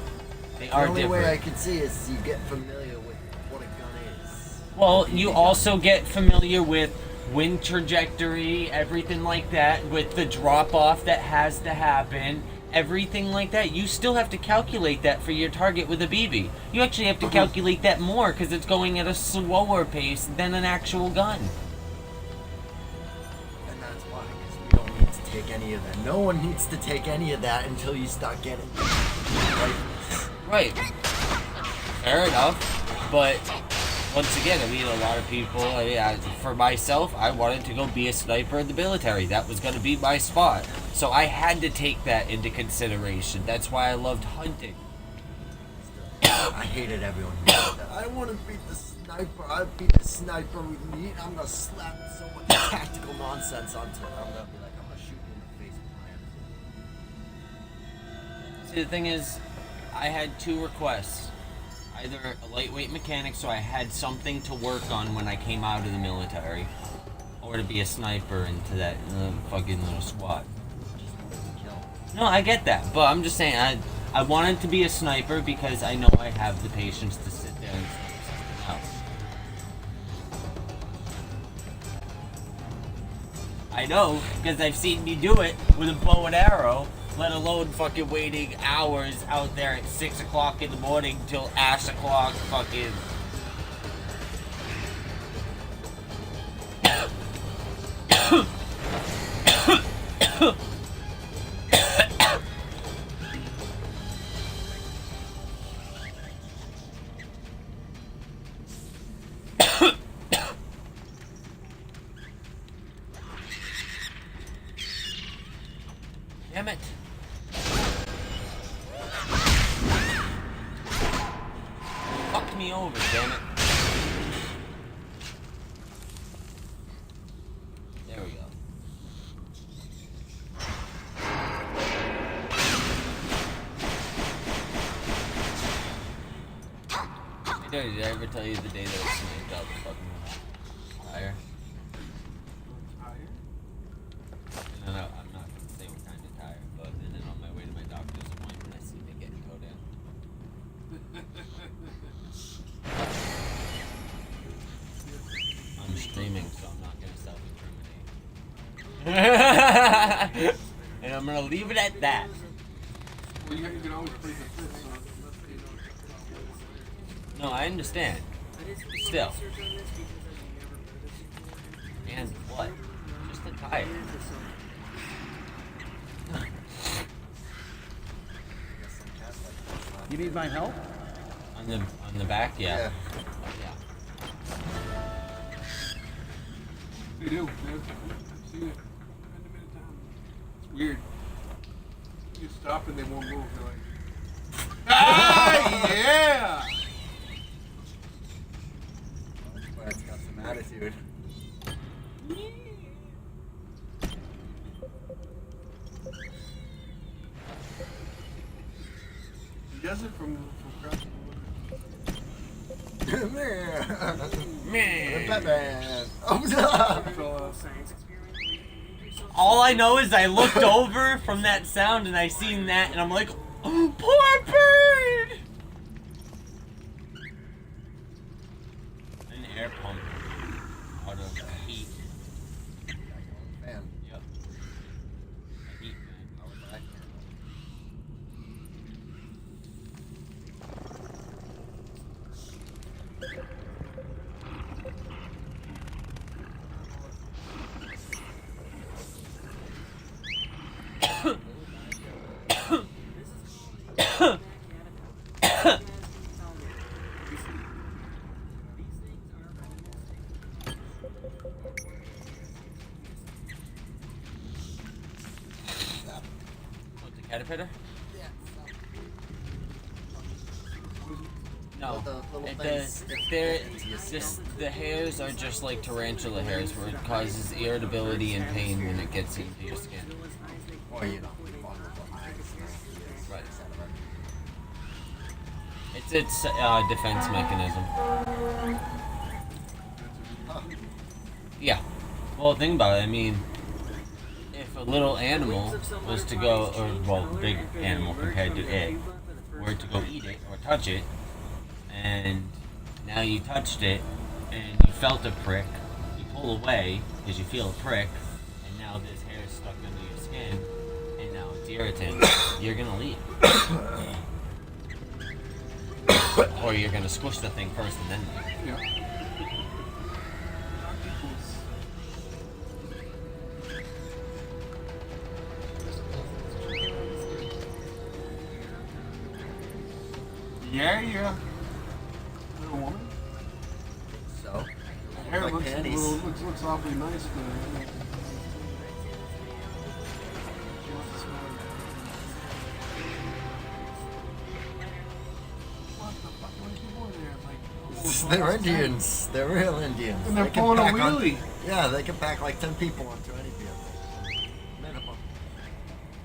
They are different. The only way I can see is you get familiar with what a gun is. Well, you also get familiar with wind trajectory, everything like that, with the drop off that has to happen, everything like that. You still have to calculate that for your target with a BB. You actually have to calculate that more because it's going at a slower pace than an actual gun. And that's why, because we don't need to take any of that. No one needs to take any of that until you start getting rifles. Right. Fair enough. But once again, I mean, a lot of people, for myself, I wanted to go be a sniper in the military. That was going to be my spot. So I had to take that into consideration. That's why I loved hunting. I hated everyone who said that. I want to beat the sniper. I beat the sniper with me. I'm going to slap so much tactical nonsense onto it. I'm going to be like, I'm going to shoot you in the face with my hand. See, the thing is, I had two requests. Either a lightweight mechanic, so I had something to work on when I came out of the military, or to be a sniper into that fucking little squad. No, I get that, but I'm just saying, I wanted to be a sniper because I know I have the patience to sit there and say something else. I know, because I've seen me do it with a bow and arrow, let alone fucking waiting hours out there at 6 o'clock in the morning till ass o'clock fucking... Damn it. Fucked me over, damn it. There we go. Hey, did I ever tell you the day that I sniped out the fucking tire? No, I'm not going to say what kind of tire, but then on my way to my doctor's appointment, I see they get towed in. I'm streaming, so I'm not going to self-incriminate. And I'm going to leave it at that. Well, you can always play the fifth. No, I understand. Still. And what? Just a tire. You need my help? On the back, yeah. Yeah. They do. I've seen it. It's weird. You stop and they won't move. They're like, ah, yeah! But it's got some attitude. does it from crossing Man. Batman. All I know is I looked over from that sound and I seen that and I'm like, oh, poor bird! An air pump out of heat. Fan. Yep. A heat fan. What, the caterpillar? No, the hairs are just like tarantula hairs, where it causes irritability and pain when it gets into your skin. Or, you know, right. It's its defense mechanism. Yeah. Well, think about it. I mean, if a little animal was to go, or well, big animal compared to it, were to go eat it or touch it, and now you touched it and you felt a prick, you pull away because you feel a prick, and now this hair is stuck under your skin, and now it's irritant, you're gonna leave. Or you're gonna squish the thing first and then leave. Yeah. Yeah. Little woman. So. The hair like looks panties. looks awfully nice. They're Indians. They're real Indians. And they're They can pulling a pack on- wheelie. Yeah, they can pack like 10 people onto any vehicle. Minimum.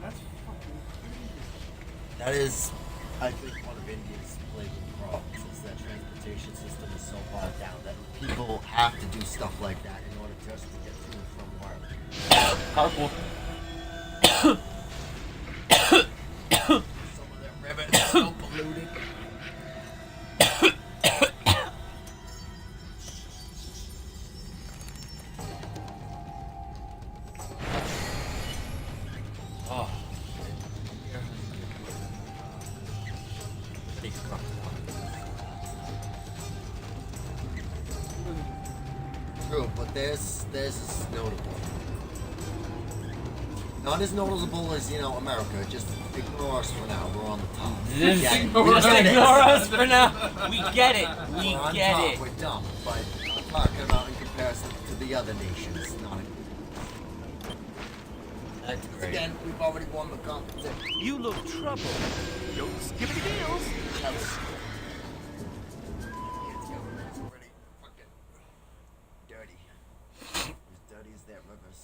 That's fucking crazy. That is, I think, one of India's flagrant problems is that transportation system is so bogged down that people have to do stuff like that in order just to get to and from work. Carpool. Some of their rivers are so polluted. Oh. True, but theirs is notable. Not as noticeable as, you know, America. Just ignore us for now. We're on the top. Just ignore us for now. We get it. We We're on get top. it. We're dumb, but I'm talking about in comparison to the other nations. Not That's great. again, we've already won the competition. You look troubled. Don't skip any deals. It's pretty fucking dirty. As dirty as their rivers.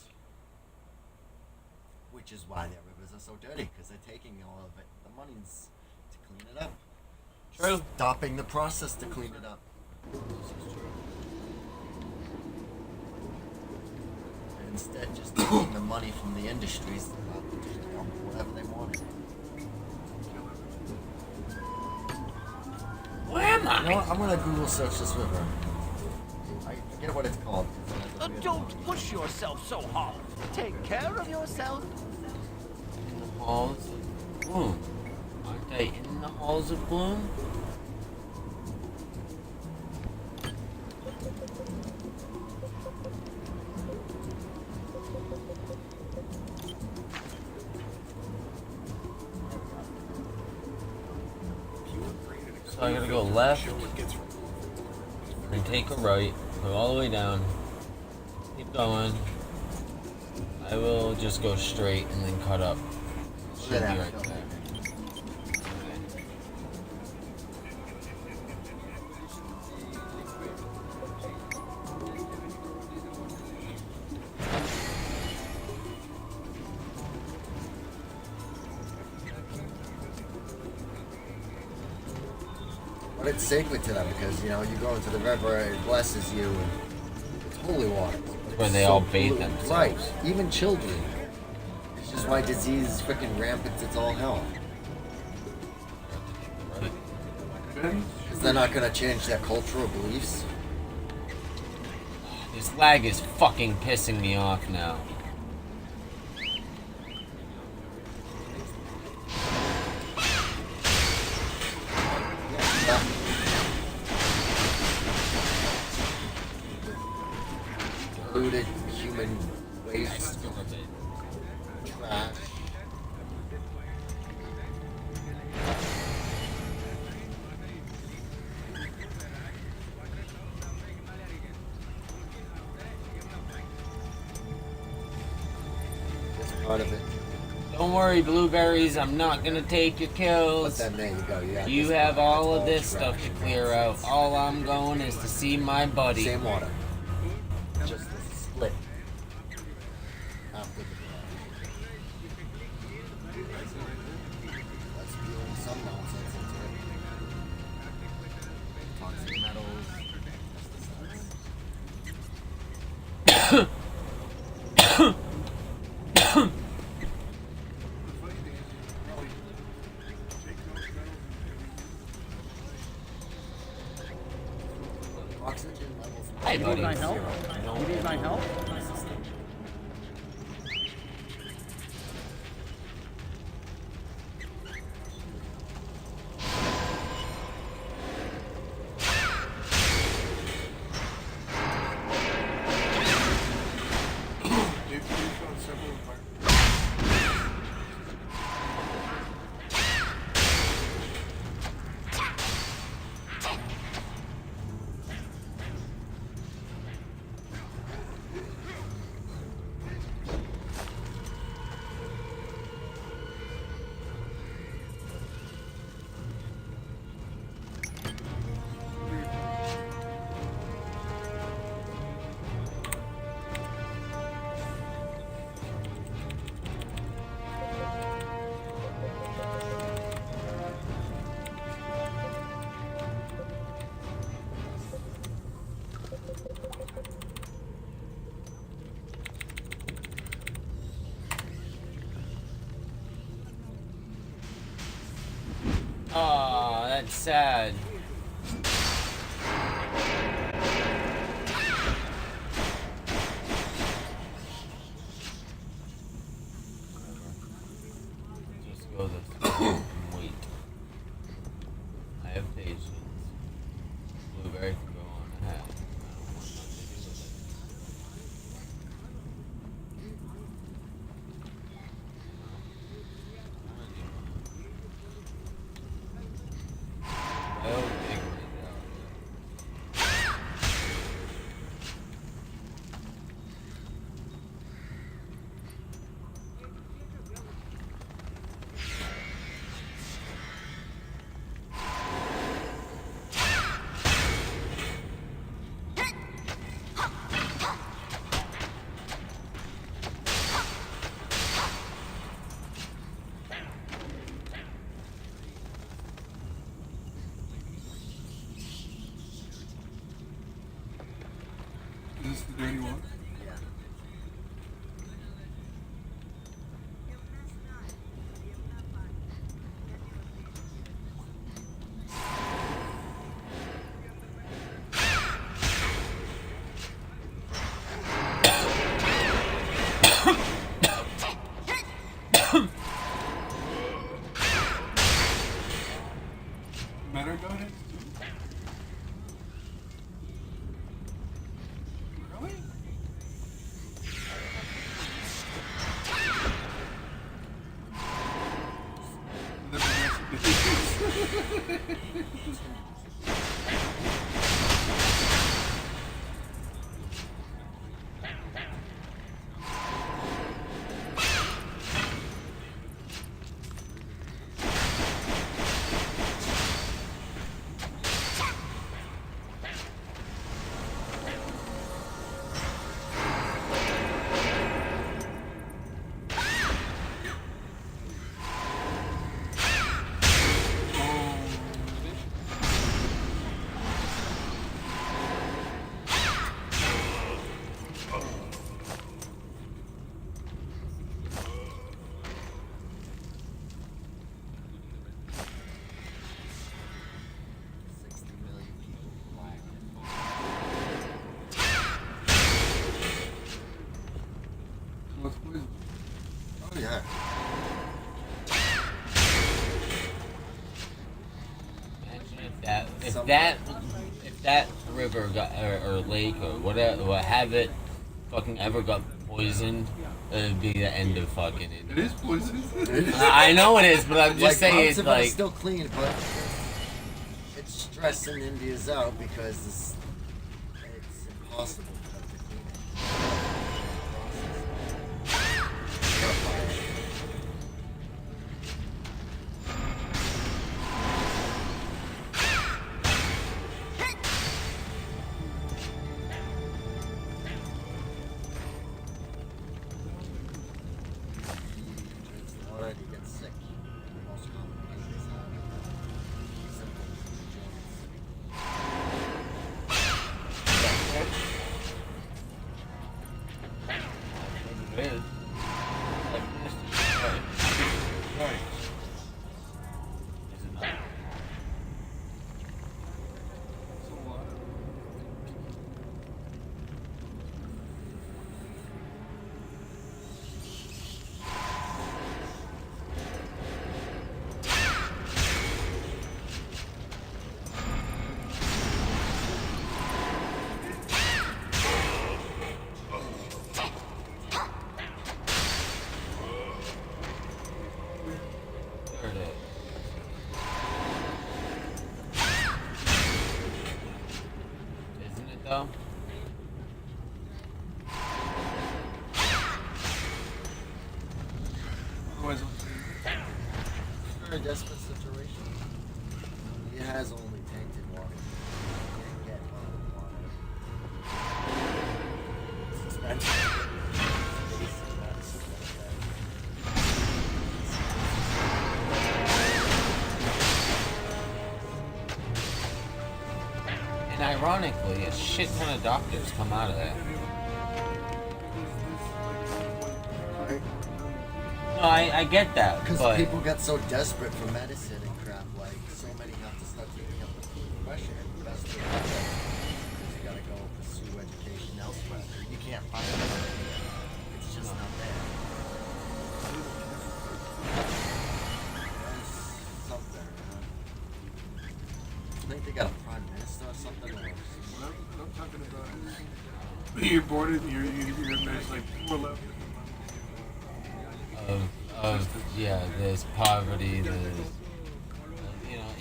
Which is why their rivers are so dirty, because they're taking all of it. The money's to clean it up. True. Stopping the process to clean it up. And instead, just taking the money from the industries to whatever they wanted. Where am I? You know what? I'm gonna Google search this river. I forget what it's called. Don't push yourself so hard. Take care of yourself. In the halls of bloom. Aren't they in the halls of bloom? So I gotta go left, then take a right, go all the way down, keep going. I will just go straight and then cut up. Should be right there. it's sacred to them because, you know, you go into the river, it blesses you, and it's holy water. Where they all bathe themselves. Right, even children. It's just why disease is freaking rampant, it's all hell. Because they're not going to change their cultural beliefs. This lag is fucking pissing me off now. Polluted human waste, trash. That's part of it. Don't worry, blueberries, I'm not gonna take your kills. But then there you go. You have all of this stuff to clear out. All I'm going is to see my buddy. Same water. Just a split. After the That's spewing some nonsense into it. Toxic metals, oxygen levels. Hey, You buddy. need my help? You need my help? They've found several environments. Aw, that's sad. Just go this way and wait. I have patience. Blueberry can go on ahead. I don't want nothing to do with it. Oh, big one. Is this the dirty one? Matter got it? Really? What's poison? Oh yeah. Imagine if that river got or lake or whatever, have it fucking ever got poisoned, it'd be the end of fucking it. It is poison. I know it is, but I'm just saying it's like still clean, but it's stressing India's out because it's impossible for them to clean it. though. Otherwise, it's a very desperate situation. He has only tainted water. He can't get bottled water. It's expensive. And ironically, a shit ton of doctors come out of that. No, I get that, because but people get so desperate for medicine and crap. Like so many have to start taking up the profession and invest in it. Because you gotta go pursue education elsewhere. You can't find it. It's just not there. There's something. I think they got a prime minister or something. What I'm talking about is you're bored. There's like 4 levels. yeah, there's poverty, there's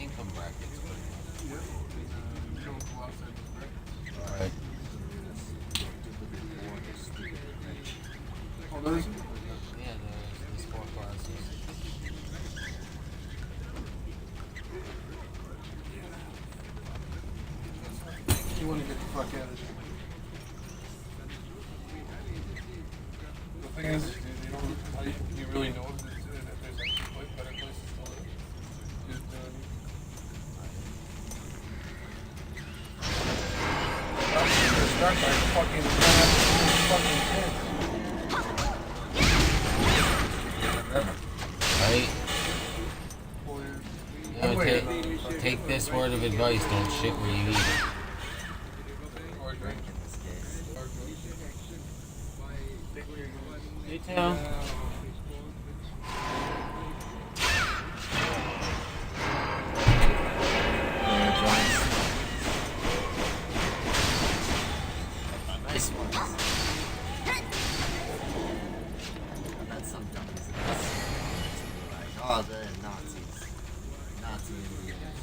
income brackets. Right. Oh, there's Yeah, there's 4 classes. You want to get the fuck out of here. The thing is, you don't. How do you really know if there's actually better places to live? Just, I'm gonna start by fucking Right? Take this word of advice, don't shit where you eat it. You too. Nice ones. I've had some dummies in this. Like, oh, they're Nazis. Nazi Indians.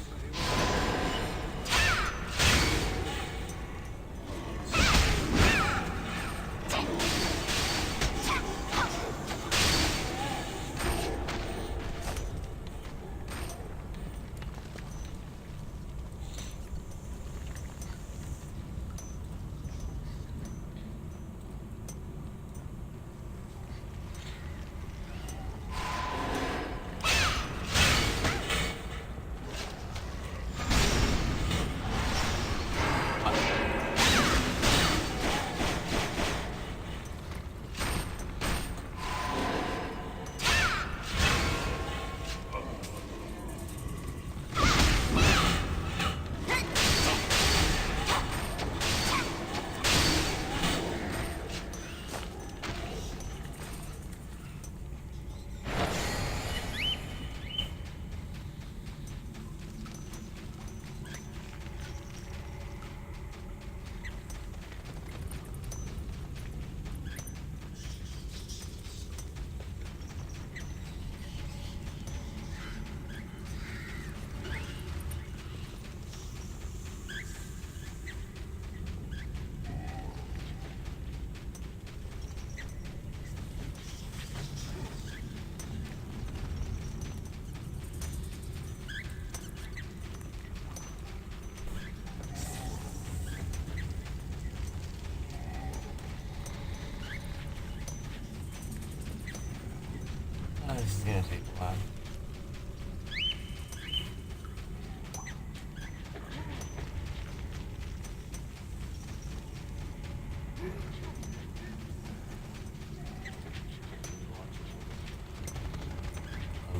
This is gonna take a while.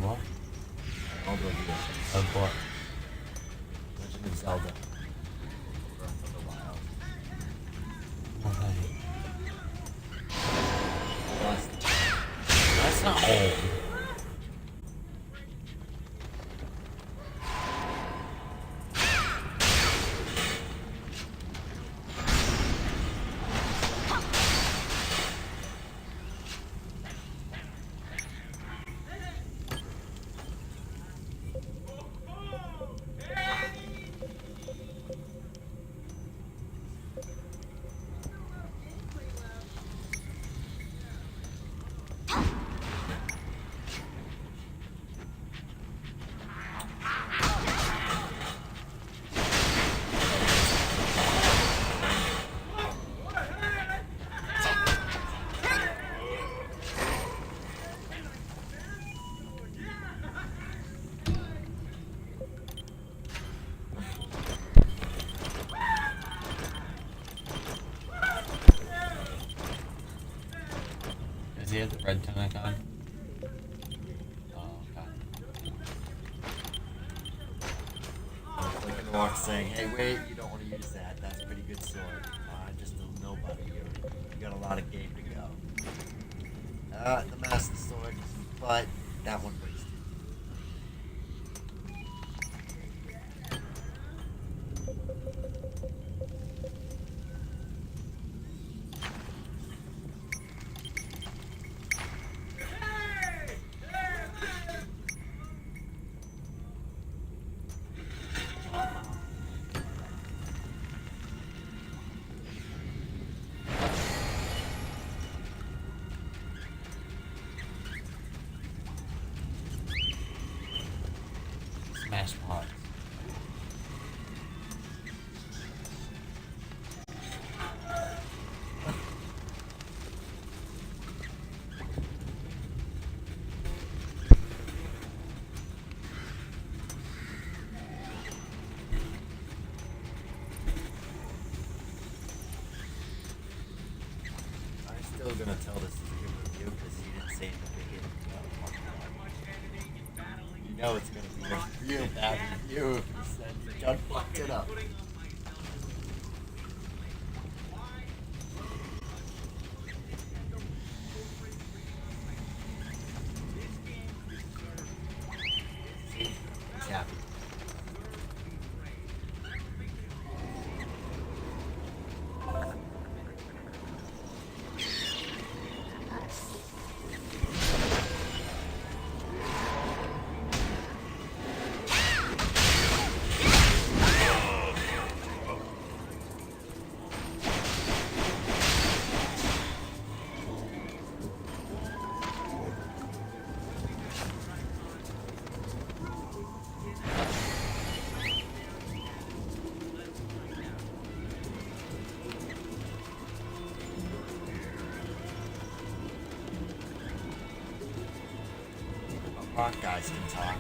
What? Zelda here. Of what? Legend of Zelda. Breath of the Wild. That's not old. Does he have the red tunic on? Oh, okay. Flicking the walk saying, hey, wait, you don't want to use that. That's a pretty good sword. Just a nobody. You got a lot of game to go. The Master Sword, but that one brings Smash pots. I'm still gonna tell this is a good review because he didn't say in the beginning. You know it's gonna be a real bad review if he said John fucked it up. See? He's happy. Rock guys can talk.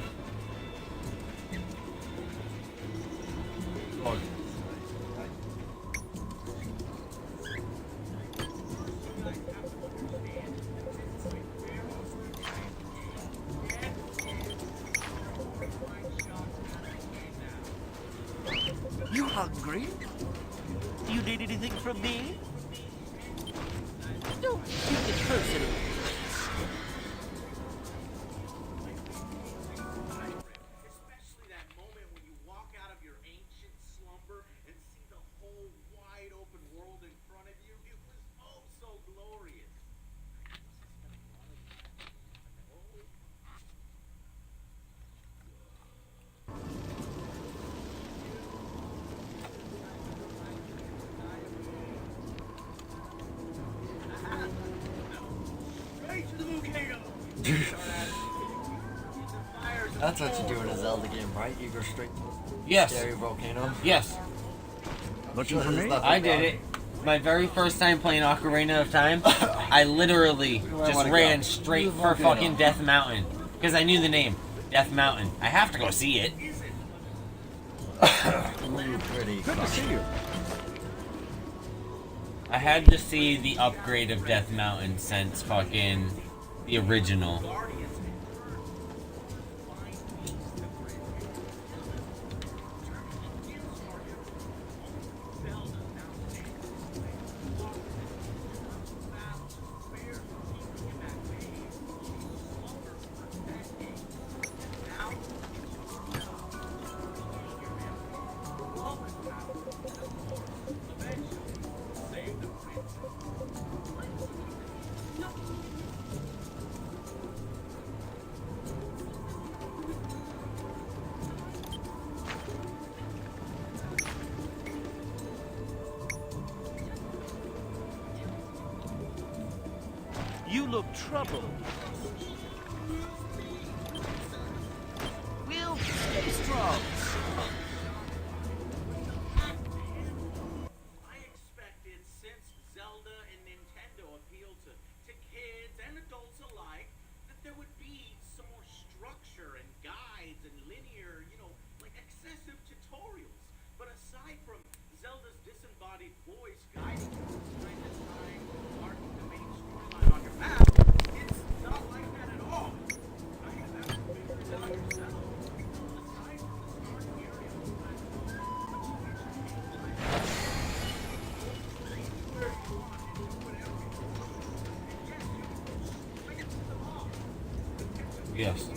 You hungry? Do you need anything from me? Don't take it personally. Especially that moment when you walk out of your ancient slumber and see the whole wide open world in front of you. It was oh so glorious. That's what you do in a Zelda game, right? You go straight to the Yes. scary volcano. Yes. Looking for me? I did it. My very first time playing Ocarina of Time, I literally just ran straight for fucking Death Mountain. Because I knew the name, Death Mountain. I have to go see it. Pretty Good to see you. I had to see the upgrade of Death Mountain since fucking the original. You look troubled. We'll stay strong. I expected, since Zelda and Nintendo appeal to kids and adults alike, that there would be some more structure and guides and linear, like excessive tutorials. But aside from Zelda's disembodied voice guiding you time to time, marking the main storyline on your map, it's not like that at all. I have to figure it out yourself. Aside from the starting area of the Yes.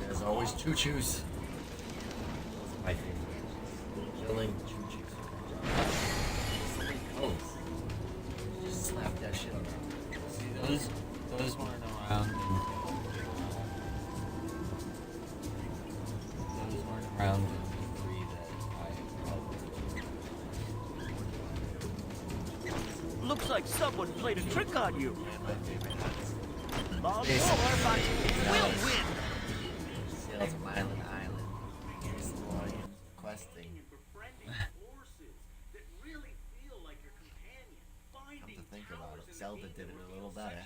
There's always choo-choos. My favorite. Killing choo-choos. So many colors. Just slap that shit on. See, those weren't around. Those weren't around in the 3 that I Looks like someone played a trick on you. My favorite hats. Long war, but we'll win. Sales of Island Island. Here's the one questing. Come to think about it, Zelda did it a little better.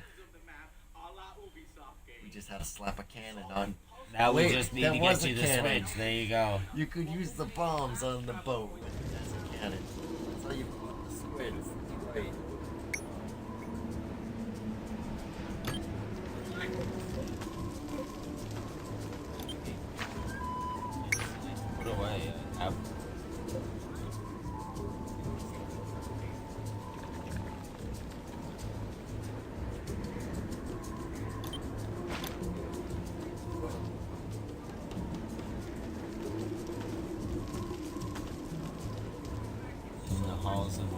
We just had to slap a cannon on. Now we Wait, just need that to was get a you the cannon. Switch. There you go. You could use the bombs on the boat as a cannon. That's how you put the squids. Right. Put away. In the halls of the.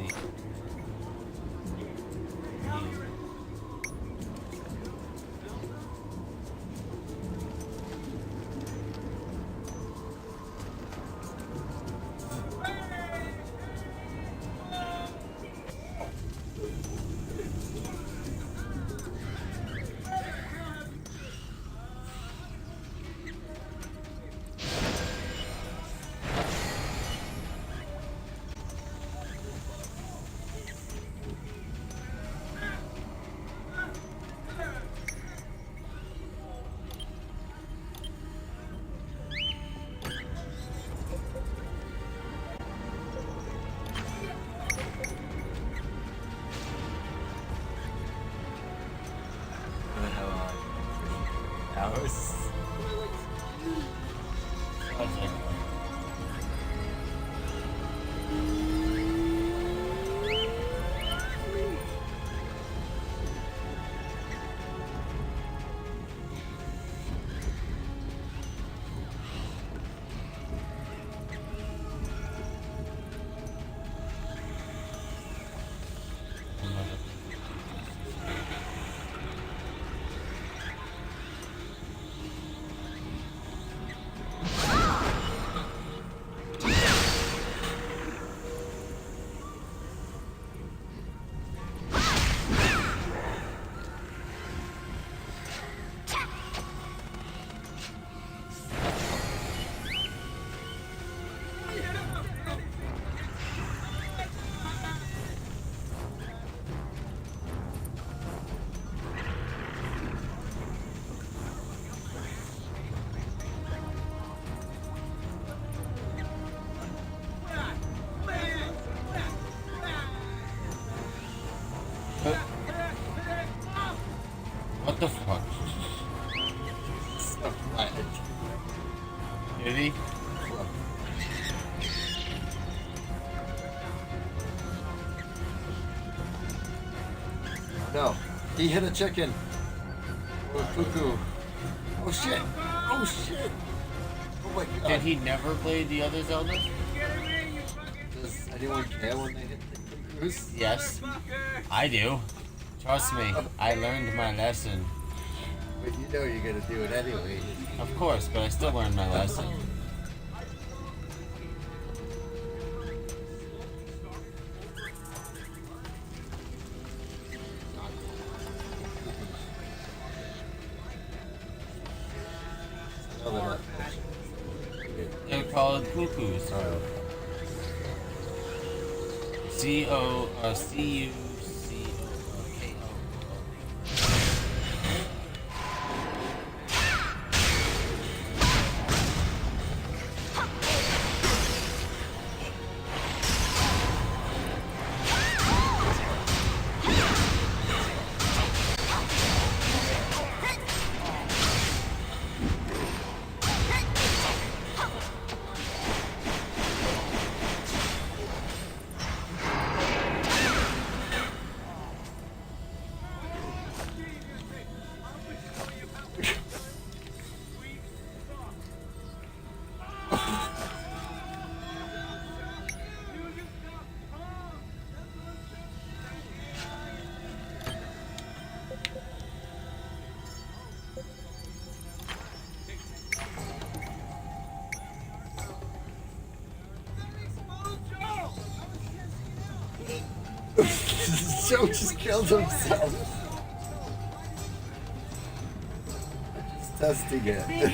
What the fuck? So flat. Did he? No, he hit a chicken. Or a cuckoo. Oh shit! Oh shit! Oh my god. Did he never play the other Zelda? Does anyone care when they hit the cuckoos? Yes. I do. Trust me, I learned my lesson. But you know you're gonna do it anyway. Of course, but I still learned my lesson. No, they're not. They're called cuckoos. Oh. C-U-C-O-K-O. Joe just killed himself. Just testing it.